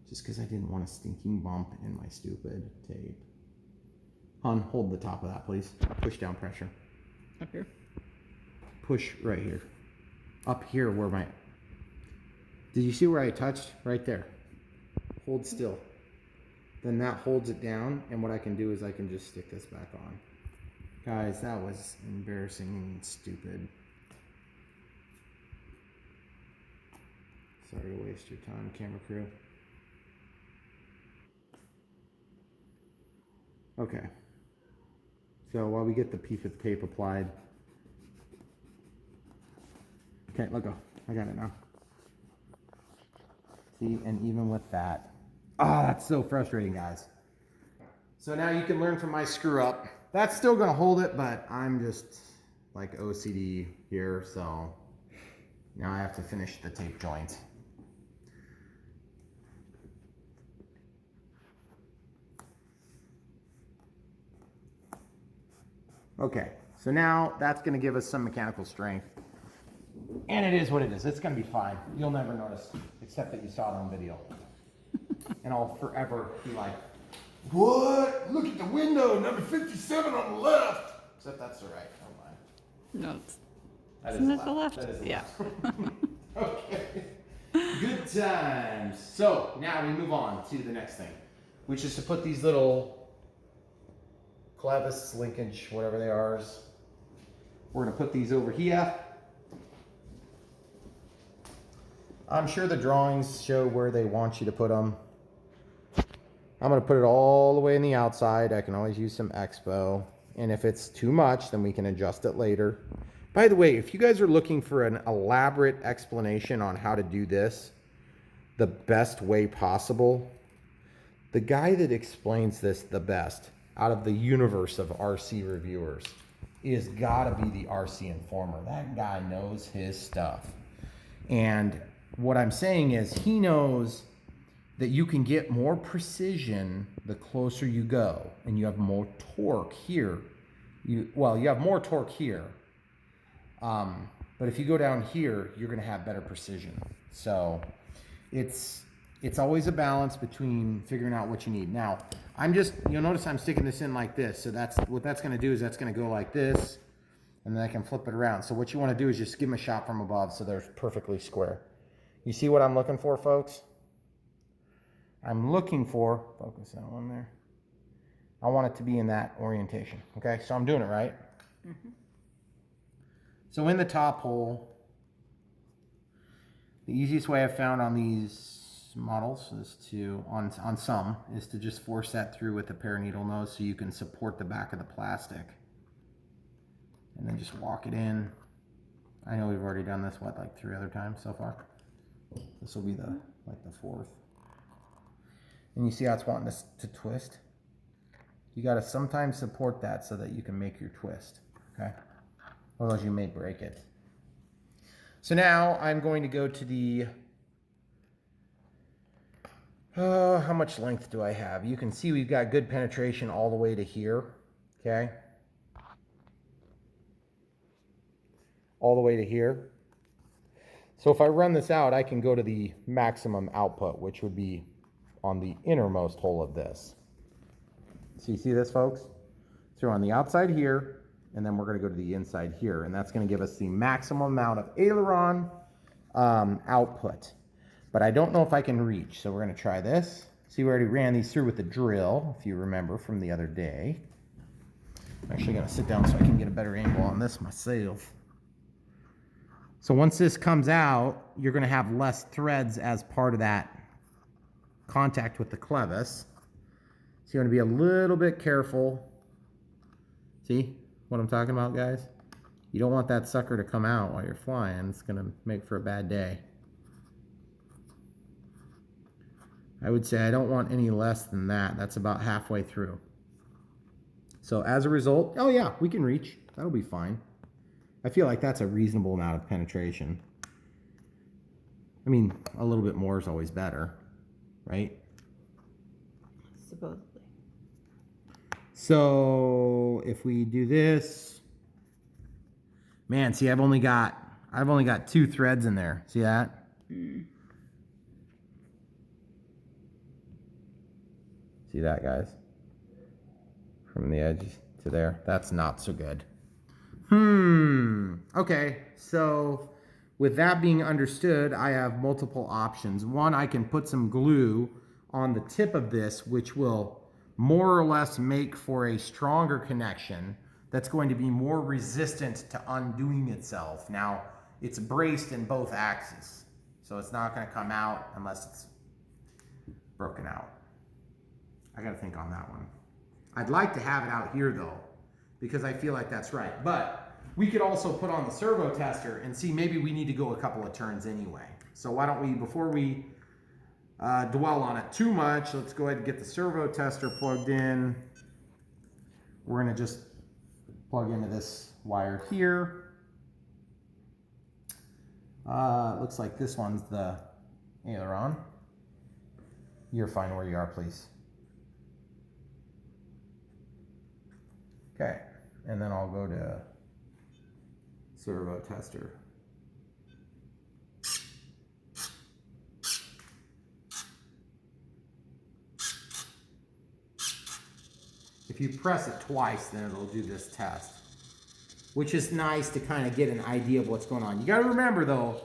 A: just because I didn't want a stinking bump in my stupid tape. Hon, hold the top of that, please. Push down pressure.
B: Up here?
A: Push right here. Up here where my... Did you see where I touched? Right there. Hold still. Then that holds it down, and what I can do is I can just stick this back on. Guys, that was embarrassing and stupid. Sorry to waste your time, camera crew. Okay. So while we get the piece of tape applied. Okay, let go. I got it now. See, and even with that. Oh, that's so frustrating, guys. So now you can learn from my screw up. That's still gonna hold it, but I'm just like OCD here, so now I have to finish the tape joint. Okay, so now that's gonna give us some mechanical strength. And it is what it is. It's gonna be fine. You'll never notice, except that you saw it on video. And I'll forever be like, what? Look at the window, number 57 on the left. Except that's the right, oh my.
B: No, it's
A: That
B: isn't
A: is
B: it the left?
A: That is the
B: Yeah.
A: left. Okay. Good times. So now we move on to the next thing, which is to put these little clevis, linkage, whatever they are. We're going to put these over here. I'm sure the drawings show where they want you to put them. I'm going to put it all the way in the outside. I can always use some expo. And if it's too much, then we can adjust it later. By the way, if you guys are looking for an elaborate explanation on how to do this the best way possible, the guy that explains this the best out of the universe of RC reviewers is gotta be the RC Informer. That guy knows his stuff. And what I'm saying is he knows that you can get more precision the closer you go, and you have more torque here. You have more torque here. But if you go down here, you're going to have better precision. So it's always a balance between figuring out what you need. Now, you'll notice I'm sticking this in like this. So what that's going to do is that's going to go like this, and then I can flip it around. So what you want to do is just give them a shot from above so they're perfectly square. You see what I'm looking for, folks? I'm looking for, focus that one there. I want it to be in that orientation. Okay, so I'm doing it right. Mm-hmm. So in the top hole, the easiest way I've found on these models is to, on some, is to just force that through with a pair of needle nose so you can support the back of the plastic. And then just walk it in. I know we've already done this, like 3 other times so far. This will be the 4th. And you see how it's wanting this to twist? You got to sometimes support that so that you can make your twist, okay? Otherwise you may break it. So now I'm going to go to the, how much length do I have? You can see we've got good penetration all the way to here, okay? All the way to here. So if I run this out, I can go to the maximum output, which would be on the innermost hole of this. So you see this, folks? So we're on the outside here, and then we're going to go to the inside here, and that's going to give us the maximum amount of aileron output. But I don't know if I can reach, so we're going to try this. See, we already ran these through with the drill, if you remember from the other day. I'm actually going to sit down so I can get a better angle on this myself. So once this comes out, you're going to have less threads as part of that contact with the clevis. So you're going to be a little bit careful. See what I'm talking about, guys? You don't want that sucker to come out while you're flying. It's going to make for a bad day. I would say I don't want any less than that. That's about halfway through. So as a result, oh yeah, we can reach. That'll be fine. I feel like that's a reasonable amount of penetration. I mean, a little bit more is always better, right?
B: Supposedly.
A: So if we do this, man, see, I've only got 2 threads in there. See that? Mm. See that, guys? From the edge to there. That's not so good. Okay, so with that being understood, I have multiple options. One, I can put some glue on the tip of this, which will more or less make for a stronger connection that's going to be more resistant to undoing itself. Now, it's braced in both axes, so it's not going to come out unless it's broken out. I got to think on that one. I'd like to have it out here, though, because I feel like that's right. But we could also put on the servo tester and see maybe we need to go a couple of turns anyway. So why don't we, before we dwell on it too much, let's go ahead and get the servo tester plugged in. We're going to just plug into this wire here. Looks like this one's the aileron. You're fine where you are, please. Okay, and then I'll go to servo tester. If you press it twice, then it'll do this test, which is nice to kind of get an idea of what's going on. You got to remember, though,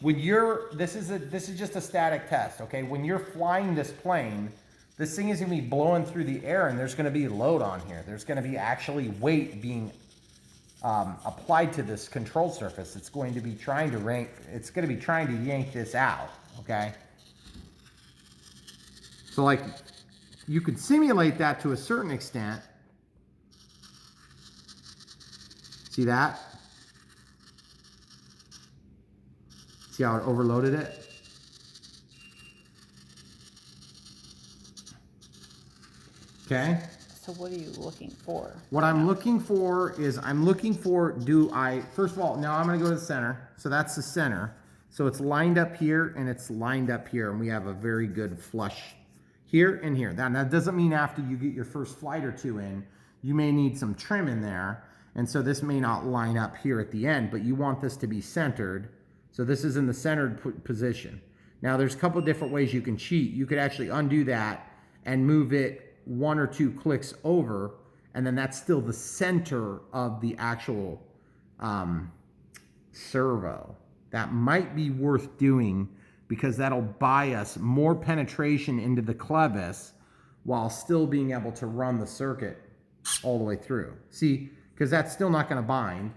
A: when you're, this is just a static test, okay? When you're flying this plane, this thing is gonna be blowing through the air and there's gonna be load on here. There's gonna be actually weight being applied to this control surface. It's going to be trying to yank this out, okay? So like, you could simulate that to a certain extent. See that? See how it overloaded it? Okay.
B: So what are you looking for?
A: What I'm looking for is, first of all, now I'm gonna go to the center. So that's the center. So it's lined up here and it's lined up here, and we have a very good flush here and here. Now that doesn't mean after you get your first flight or two in, you may need some trim in there. And so this may not line up here at the end, but you want this to be centered. So this is in the centered position. Now there's a couple of different ways you can cheat. You could actually undo that and move it 1 or 2 clicks over, and then that's still the center of the actual servo. That might be worth doing because that'll buy us more penetration into the clevis while still being able to run the circuit all the way through. See, because that's still not going to bind.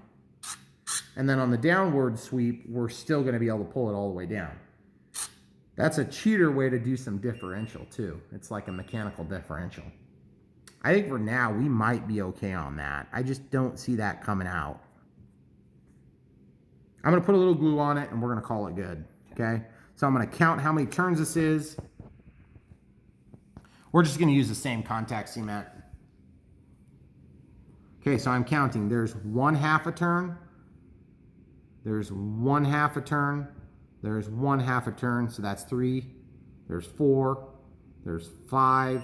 A: And then on the downward sweep, we're still going to be able to pull it all the way down. That's a cheater way to do some differential too. It's like a mechanical differential. I think for now, we might be okay on that. I just don't see that coming out. I'm going to put a little glue on it and we're going to call it good. Okay. So I'm going to count how many turns this is. We're just going to use the same contact cement. Okay. So I'm counting. There's 1/2 a turn. There's 1/2 a turn. There's 1/2 a turn, so that's 3. There's 4. There's 5.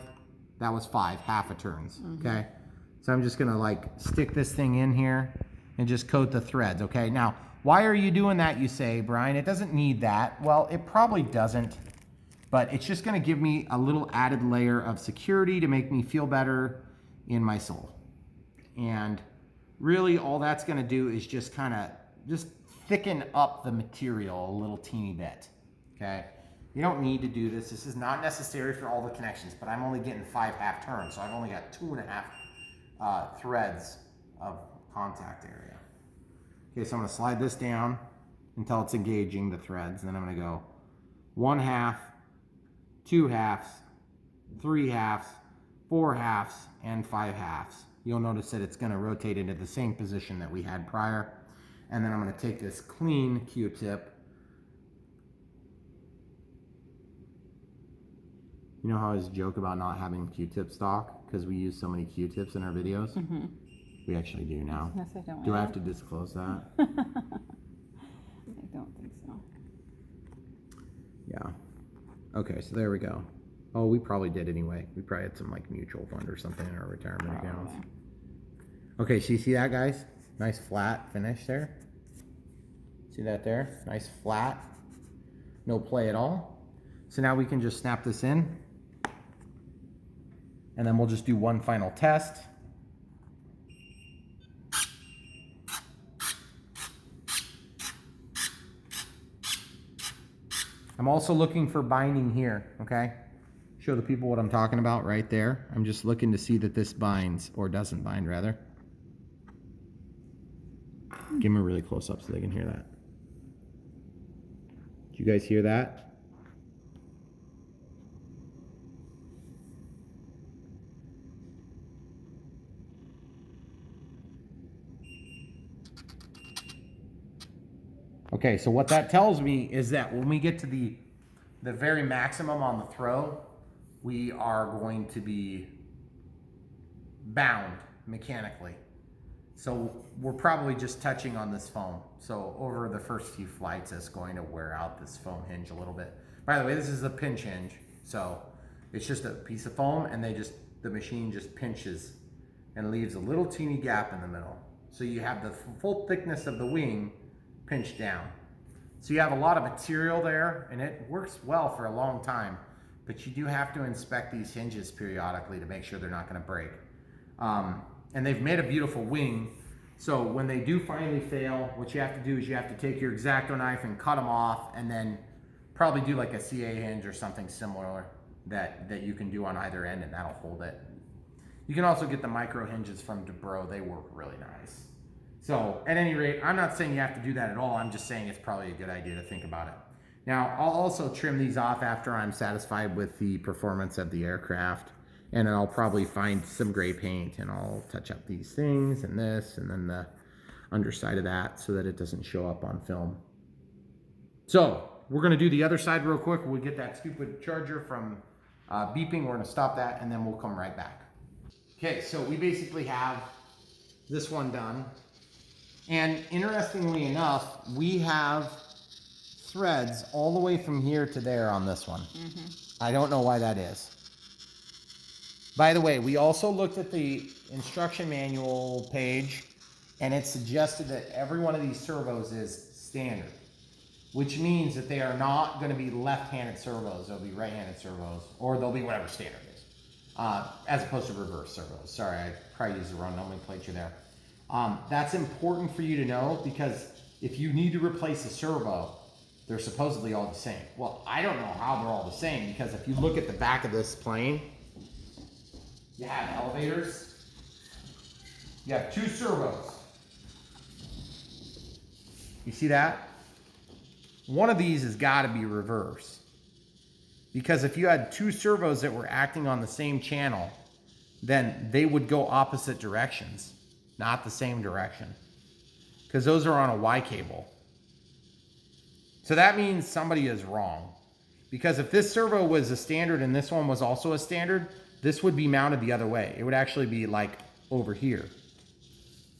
A: That was 5 half a turns, okay? So I'm just gonna like stick this thing in here and just coat the threads, okay? Now, why are you doing that, you say, Brian? It doesn't need that. Well, it probably doesn't, but it's just gonna give me a little added layer of security to make me feel better in my soul. And really all that's gonna do is just kind of thicken up the material a little teeny bit, okay? You don't need to do this. This is not necessary for all the connections, but I'm only getting 5 half turns, so I've only got 2.5 threads of contact area. Okay, so I'm gonna slide this down until it's engaging the threads, and then I'm gonna go 1/2, 2 halves, 3 halves, 4 halves, and 5 halves. You'll notice that it's gonna rotate into the same position that we had prior. And then I'm going to take this clean Q-tip. You know how I was joke about not having Q-tip stock because we use so many Q-tips in our videos? Mm-hmm. We actually do now.
B: Yes, I don't.
A: Do I have to disclose that?
B: I don't think so.
A: Yeah. Okay, so there we go. Oh, we probably did anyway. We probably had some like mutual fund or something in our retirement accounts. Okay, so you see that, guys? Nice flat finish there. See that there? Nice flat. No play at all. So now we can just snap this in. And then we'll just do one final test. I'm also looking for binding here, okay? Show the people what I'm talking about right there. I'm just looking to see that this binds, or doesn't bind rather. Give them a really close up so they can hear that. Did you guys hear that? Okay, so what that tells me is that when we get to the very maximum on the throw, we are going to be bound mechanically. So we're probably just touching on this foam. So over the first few flights, it's going to wear out this foam hinge a little bit. By the way, this is a pinch hinge. So it's just a piece of foam and the machine just pinches and leaves a little teeny gap in the middle. So you have the full thickness of the wing pinched down. So you have a lot of material there and it works well for a long time, but you do have to inspect these hinges periodically to make sure they're not gonna break. And they've made a beautiful wing. So when they do finally fail, what you have to do is you have to take your X-Acto knife and cut them off, and then probably do like a CA hinge or something similar that you can do on either end, and that'll hold it. You can also get the micro hinges from Dubro. They work really nice. So at any rate, I'm not saying you have to do that at all. I'm just saying it's probably a good idea to think about it. Now, I'll also trim these off after I'm satisfied with the performance of the aircraft. And then I'll probably find some gray paint and I'll touch up these things and this and then the underside of that so that it doesn't show up on film. So we're gonna do the other side real quick. We'll get that stupid charger from beeping. We're gonna stop that and then we'll come right back. Okay, so we basically have this one done. And interestingly enough, we have threads all the way from here to there on this one. I don't know why that is. By the way, we also looked at the instruction manual page and it suggested that every one of these servos is standard, which means that they are not going to be left-handed servos. They'll be right-handed servos, or they'll be whatever standard is, as opposed to reverse servos. Sorry, I probably used the wrong nomenclature there. That's important for you to know because if you need to replace a servo, they're supposedly all the same. Well, I don't know how they're all the same because if you look at the back of this plane, you have elevators, you have two servos. You see that? One of these has got to be reverse. Because if you had two servos that were acting on the same channel, then they would go opposite directions, not the same direction. Because those are on a Y cable. So that means somebody is wrong. Because if this servo was a standard and this one was also a standard, this would be mounted the other way. It would actually be like over here.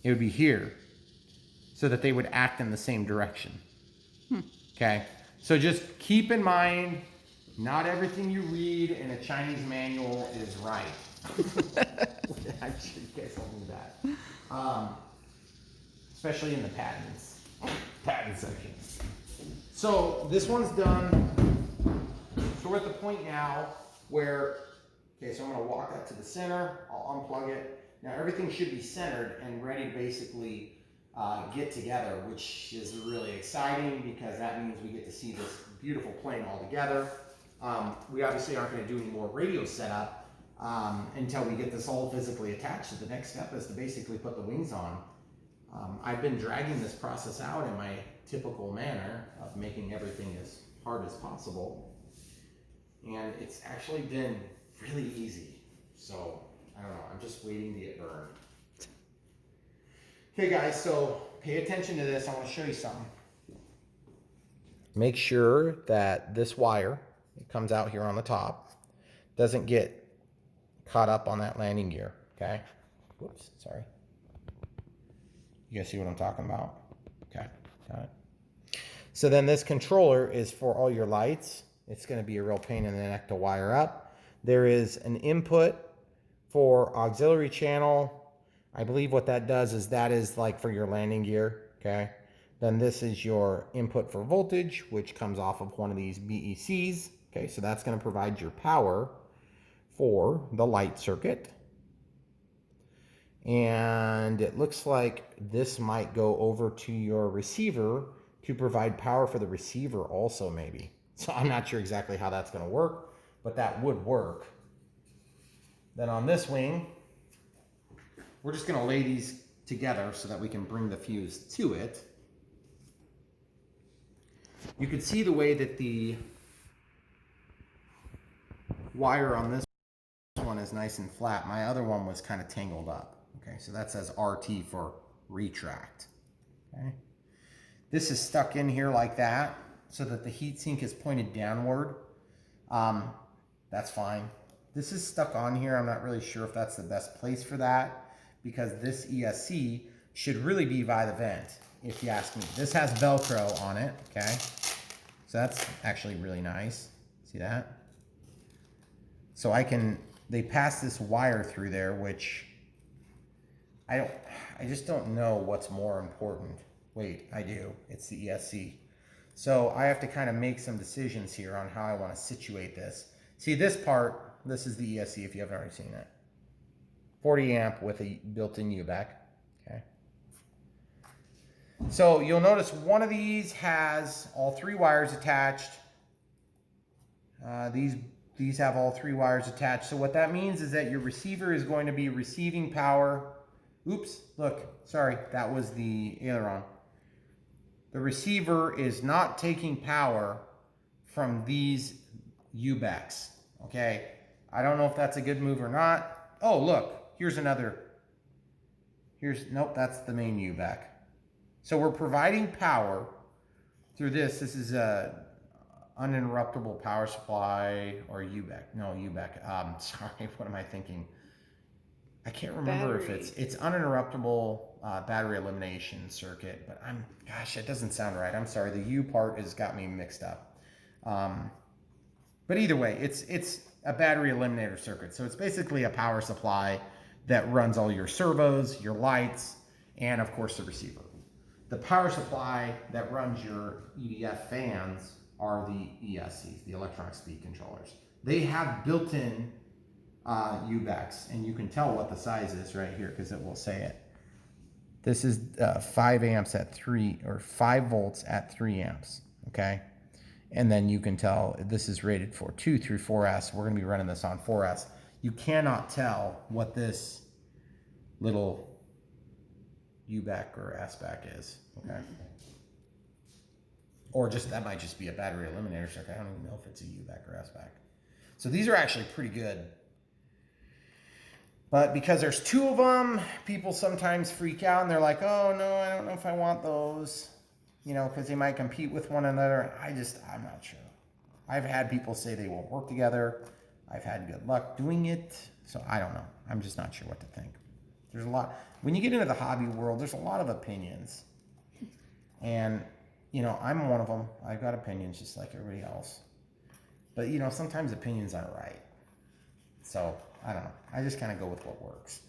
A: It would be here so that they would act in the same direction. Okay, so just keep in mind, not everything you read in a Chinese manual is right. I'm sure you guys all knew that. Especially in the patent section. So this one's done. So we're at the point now where, okay, so I'm gonna walk that to the center, I'll unplug it. Now everything should be centered and ready to basically get together, which is really exciting because that means we get to see this beautiful plane all together. We obviously aren't gonna do any more radio setup until we get this all physically attached. So the next step is to basically put the wings on. I've been dragging this process out in my typical manner of making everything as hard as possible. And it's actually been really easy. So, I don't know, I'm just waiting to get burned. Okay guys, so pay attention to this. I want to show you something. Make sure that this wire, it comes out here on the top, doesn't get caught up on that landing gear, okay? Whoops, sorry. You guys see what I'm talking about? Okay, got it. So then this controller is for all your lights. It's going to be a real pain in the neck to wire up. There is an input for auxiliary channel. I believe what that does is that is like for your landing gear, okay? Then this is your input for voltage, which comes off of one of these BECs, okay? So that's going to provide your power for the light circuit. And it looks like this might go over to your receiver to provide power for the receiver also maybe. So I'm not sure exactly how that's going to work, but that would work. Then on this wing, we're just going to lay these together so that we can bring the fuse to it. You can see the way that the wire on this one is nice and flat. My other one was kind of tangled up. Okay, so that says RT for retract. Okay, this is stuck in here like that so that the heatsink is pointed downward. That's fine. This is stuck on here. I'm not really sure if that's the best place for that because this ESC should really be by the vent, if you ask me. This has Velcro on it, okay? So that's actually really nice. See that? So they pass this wire through there, which I just don't know what's more important. Wait, I do. It's the ESC. So I have to kind of make some decisions here on how I want to situate this. See this part, this is the ESC if you haven't already seen it. 40 amp with a built-in UBEC, okay? So you'll notice one of these has all 3 wires attached. These have all 3 wires attached. So what that means is that your receiver is going to be receiving power. Oops, look, sorry, that was the aileron. The receiver is not taking power from these U-backs, okay? I don't know if that's a good move or not. Oh, look, here's another. Nope, that's the main U-back. So we're providing power through this. This is a uninterruptible power supply or U-back. No, U-back. Sorry, what am I thinking? I can't remember if it's uninterruptible battery elimination circuit, but gosh, it doesn't sound right. I'm sorry, the U part has got me mixed up. But either way, it's a battery eliminator circuit. So it's basically a power supply that runs all your servos, your lights, and of course the receiver. The power supply that runs your EDF fans are the ESCs, the electronic speed controllers. They have built-in U-backs, and you can tell what the size is right here because it will say it. This is 5 amps at 3, or 5 volts at 3 amps, okay? And then you can tell this is rated for 2 through 4S. We're gonna be running this on 4S. You cannot tell what this little U-back or S-back is, okay? Or just, that might just be a battery eliminator circuit. I don't even know if it's a U-back or S-back. So these are actually pretty good. But because there's 2 of them, people sometimes freak out and they're like, oh no, I don't know if I want those, you know, because they might compete with one another. I'm not sure. I've had people say they won't work together. I've had good luck doing it. So I don't know. I'm just not sure what to think. There's a lot, when you get into the hobby world, there's a lot of opinions. And, you know, I'm one of them. I've got opinions just like everybody else. But, you know, sometimes opinions aren't right. So, I don't know. I just kind of go with what works.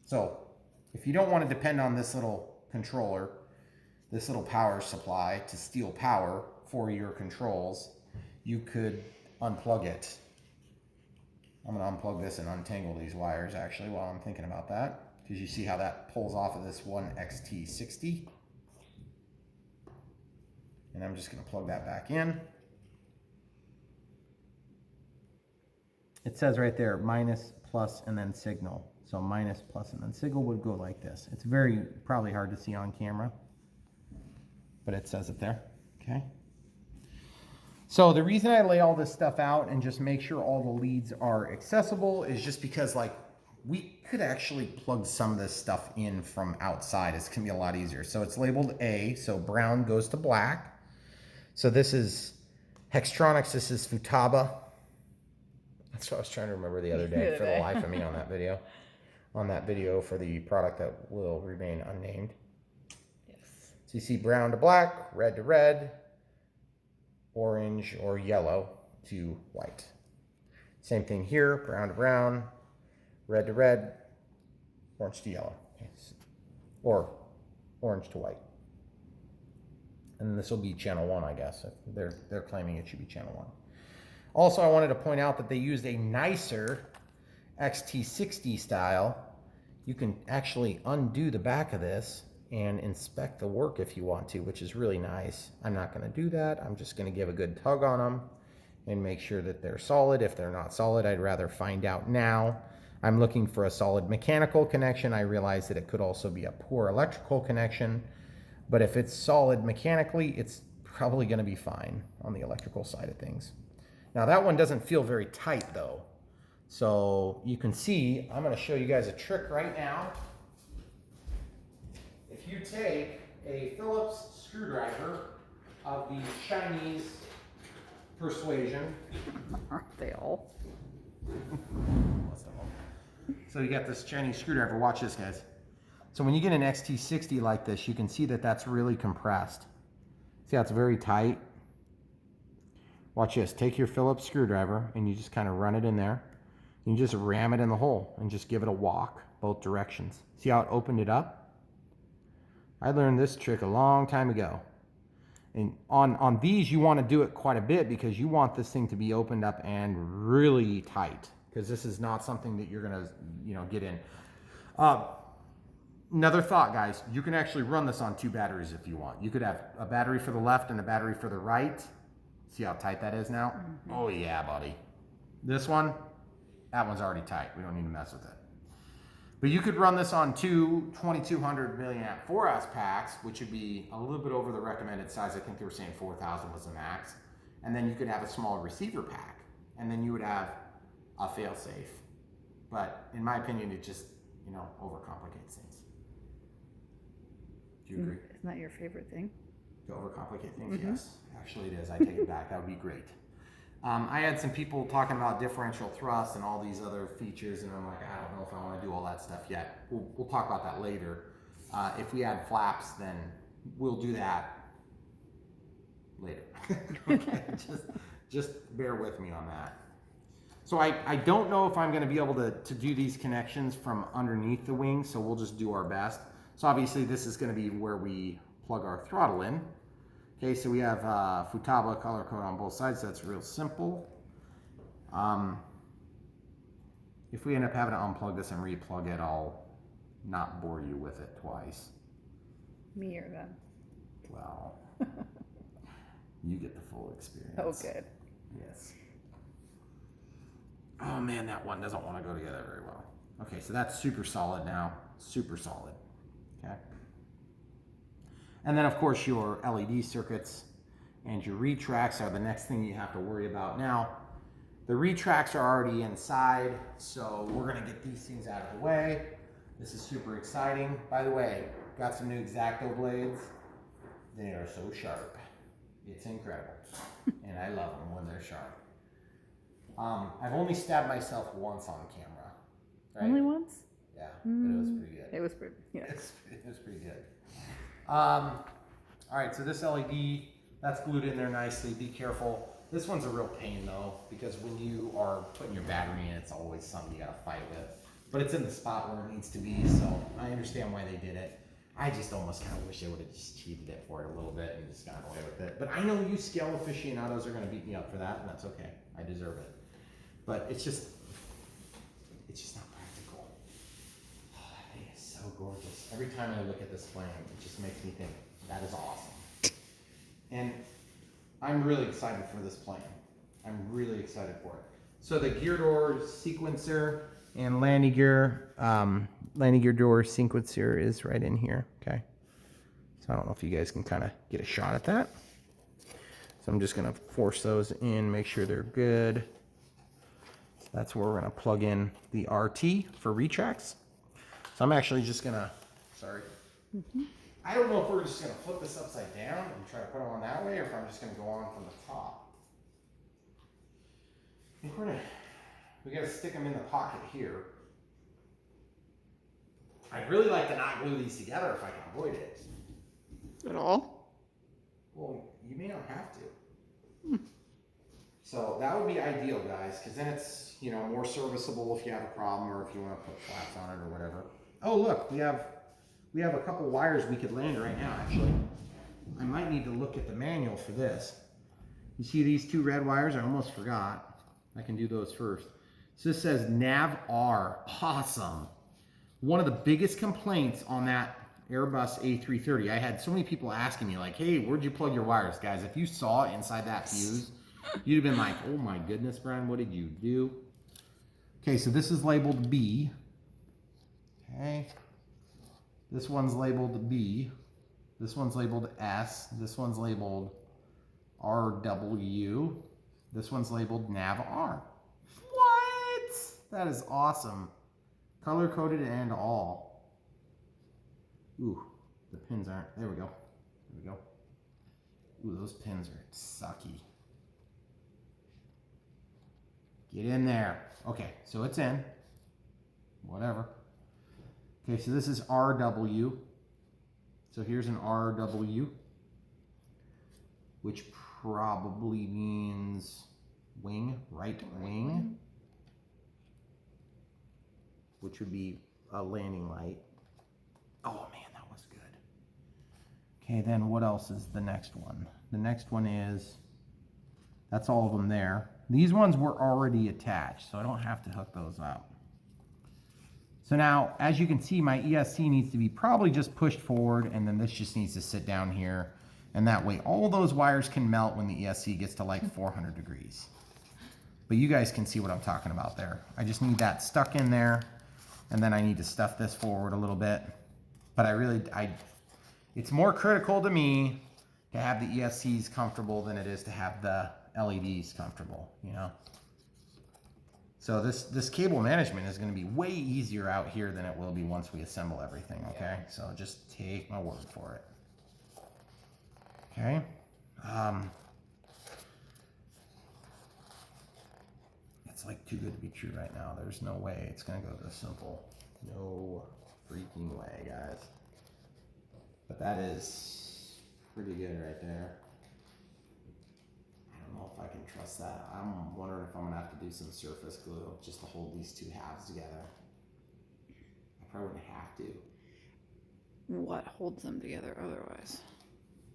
A: So, if you don't want to depend on this little controller, this little power supply to steal power for your controls, you could unplug it. I'm going to unplug this and untangle these wires actually while I'm thinking about that, because you see how that pulls off of this one XT60. And I'm just going to plug that back in. It says right there, minus, plus, and then signal. So minus, plus, and then signal would go like this. It's probably hard to see on camera, but it says it there, okay? So the reason I lay all this stuff out and just make sure all the leads are accessible is just because, like, we could actually plug some of this stuff in from outside. It's gonna be a lot easier. So it's labeled A, so brown goes to black. So this is Hextronics, this is Futaba. That's what I was trying to remember the other day for the life of me on that video. On that video for the product that will remain unnamed.
B: Yes.
A: So you see brown to black, red to red, orange or yellow to white. Same thing here, brown to brown, red to red, orange to yellow, or orange to white. And this will be channel 1, I guess. They're claiming it should be channel 1. Also, I wanted to point out that they used a nicer XT60 style. You can actually undo the back of this and inspect the work if you want to, which is really nice. I'm not going to do that. I'm just going to give a good tug on them and make sure that they're solid. If they're not solid, I'd rather find out now. I'm looking for a solid mechanical connection. I realize that it could also be a poor electrical connection, but if it's solid mechanically, it's probably going to be fine on the electrical side of things. Now that one doesn't feel very tight though. So you can see, I'm going to show you guys a trick right now. If you take a Phillips screwdriver of the Chinese persuasion.
B: Aren't they all?
A: So you got this Chinese screwdriver. Watch this, guys. So when you get an XT60 like this, you can see that that's really compressed. See how it's very tight? Watch this. Take your Phillips screwdriver and you just kind of run it in there. You just ram it in the hole and just give it a walk both directions. See how it opened it up? I learned this trick a long time ago. And on these, you want to do it quite a bit because you want this thing to be opened up and really tight, because this is not something that you're going to, get in. another thought, guys, you can actually run this on 2 batteries if you want. You could have a battery for the left and a battery for the right. See how tight that is now? Mm-hmm. Oh yeah, buddy. This one, that one's already tight. We don't need to mess with it. But you could run this on 2 2200 milliamp 4S packs, which would be a little bit over the recommended size. I think they were saying 4,000 was the max. And then you could have a small receiver pack, and then you would have a fail-safe. But in my opinion, it just, you know, overcomplicates things. Do you agree?
B: Isn't that your favorite thing?
A: To overcomplicate things? Mm-hmm. Yes, actually it is. I take it back. That would be great. I had some people talking about differential thrust and all these other features, and I'm like, I don't know if I want to do all that stuff yet. We'll talk about that later. If we add flaps, then we'll do that later. Okay, just bear with me on that. So I don't know if I'm going to be able to do these connections from underneath the wing, so we'll just do our best. So obviously this is going to be where we plug our throttle in. Okay, so we have Futaba color code on both sides. So that's real simple. If we end up having to unplug this and replug it, I'll not bore you with it twice.
B: Me or them?
A: Well, you get the full experience.
B: Oh, good.
A: Yes. Oh man, that one doesn't want to go together very well. Okay, so that's super solid now. Super solid. Okay. And then of course your LED circuits and your retracts are the next thing you have to worry about. Now, the retracts are already inside, so we're gonna get these things out of the way. This is super exciting. By the way, got some new X-Acto blades. They are so sharp. It's incredible. And I love them when they're sharp. I've only stabbed myself once on camera. Right?
B: Only once?
A: Yeah, but it was pretty good.
B: It was pretty, yeah.
A: It was pretty good. All right, so this LED, that's glued in there nicely. Be careful. This one's a real pain though, because when you are putting your battery in, it's always something you gotta fight with. But it's in the spot where it needs to be, so I understand why they did it. I just almost kind of wish they would have just cheated it for it a little bit and just gotten away with it. But I know you scale aficionados are gonna beat me up for that, and that's okay. I deserve it. But it's just not practical. Oh, that thing is so gorgeous. Every time I look at this plane, it just makes me think, that is awesome. And I'm really excited for this plane. I'm really excited for it. So the gear door sequencer and landing gear door sequencer is right in here, okay? So I don't know if you guys can kind of get a shot at that. So I'm just gonna force those in, make sure they're good. That's where we're gonna plug in the RT for retracts. So I'm actually just gonna, I don't know if we're just gonna flip this upside down and try to put them on that way, or if I'm just gonna go on from the top. I think we gotta stick them in the pocket here. I'd really like to not glue these together if I can avoid it.
B: At all?
A: Well, you may not have to. So that would be ideal, guys, because then it's, you know, more serviceable if you have a problem or if you want to put flaps on it or whatever. Oh, look, we have a couple wires we could land right now, actually. I might need to look at the manual for this. You see these 2 red wires? I almost forgot. I can do those first. So this says Nav R. Awesome. One of the biggest complaints on that Airbus A330, I had so many people asking me like, hey, where'd you plug your wires? Guys, if you saw inside that fuse, you'd have been like, oh my goodness, Brian, what did you do? Okay, so this is labeled B. Okay. This one's labeled B. This one's labeled S. This one's labeled RW. This one's labeled Nav R. What? That is awesome. Color coded and all. Ooh, the pins aren't. There we go. There we go. Ooh, those pins are sucky. Get in there. Okay, so it's in. Whatever. Okay, so this is RW. So here's an RW, which probably means wing, right wing, which would be a landing light. Oh man, that was good. Okay, then what else is the next one? The next one is, that's all of them there. These ones were already attached, so I don't have to hook those up. So now, as you can see, my ESC needs to be probably just pushed forward, and then this just needs to sit down here. And that way, all those wires can melt when the ESC gets to like 400 degrees. But you guys can see what I'm talking about there. I just need that stuck in there, and then I need to stuff this forward a little bit. But it's more critical to me to have the ESCs comfortable than it is to have the LEDs comfortable, you know? So this cable management is going to be way easier out here than it will be once we assemble everything, okay? So just take my word for it. Okay. It's like too good to be true right now. There's no way it's going to go this simple. No freaking way, guys. But that is pretty good right there. I don't know if I can trust that. I'm wondering if I'm gonna have to do some surface glue just to hold these two halves together. I probably wouldn't have to.
B: What holds them together otherwise?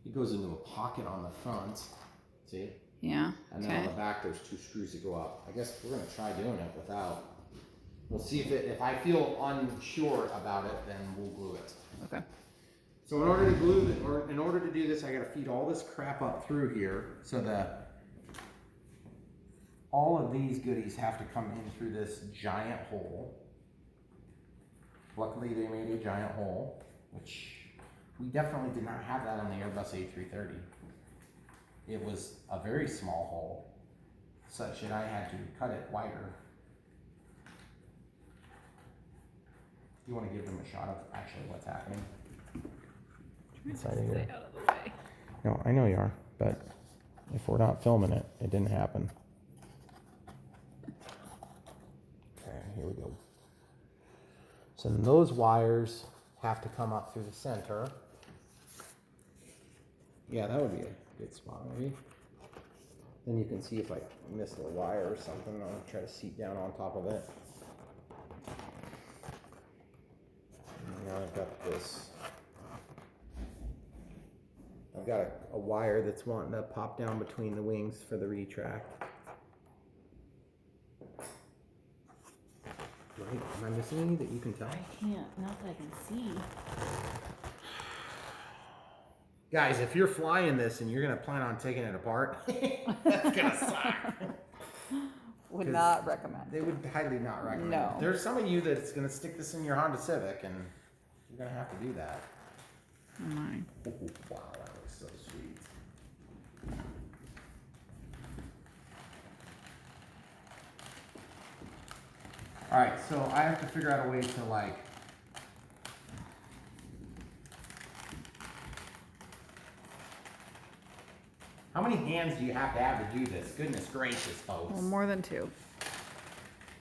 A: It goes into a pocket on the front. See?
B: Yeah.
A: And then on the back there's two screws that go up. I guess we're gonna try doing it without. We'll see if I feel unsure about it, then we'll glue it.
B: Okay.
A: So in order to glue it, or in order to do this, I gotta feed all this crap up through here so that all of these goodies have to come in through this giant hole. Luckily they made a giant hole, which we definitely did not have that on the Airbus A330. It was a very small hole, such that I had to cut it wider. You want to give them a shot of actually what's happening? Inside of here.
B: Stay out of the way.
A: No, I know you are, but if we're not filming it, it didn't happen. Okay, here we go. So then those wires have to come up through the center. Yeah, that would be a good spot, maybe. Then you can see if I missed a wire or something. I'll try to seat down on top of it. And now I've got this. I've got a wire that's wanting to pop down between the wings for the retract. Right, am I missing any that you can tell?
B: I can't, not that I can see.
A: Guys, if you're flying this and you're gonna plan on taking it apart, that's gonna suck.
B: Would not recommend.
A: They would highly not recommend
B: No.
A: it. There's some of you that's gonna stick this in your Honda Civic and you're gonna have to do that.
B: Mine.
A: Oh, wow, that looks so sweet. All right, so I have to figure out a way to like, how many hands do you have to do this? Goodness gracious, folks.
B: Well, more than two.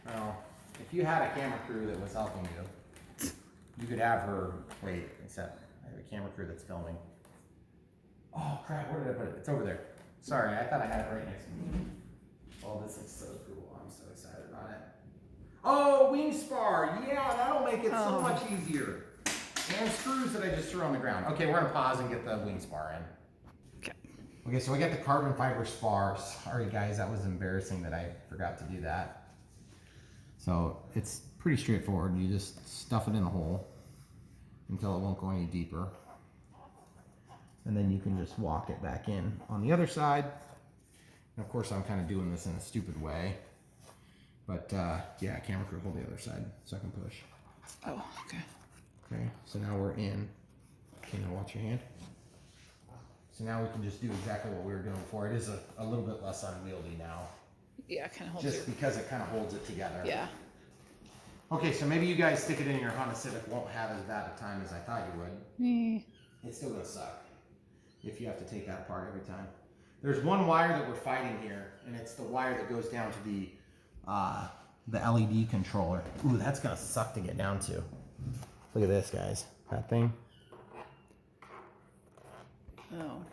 A: Well, if you had a camera crew that was helping you, you could have her, wait, except I have a camera crew that's filming. Oh crap, where did I put it? It's over there. Sorry, I thought I had it right next to me. Oh, this looks so cool. I'm so excited about it. Oh, wing spar. Yeah, that'll make it so much easier. And screws that I just threw on the ground. Okay, we're gonna pause and get the wing spar in. Okay, so we got the carbon fiber spar. Sorry guys, that was embarrassing that I forgot to do that. So it's pretty straightforward. You just stuff it in the hole until it won't go any deeper. And then you can just walk it back in on the other side. And of course I'm kind of doing this in a stupid way. But yeah, camera crew, hold the other side so I can push.
B: Oh, okay.
A: Okay, so now we're in. Can you watch your hand? So now we can just do exactly what we were doing before. It is a little bit less unwieldy now.
B: Yeah, kind of holds
A: Just because it kind of holds it together.
B: Yeah.
A: Okay, so maybe you guys stick it in your Honda Civic won't have as bad a time as I thought you would. It's still gonna suck if you have to take that apart every time. There's one wire that we're fighting here, and it's the wire that goes down to the LED controller. Ooh, that's gonna suck to get down to. Look at this, guys. That thing.
B: Oh.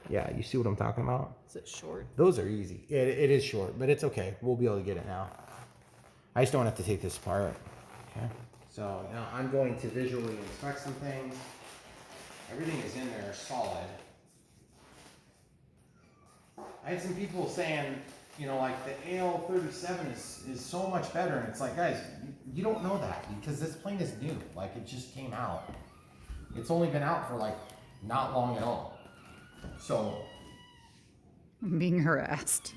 A: Yeah, you see what I'm talking about?
B: Is it short?
A: Those are easy. It is short, but it's okay. We'll be able to get it now. I just don't have to take this apart. Okay. So now I'm going to visually inspect some things. Everything is in there solid. I had some people saying, you know, like the AL37 is so much better. And it's like, guys, you don't know that because this plane is new. Like it just came out. It's only been out for like not long at all. So
B: I'm being harassed.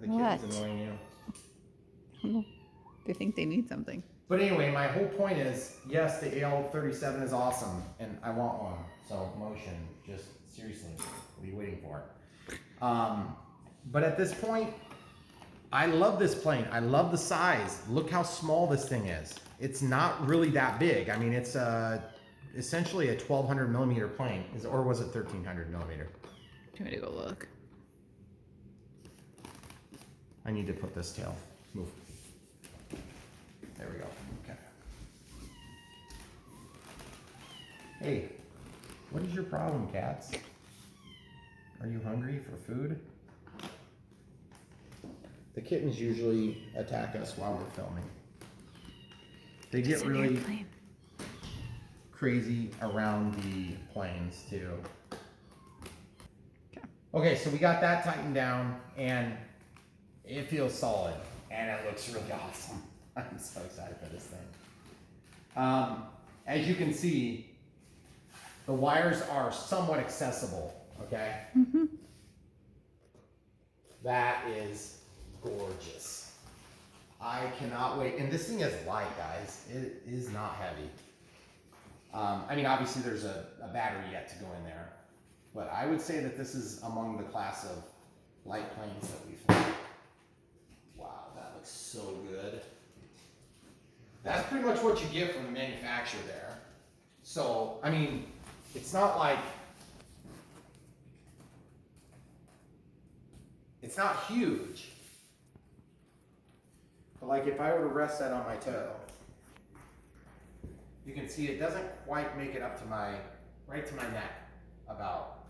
A: are the kittens annoying you?
B: I don't know. They think they need something.
A: But anyway, my whole point is, yes, the AL37 is awesome, and I want one. So motion, just seriously, what are you waiting for? But at this point, I love this plane. I love the size. Look how small this thing is. It's not really that big. I mean, it's essentially a 1200 millimeter plane, or was it 1300 millimeter?
B: Do you want me to go look?
A: I need to put this tail. Move. There we go. Okay. Hey, what is your problem, cats? Are you hungry for food? The kittens usually attack us while we're filming. They get really crazy around the planes too. Okay, so we got that tightened down and it feels solid and it looks really awesome. I'm so excited for this thing. As you can see, the wires are somewhat accessible, okay?
B: Mm-hmm.
A: That is gorgeous. I cannot wait. And this thing is light, guys. It is not heavy. I mean, obviously there's a battery yet to go in there, but I would say that this is among the class of light planes that we fly. Wow, that looks so good. That's pretty much what you get from the manufacturer there. So, I mean, it's not like, it's not huge. But like if I were to rest that on my toe, you can see it doesn't quite make it up to right to my neck about.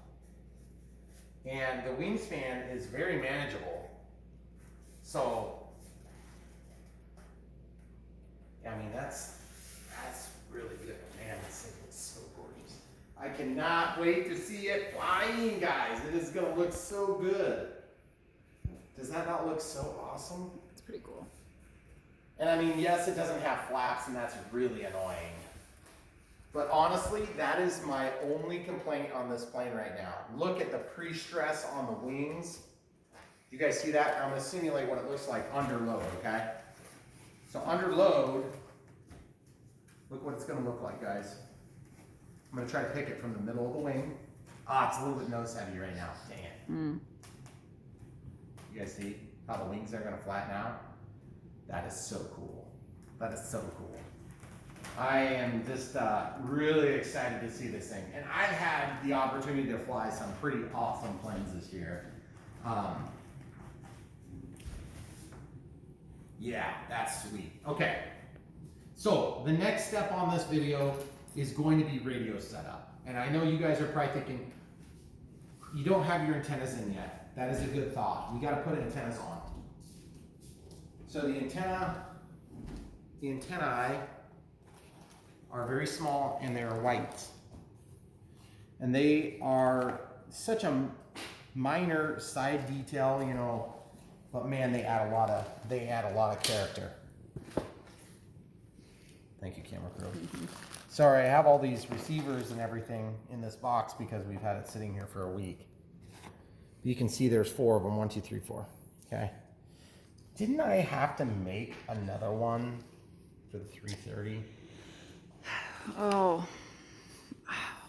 A: And the wingspan is very manageable. So, I mean, that's really good. Man, this thing looks so gorgeous. I cannot wait to see it flying, guys. It is gonna look so good. Does that not look so awesome?
B: It's pretty cool.
A: And I mean, yes, it doesn't have flaps, and that's really annoying. But honestly, that is my only complaint on this plane right now. Look at the pre-stress on the wings. You guys see that? I'm gonna simulate what it looks like under load, okay? So under load, look what it's gonna look like, guys. I'm gonna try to pick it from the middle of the wing. Ah, it's a little bit nose heavy right now. Dang it.
B: Mm.
A: You guys see how the wings are gonna flatten out? That is so cool. That is so cool. I am just really excited to see this thing. And I've had the opportunity to fly some pretty awesome planes this year. Yeah, that's sweet. Okay, so the next step on this video is going to be radio setup. And I know you guys are probably thinking, you don't have your antennas in yet. That is a good thought. You gotta put antennas on. So the antennae are very small and they're white. And they are such a minor side detail, you know, but man, they add a lot of character. Thank you, camera crew.
B: Mm-hmm.
A: Sorry, I have all these receivers and everything in this box because we've had it sitting here for a week. You can see there's 4 of them, 1, 2, 3, 4, okay? Didn't I have to make another one for the 330?
B: Oh,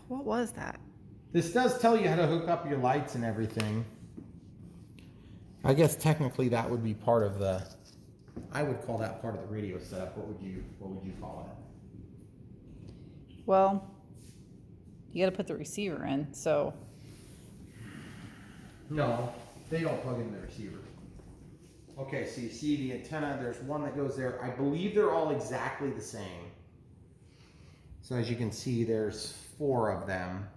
B: what was that?
A: This does tell you how to hook up your lights and everything. I guess technically that would be part of the, I would call that part of the radio setup. What would you call it?
B: Well, you got to put the receiver in, so.
A: No, they don't plug in the receiver. Okay, so you see the antenna, there's one that goes there. I believe they're all exactly the same. So as you can see, there's 4 of them.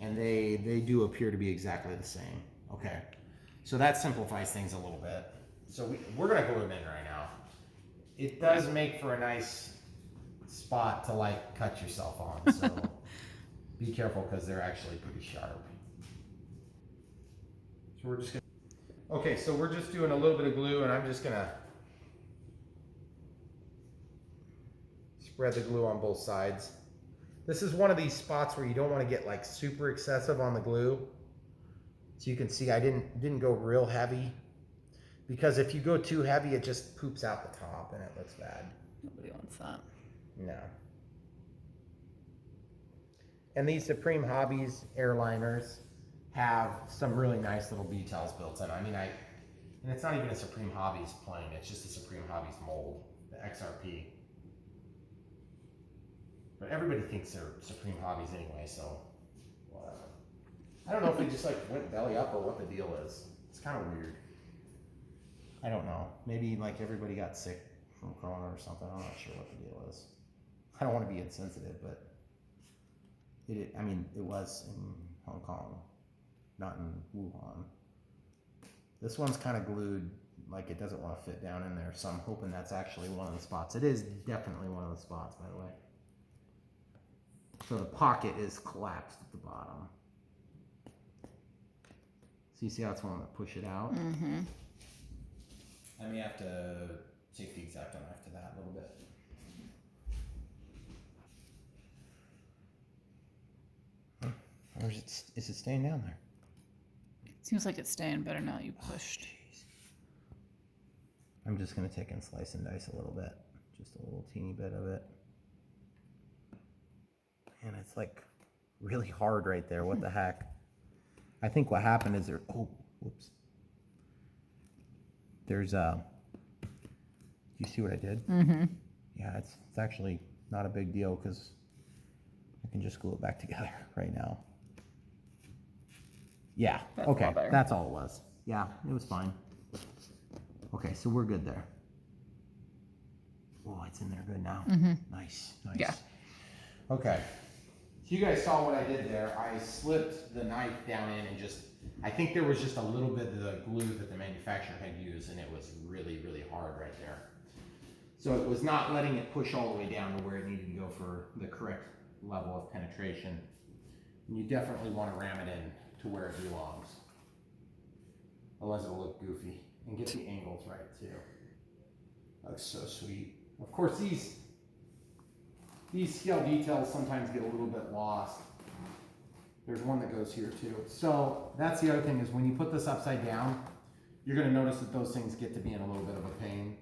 A: And they do appear to be exactly the same. Okay, so that simplifies things a little bit. So we're gonna glue them in right now. It does make for a nice spot to like cut yourself on, so be careful because they're actually pretty sharp. So we're just gonna, okay, so we're just doing a little bit of glue and I'm just gonna spread the glue on both sides. This is one of these spots where you don't want to get like super excessive on the glue. So you can see I didn't go real heavy, because if you go too heavy, it just poops out the top and it looks bad.
B: Nobody wants that.
A: No. And these Supreme-Hobbies Airliners have some really nice little details built in. I mean, and it's not even a Supreme-Hobbies plane, it's just a Supreme-Hobbies mold, the XRP. But everybody thinks they're Supreme-Hobbies anyway, so whatever. I don't know if they just like went belly up or what the deal is. It's kind of weird. I don't know. Maybe like everybody got sick from Corona or something. I'm not sure what the deal is. I don't want to be insensitive, but I mean, it was in Hong Kong, not in Wuhan. This one's kind of glued, like it doesn't want to fit down in there, so I'm hoping that's actually one of the spots. It is definitely one of the spots, by the way. So the pocket is collapsed at the bottom. So you see how it's wanting to push it out?
B: Mm-hmm.
A: I may have to take the X-Acto knife to that a little bit. Or is it staying down there?
B: Seems like it's staying better now that you pushed.
A: I'm just going to take and slice and dice a little bit. Just a little teeny bit of it. And it's like really hard right there. What the heck? I think what happened is whoops. There's do you see what I did?
B: Mm-hmm.
A: Yeah, it's actually not a big deal because I can just glue it back together right now. Yeah,
B: That's
A: okay,
B: all better.
A: that's all it was. Yeah, it was fine. Okay, so we're good there. Oh, it's in there good now.
B: Mm-hmm.
A: Nice.
B: Yeah.
A: Okay, so you guys saw what I did there. I slipped the knife down in and I think there was just a little bit of the glue that the manufacturer had used, and it was really, really hard right there. So it was not letting it push all the way down to where it needed to go for the correct level of penetration. And you definitely want to ram it in to where it belongs. Otherwise it'll look goofy. And get the angles right too. Looks so sweet. Of course these scale details sometimes get a little bit lost. There's one that goes here too. So that's the other thing, is when you put this upside down, you're going to notice that those things get to be in a little bit of a pain.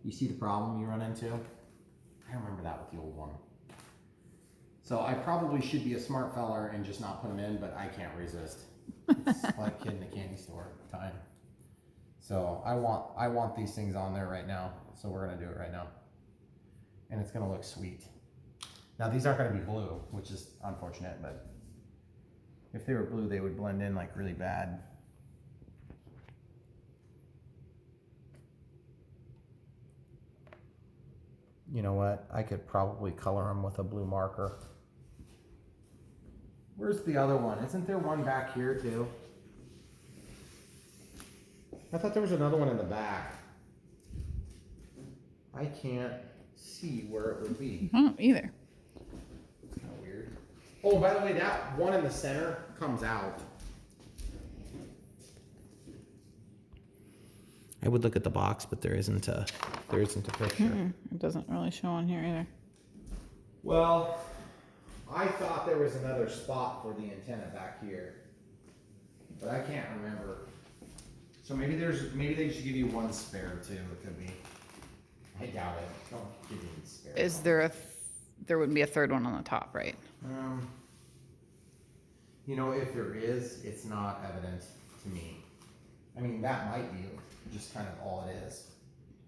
A: You see the problem you run into? I remember that with the old one. So I probably should be a smart feller and just not put them in, but I can't resist. It's like kid in a candy store time. So I want these things on there right now. So we're gonna do it right now. And it's gonna look sweet. Now these aren't gonna be blue, which is unfortunate, but if they were blue, they would blend in like really bad. You know what? I could probably color them with a blue marker. Where's the other one? Isn't there one back here too? I thought there was another one in the back. I can't see where it would be.
B: I don't either.
A: It's kind of weird. Oh, by the way, that one in the center comes out. I would look at the box, but there isn't a picture.
B: It doesn't really show on here either.
A: Well, I thought there was another spot for the antenna back here, but I can't remember. So maybe they should give you one spare too. It could be. I doubt it. Don't give me a spare.
B: Is there there wouldn't be a third one on the top, right?
A: You know, if there is, it's not evident to me. I mean, that might be just kind of all it is.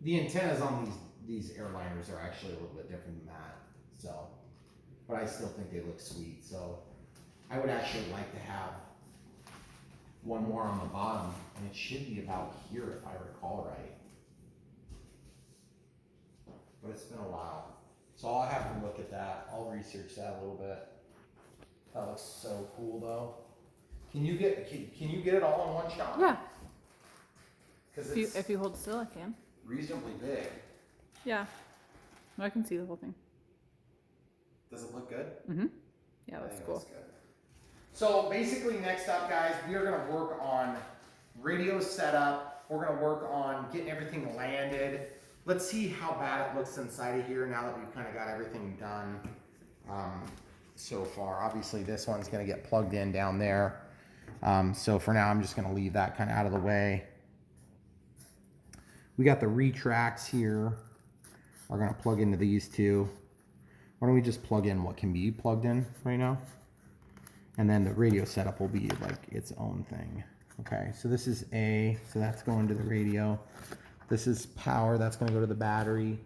A: The antennas on these airliners are actually a little bit different than that. So, but I still think they look sweet. So I would actually like to have one more on the bottom, and it should be about here if I recall right. But it's been a while. So I'll have to look at that. I'll research that a little bit. That looks so cool though. Can you get it all in one shot?
B: Yeah.
A: Because it's
B: If you hold still, I can.
A: reasonably big.
B: Yeah. I can see the whole thing.
A: Does it look good?
B: Mm-hmm. Yeah,
A: I
B: that's
A: think
B: cool.
A: Good. So basically next up, guys, we are gonna work on radio setup. We're gonna work on getting everything landed. let's see how bad it looks inside of here now that we've kind of got everything done so far. Obviously this one's going to get plugged in down there. So for now I'm just going to leave that kind of out of the way. We got the retracts here are going to plug into these two. Why don't we just plug in what can be plugged in right now? And then the radio setup will be like its own thing. Okay, so this is A, so that's going to the radio. This is power, that's going to go to the battery.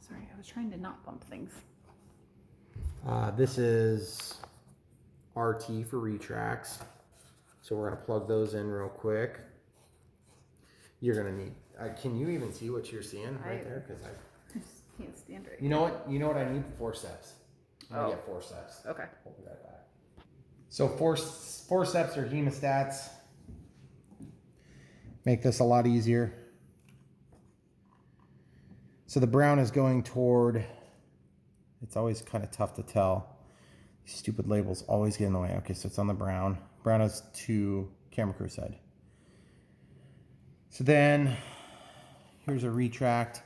B: Sorry, I was trying to not bump things.
A: This is RT for retracts. So we're going to plug those in real quick. You're going to need, can you even see what you're seeing right there? Because
B: I just can't stand right.
A: You know what I need? Forceps. I'm going to get forceps.
B: Okay.
A: We'll be right back. So forceps or hemostats make this a lot easier. So the brown is going toward, it's always kind of tough to tell. These stupid labels always get in the way. Okay, so it's on the brown. Brown is to camera crew side. So then here's a retract.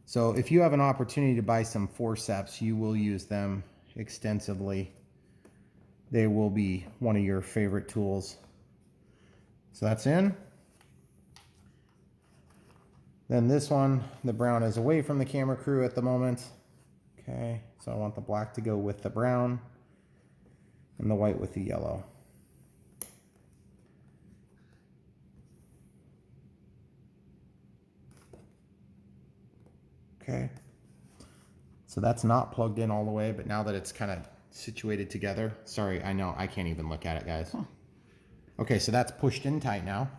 A: So if you have an opportunity to buy some forceps, you will use them extensively. They will be one of your favorite tools. So that's in. Then this one, the brown is away from the camera crew at the moment. Okay, so I want the black to go with the brown and the white with the yellow. Okay, so that's not plugged in all the way, but now that it's kind of situated together, sorry, I know I can't even look at it, guys. Okay, so that's pushed in tight now.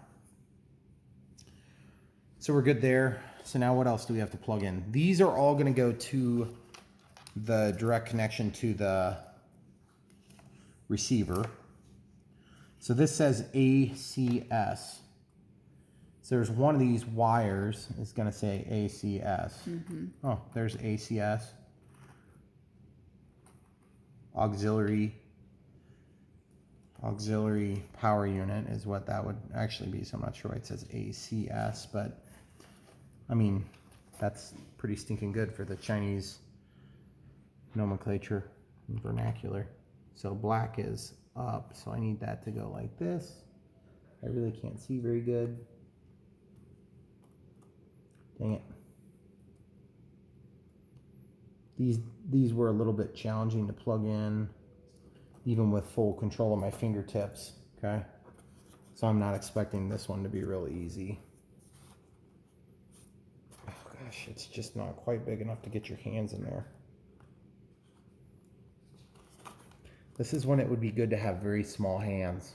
A: So we're good there. So now what else do we have to plug in? These are all going to go to the direct connection to the receiver. So this says ACS. So there's one of these wires is going to say ACS. Oh, there's ACS. Auxiliary power unit is what that would actually be. So I'm not sure why it says ACS, but I mean, that's pretty stinking good for the Chinese nomenclature and vernacular. So black is up, so I need that to go like this. I really can't see very good. Dang it. These were a little bit challenging to plug in, even with full control of my fingertips, okay? So I'm not expecting this one to be real easy. Oh gosh, it's just not quite big enough to get your hands in there. This is when it would be good to have very small hands.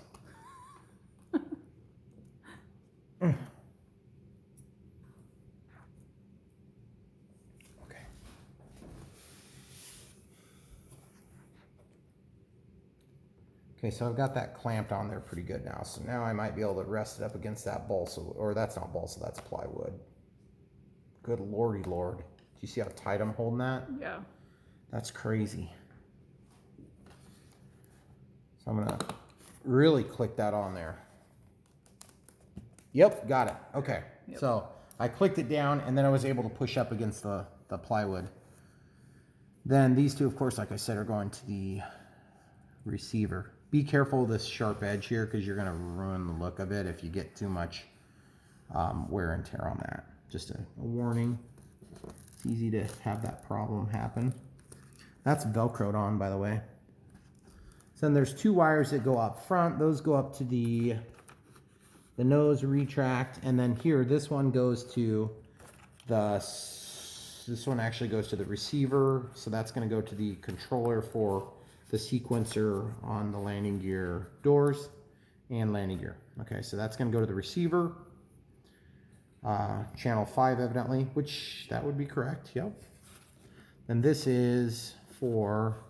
A: Okay, so I've got that clamped on there pretty good now. So now I might be able to rest it up against that balsa, or that's not balsa, that's plywood. Good lordy lord. Do you see how tight I'm holding that?
B: Yeah.
A: That's crazy. So I'm gonna really click that on there. Yep, got it. Okay, yep. So I clicked it down and then I was able to push up against the plywood. Then these two, of course, like I said, are going to the receiver. Be careful of this sharp edge here because you're going to ruin the look of it if you get too much wear and tear on that. Just a warning. It's easy to have that problem happen. That's Velcroed on, by the way. So then there's two wires that go up front. Those go up to the nose retract, and then here this one goes to this one actually goes to the receiver. So that's going to go to the controller for the sequencer on the landing gear doors and landing gear. Okay, so that's going to go to the receiver. Channel 5 evidently, which that would be correct, yep. And this is for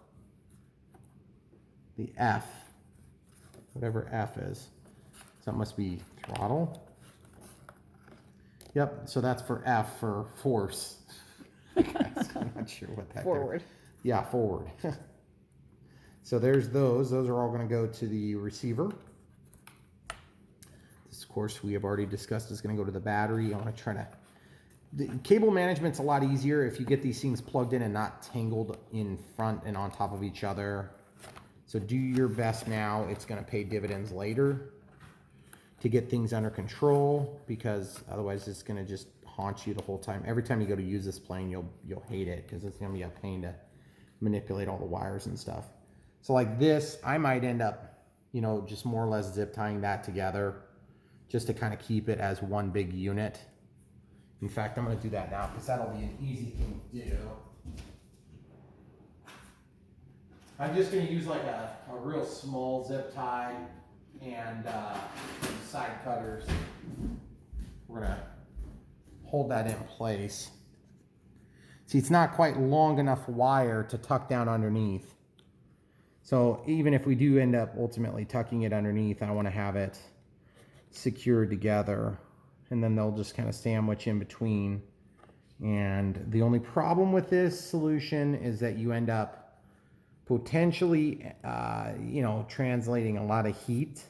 A: the F, whatever F is. So that must be throttle. Yep, so that's for F for force. I'm not sure what that is.
B: Forward.
A: Yeah, forward. So there's those. Those are all going to go to the receiver. course, we have already discussed is going to go to the battery. I want to try to... The cable management's a lot easier if you get these things plugged in and not tangled in front and on top of each other. So do your best now. It's going to pay dividends later to get things under control, because otherwise it's going to just haunt you the whole time. Every time you go to use this plane, you'll hate it, because it's going to be a pain to manipulate all the wires and stuff. So like this, I might end up, you know, just more or less zip tying that together just to kind of keep it as one big unit. In fact, I'm going to do that now because that'll be an easy thing to do. I'm just going to use like a real small zip tie and some side cutters. We're going to hold that in place. See, it's not quite long enough wire to tuck down underneath. So even if we do end up ultimately tucking it underneath, I want to have it secured together. And then they'll just kind of sandwich in between. And the only problem with this solution is that you end up potentially, you know, translating a lot of heat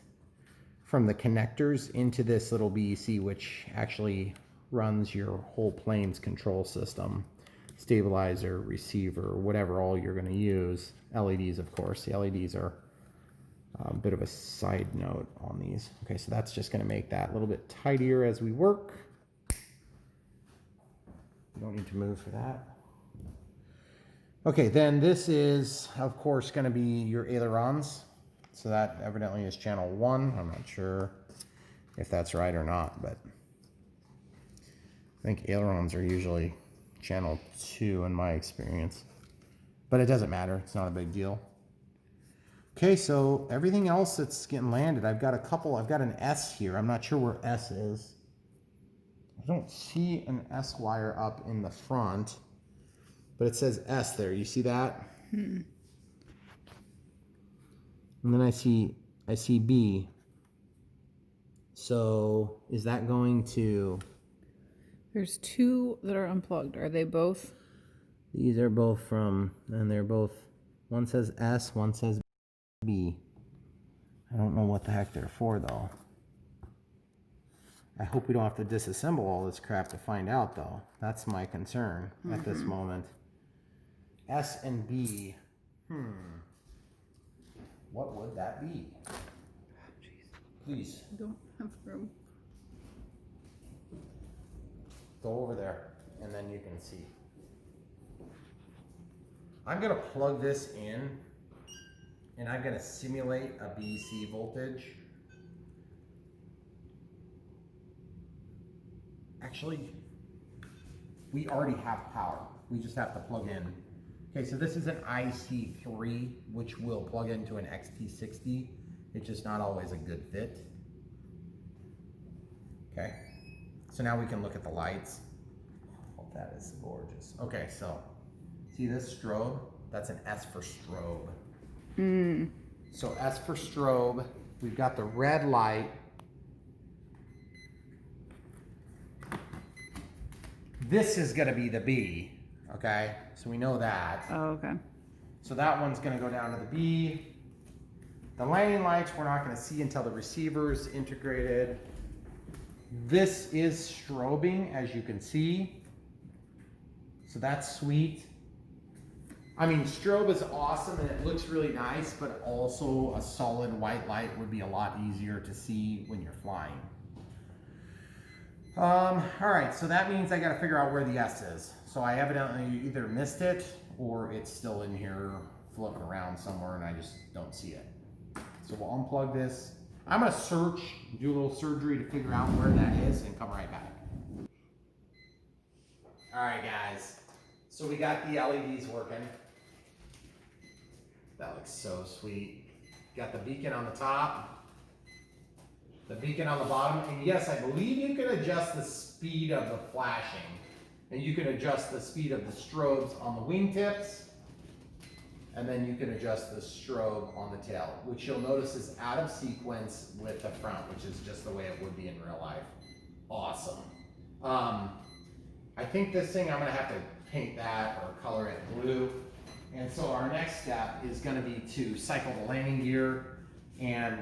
A: from the connectors into this little BEC, which actually runs your whole plane's control system, stabilizer, receiver, whatever all you're going to use. LEDs, of course. The LEDs are a bit of a side note on these. Okay, so that's just going to make that a little bit tidier as we work. You don't need to move for that. Okay, then this is, of course, going to be your ailerons. So that evidently is channel 1. I'm not sure if that's right or not, but I think ailerons are usually channel 2 in my experience. But it doesn't matter. It's not a big deal. Okay, so everything else that's getting landed, I've got an S here. I'm not sure where S is. I don't see an S wire up in the front, but it says S there. You see that? And then I see B. So is that going to...
C: There's 2 that are unplugged. Are they both?
A: These are both from, and they're both, one says S, one says B. I don't know what the heck they're for though. I hope we don't have to disassemble all this crap to find out though. That's my concern at this moment. S and B. What would that be? Please.
C: I don't have room.
A: Go over there and then you can see. I'm going to plug this in and I'm going to simulate a BEC voltage. Actually, we already have power. We just have to plug in. Okay, so this is an IC3, which will plug into an XT60. It's just not always a good fit. Okay, so now we can look at the lights. Oh, that is gorgeous. Okay, so see this strobe? That's an S for strobe. So S for strobe. We've got the red light. This is going to be the B. Okay, so we know that.
C: Oh, okay.
A: So that one's going to go down to the B. The landing lights we're not going to see until the receiver is integrated. This is strobing, as you can see. So that's sweet. I mean, strobe is awesome and it looks really nice, but also a solid white light would be a lot easier to see when you're flying. All right, so that means I got to figure out where the S is. So I evidently either missed it or it's still in here floating around somewhere and I just don't see it. So we'll unplug this. I'm going to search, do a little surgery to figure out where that is and come right back. All right, guys. So we got the LEDs working. That looks so sweet. Got the beacon on the top, the beacon on the bottom, and yes, I believe you can adjust the speed of the flashing, and you can adjust the speed of the strobes on the wingtips, and then you can adjust the strobe on the tail, which you'll notice is out of sequence with the front, which is just the way it would be in real life. Awesome. I think this thing I'm gonna have to paint that or color it blue. And so our next step is going to be to cycle the landing gear, and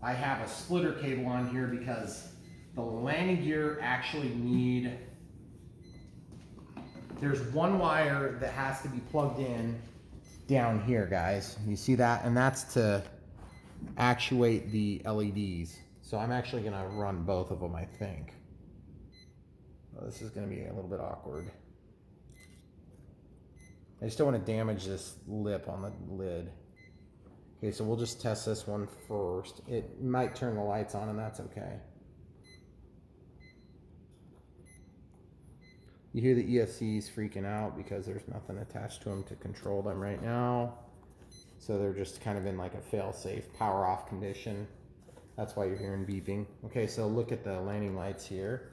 A: I have a splitter cable on here because the landing gear actually need, there's one wire that has to be plugged in down here, guys. You see that? And that's to actuate the LEDs. So I'm actually gonna run both of them, I think. Oh, this is gonna be a little bit awkward. I just don't want to damage this lip on the lid. Okay, so we'll just test this one first. It might turn the lights on, and that's okay. You hear the ESCs freaking out because there's nothing attached to them to control them right now. So they're just kind of in like a fail-safe power off condition. That's why you're hearing beeping. Okay, so look at the landing lights here.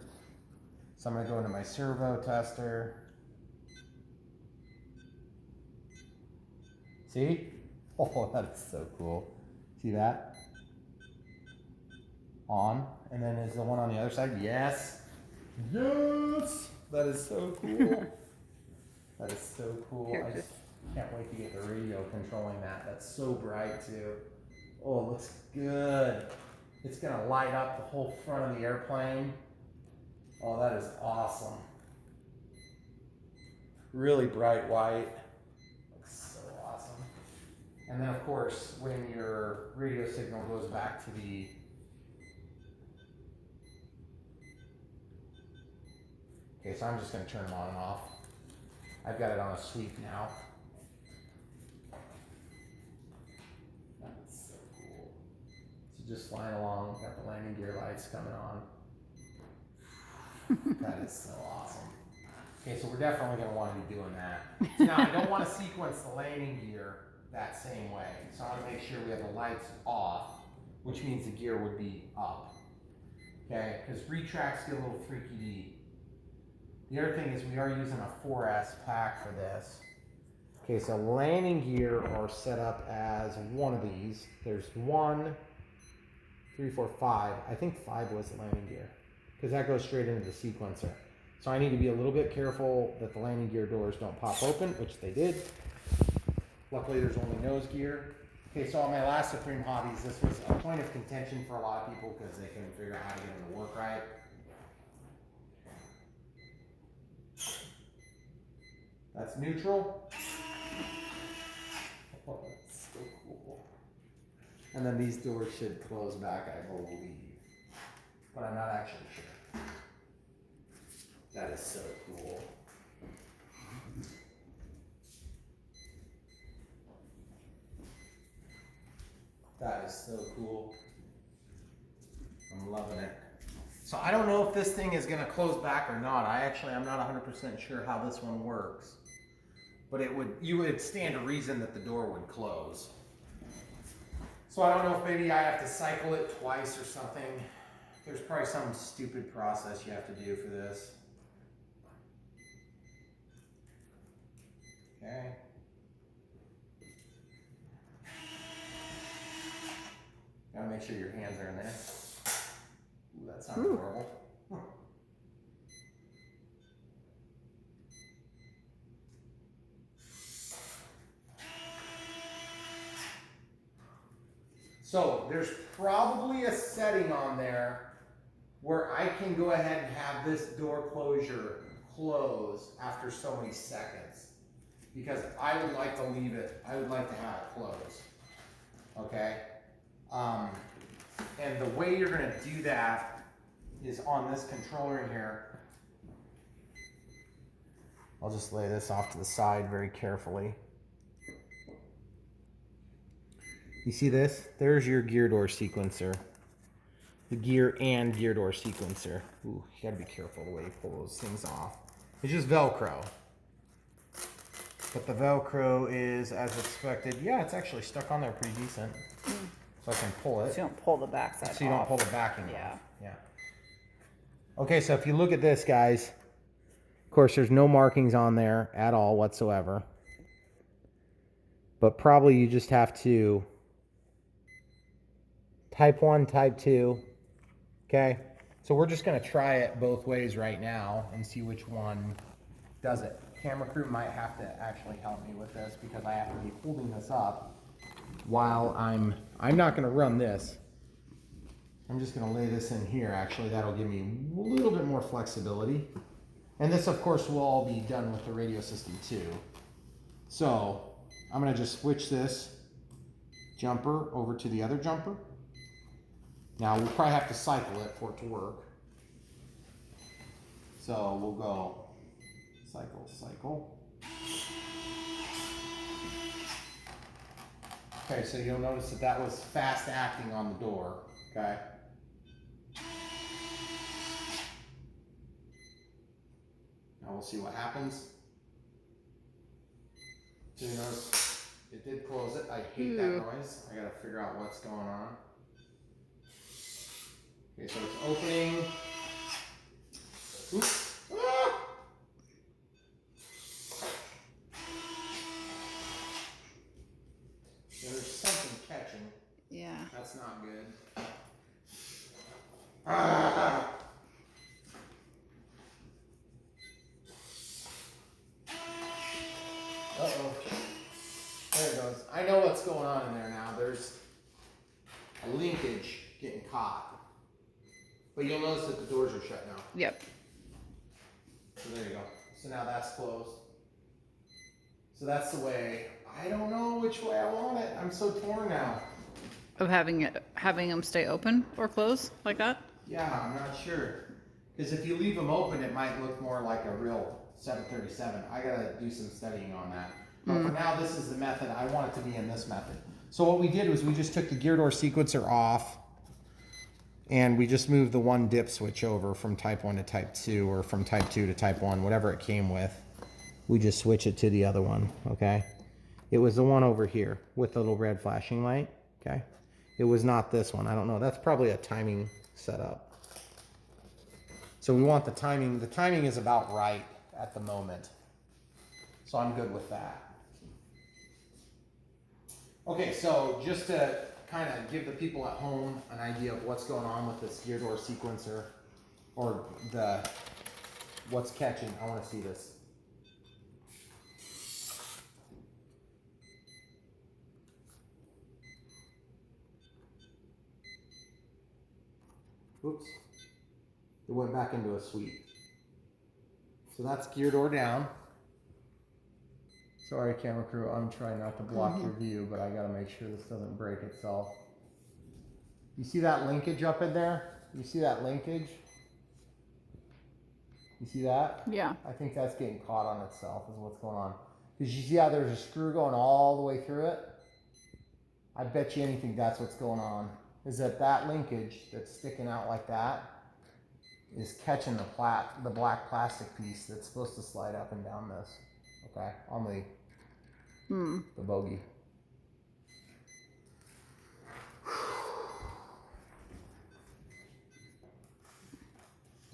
A: So I'm gonna go into my servo tester. See? Oh, that is so cool. See that? On. And then is the one on the other side? Yes. Yes! That is so cool. That is so cool. I just can't wait to get the radio controlling that. That's so bright too. Oh, it looks good. It's gonna light up the whole front of the airplane. Oh, that is awesome. Really bright white. Looks so awesome. And then of course, when your radio signal goes back to the okay, so I'm just going to turn them on and off. I've got it on a sweep now. That's so cool. So just flying along, got the landing gear lights coming on. That is so awesome. Okay, so we're definitely going to want to be doing that. So now I don't want to sequence the landing gear that same way. So I want to make sure we have the lights off, which means the gear would be up. Okay, because retracts get a little freaky deep. The other thing is we are using a 4S pack for this. Okay, so landing gear are set up as one of these. There's 1, 3, 4, 5. I think 5 was the landing gear because that goes straight into the sequencer. So I need to be a little bit careful that the landing gear doors don't pop open, which they did. Luckily there's only nose gear. Okay, so on my last Supreme-Hobbies, this was a point of contention for a lot of people because they couldn't figure out how to get them to work right. That's neutral. Oh, that's so cool. And then these doors should close back, I believe. But I'm not actually sure. That is so cool. That is so cool. I'm loving it. So I don't know if this thing is going to close back or not. I'm not 100% sure how this one works. But you would stand to reason that the door would close. So I don't know if maybe I have to cycle it twice or something. There's probably some stupid process you have to do for this. Okay. Gotta make sure your hands are in there. Ooh, that sounds horrible. So there's probably a setting on there where I can go ahead and have this door closure close after so many seconds. Because I would like to leave it, I would like to have it close. Okay? And the way you're going to do that is on this controller in here. I'll just lay this off to the side very carefully. You see this? There's your gear door sequencer. The gear and gear door sequencer. Ooh, you gotta be careful the way you pull those things off. It's just Velcro. But the Velcro is as expected. Yeah, it's actually stuck on there pretty decent. So I can pull it.
B: So you don't pull the backside off.
A: So you don't pull the backing
B: Yeah.
A: off. Yeah. Okay, so if you look at this, guys, of course, there's no markings on there at all whatsoever. But probably you just have to type 1, type 2. Okay, so we're just going to try it both ways right now and see which one does it. Camera crew might have to actually help me with this because I have to be holding this up while I'm not going to run this. I'm just gonna lay this in here. Actually, that'll give me a little bit more flexibility. And this, of course, will all be done with the radio system too. So I'm gonna just switch this jumper over to the other jumper. Now we'll probably have to cycle it for it to work. So we'll go cycle, cycle. Okay, so you'll notice that that was fast acting on the door, okay? Now we'll see what happens. So you notice it did close it. I hate that noise. I gotta figure out what's going on. Okay, so it's opening. Oops. Ah! There's something catching.
B: Yeah.
A: That's not good. Ah! Uh-oh. There it goes. I know what's going on in there now. There's a linkage getting caught. But you'll notice that the doors are shut now.
B: Yep.
A: So there you go. So now that's closed. So that's the way. I don't know which way I want it. I'm so torn now.
C: Of having them stay open or close like that?
A: Yeah, I'm not sure. Because if you leave them open, it might look more like a real 737. I gotta do some studying on that. But for now, this is the method. I want it to be in this method. So what we did was we just took the gear door sequencer off and we just moved the one dip switch over from type 1 to type 2 or from type 2 to type 1, whatever it came with. We just switch it to the other one, okay? It was the one over here with the little red flashing light, okay? It was not this one. I don't know. That's probably a timing setup. So we want the timing. The timing is about right at the moment. So I'm good with that. Okay, so just to kind of give the people at home an idea of what's going on with this gear door sequencer or what's catching, I want to see this. Oops. It went back into a sweep. So that's gear door down. Sorry, camera crew, I'm trying not to block your view, but I gotta make sure this doesn't break itself. You see that linkage up in there? You see that linkage? You see that?
C: Yeah.
A: I think that's getting caught on itself is what's going on. Because you see how there's a screw going all the way through it? I bet you anything that's what's going on. Is that linkage that's sticking out like that is catching the black plastic piece that's supposed to slide up and down this, okay, on the bogey.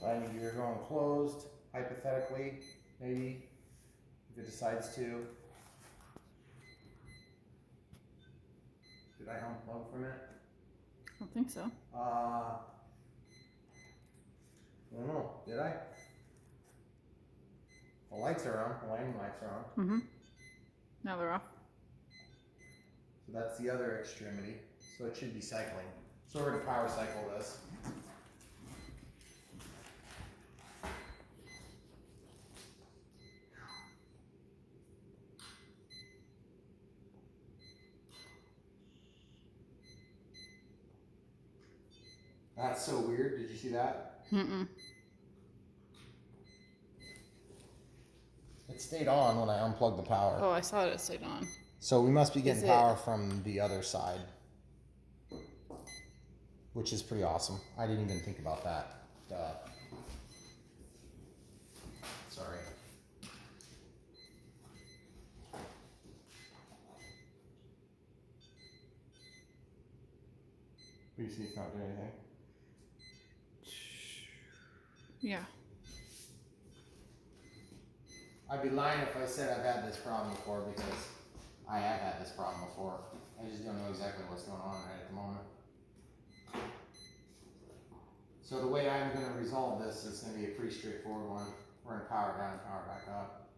A: Landing gear going closed, hypothetically, maybe, if it decides to. Did I unplug from it?
C: I don't think so.
A: I don't know. Did I? The lights are on. The landing lights are on.
C: Mm-hmm. Now they're off.
A: So that's the other extremity. So it should be cycling. So we're going to power cycle this. That's so weird. Did you see that?
C: Mm-mm.
A: It stayed on when I unplugged the power.
C: Oh, I saw it stayed on.
A: So we must be getting
C: Is it-
A: power from the other side, which is pretty awesome. I didn't even think about that. Duh. Sorry. You see it's not doing anything.
C: Yeah.
A: I'd be lying if I said I've had this problem before, because I have had this problem before. I just don't know exactly what's going on right at the moment. So the way I'm going to resolve this is going to be a pretty straightforward one. We're going to power down and power back up.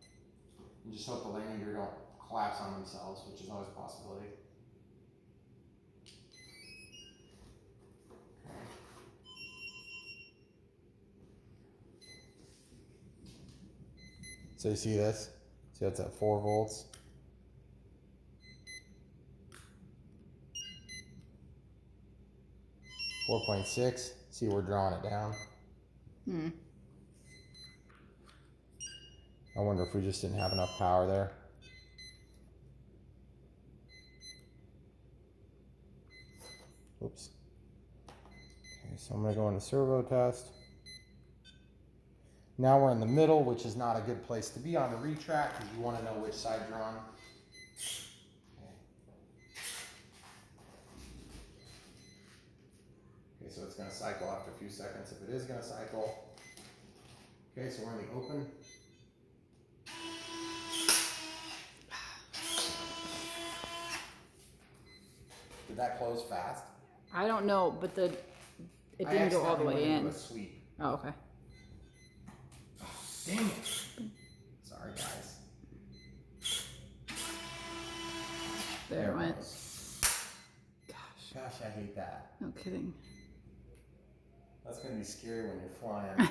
A: And just hope the landing gear don't collapse on themselves, which is always a possibility. So you see this? See that's at 4 volts. .6. See, we're drawing it down. I wonder if we just didn't have enough power there. Oops. Okay, so I'm going to go into servo test. Now we're in the middle, which is not a good place to be on the retract because you want to know which side you're on. Okay, so it's going to cycle after a few seconds if it is going to cycle. Okay, so we're in the open. Did that close fast?
C: I don't know, but it didn't go all the way in.
A: A sweep.
C: Oh, okay.
A: Oh, dang it. Sorry, guys.
C: There it went.
A: Gosh, I hate that.
C: No kidding.
A: That's going to be scary when you're flying.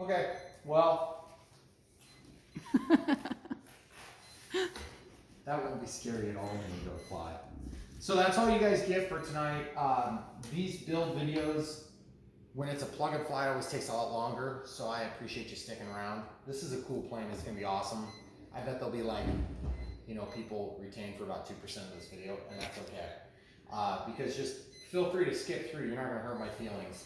A: Okay, well, that won't be scary at all when you go fly. So that's all you guys get for tonight. These build videos, when it's a plug and fly, it always takes a lot longer, so I appreciate you sticking around. This is a cool plane. It's going to be awesome. I bet there'll be like, you know, people retain for about 2% of this video, and that's okay. Because just feel free to skip through. You're not going to hurt my feelings.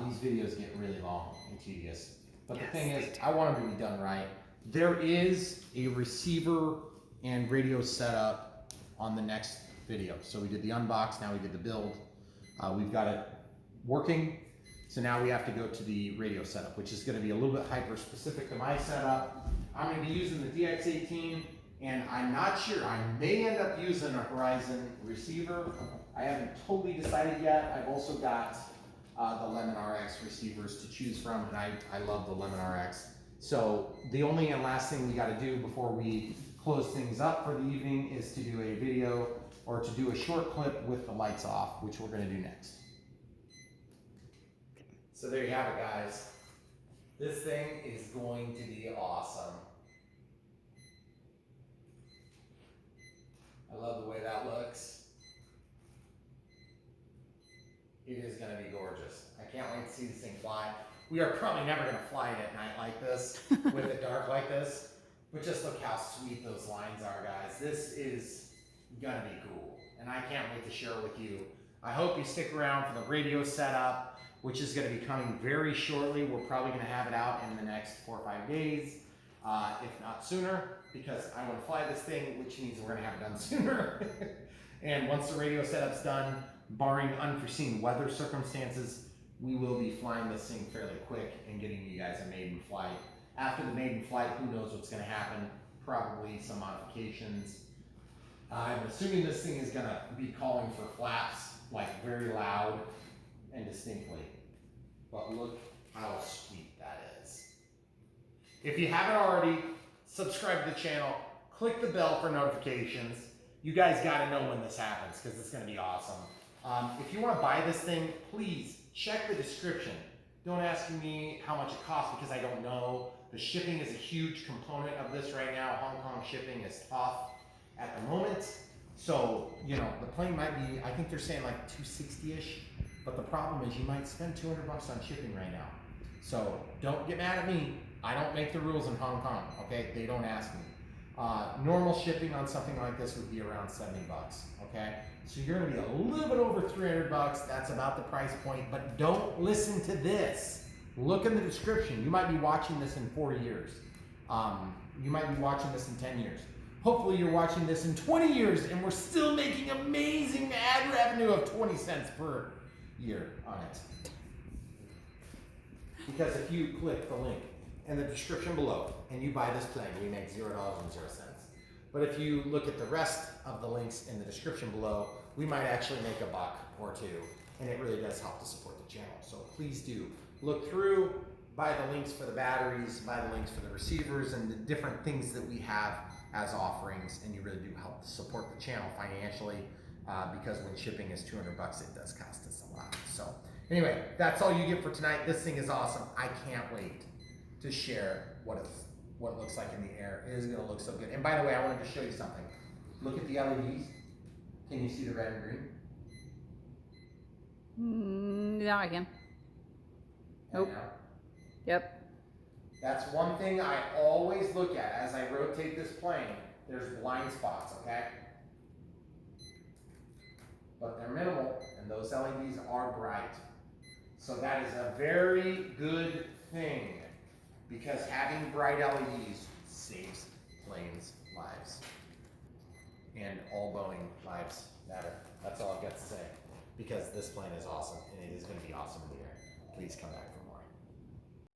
A: These videos get really long and tedious. But the thing is, I want them to be done right. There is a receiver and radio setup on the next video. So we did the unbox, now we did the build. We've got it working. So now we have to go to the radio setup, which is going to be a little bit hyper specific to my setup. I'm going to be using the DX18, and I'm not sure. I may end up using a Horizon receiver. I haven't totally decided yet. I've also got the Lemon RX receivers to choose from, and I love the Lemon RX. So the only and last thing we got to do before we close things up for the evening is to do a video or to do a short clip with the lights off, which we're going to do next. So there you have it, guys. This thing is going to be awesome. I love the way that looks. It is going to be gorgeous. I can't wait to see this thing fly. We are probably never going to fly it at night like this, with it dark like this. But just look how sweet those lines are, guys. This is going to be cool. And I can't wait to share it with you. I hope you stick around for the radio setup, which is going to be coming very shortly. We're probably going to have it out in the next 4 or 5 days, if not sooner, because I want to fly this thing, which means we're going to have it done sooner. And once the radio setup's done, barring unforeseen weather circumstances, we will be flying this thing fairly quick and getting you guys a maiden flight. After the maiden flight, who knows what's going to happen? Probably some modifications. I'm assuming this thing is going to be calling for flaps, like very loud and distinctly. But look how sweet that is. If you haven't already, subscribe to the channel, click the bell for notifications. You guys got to know when this happens because it's going to be awesome. If you want to buy this thing, please check the description. Don't ask me how much it costs because I don't know. The shipping is a huge component of this right now. Hong Kong shipping is tough at the moment. So, you know, the plane might be, I think they're saying like 260-ish. But the problem is you might spend $200 on shipping right now. So don't get mad at me. I don't make the rules in Hong Kong, okay? They don't ask me. Normal shipping on something like this would be around $70, okay? So you're gonna be a little bit over $300. That's about the price point, but don't listen to this. Look in the description. You might be watching this in 4 years. You might be watching this in 10 years. Hopefully you're watching this in 20 years and we're still making amazing ad revenue of 20 cents per year on it. Because if you click the link in the description below and you buy this plane, we make $0.00. But if you look at the rest of the links in the description below, we might actually make $1 or $2, and it really does help to support the channel. So please do look through, buy the links for the batteries, buy the links for the receivers and the different things that we have as offerings, and you really do help to support the channel financially. because when shipping is $200, it does cost us a lot. So anyway, that's all you get for tonight. This thing is awesome. I can't wait to share what it looks like in the air. It is gonna look so good. And by the way, I wanted to show you something. Look at the LEDs. Can you see the red and green?
C: Now I can. Nope.
A: Now?
C: Yep.
A: That's one thing I always look at as I rotate this plane. There's blind spots, okay? But they're minimal, and those LEDs are bright. So that is a very good thing, because having bright LEDs saves planes' lives. And all Boeing lives matter. That's all I've got to say. Because this plane is awesome, and it is going to be awesome in the air. Please come back for more.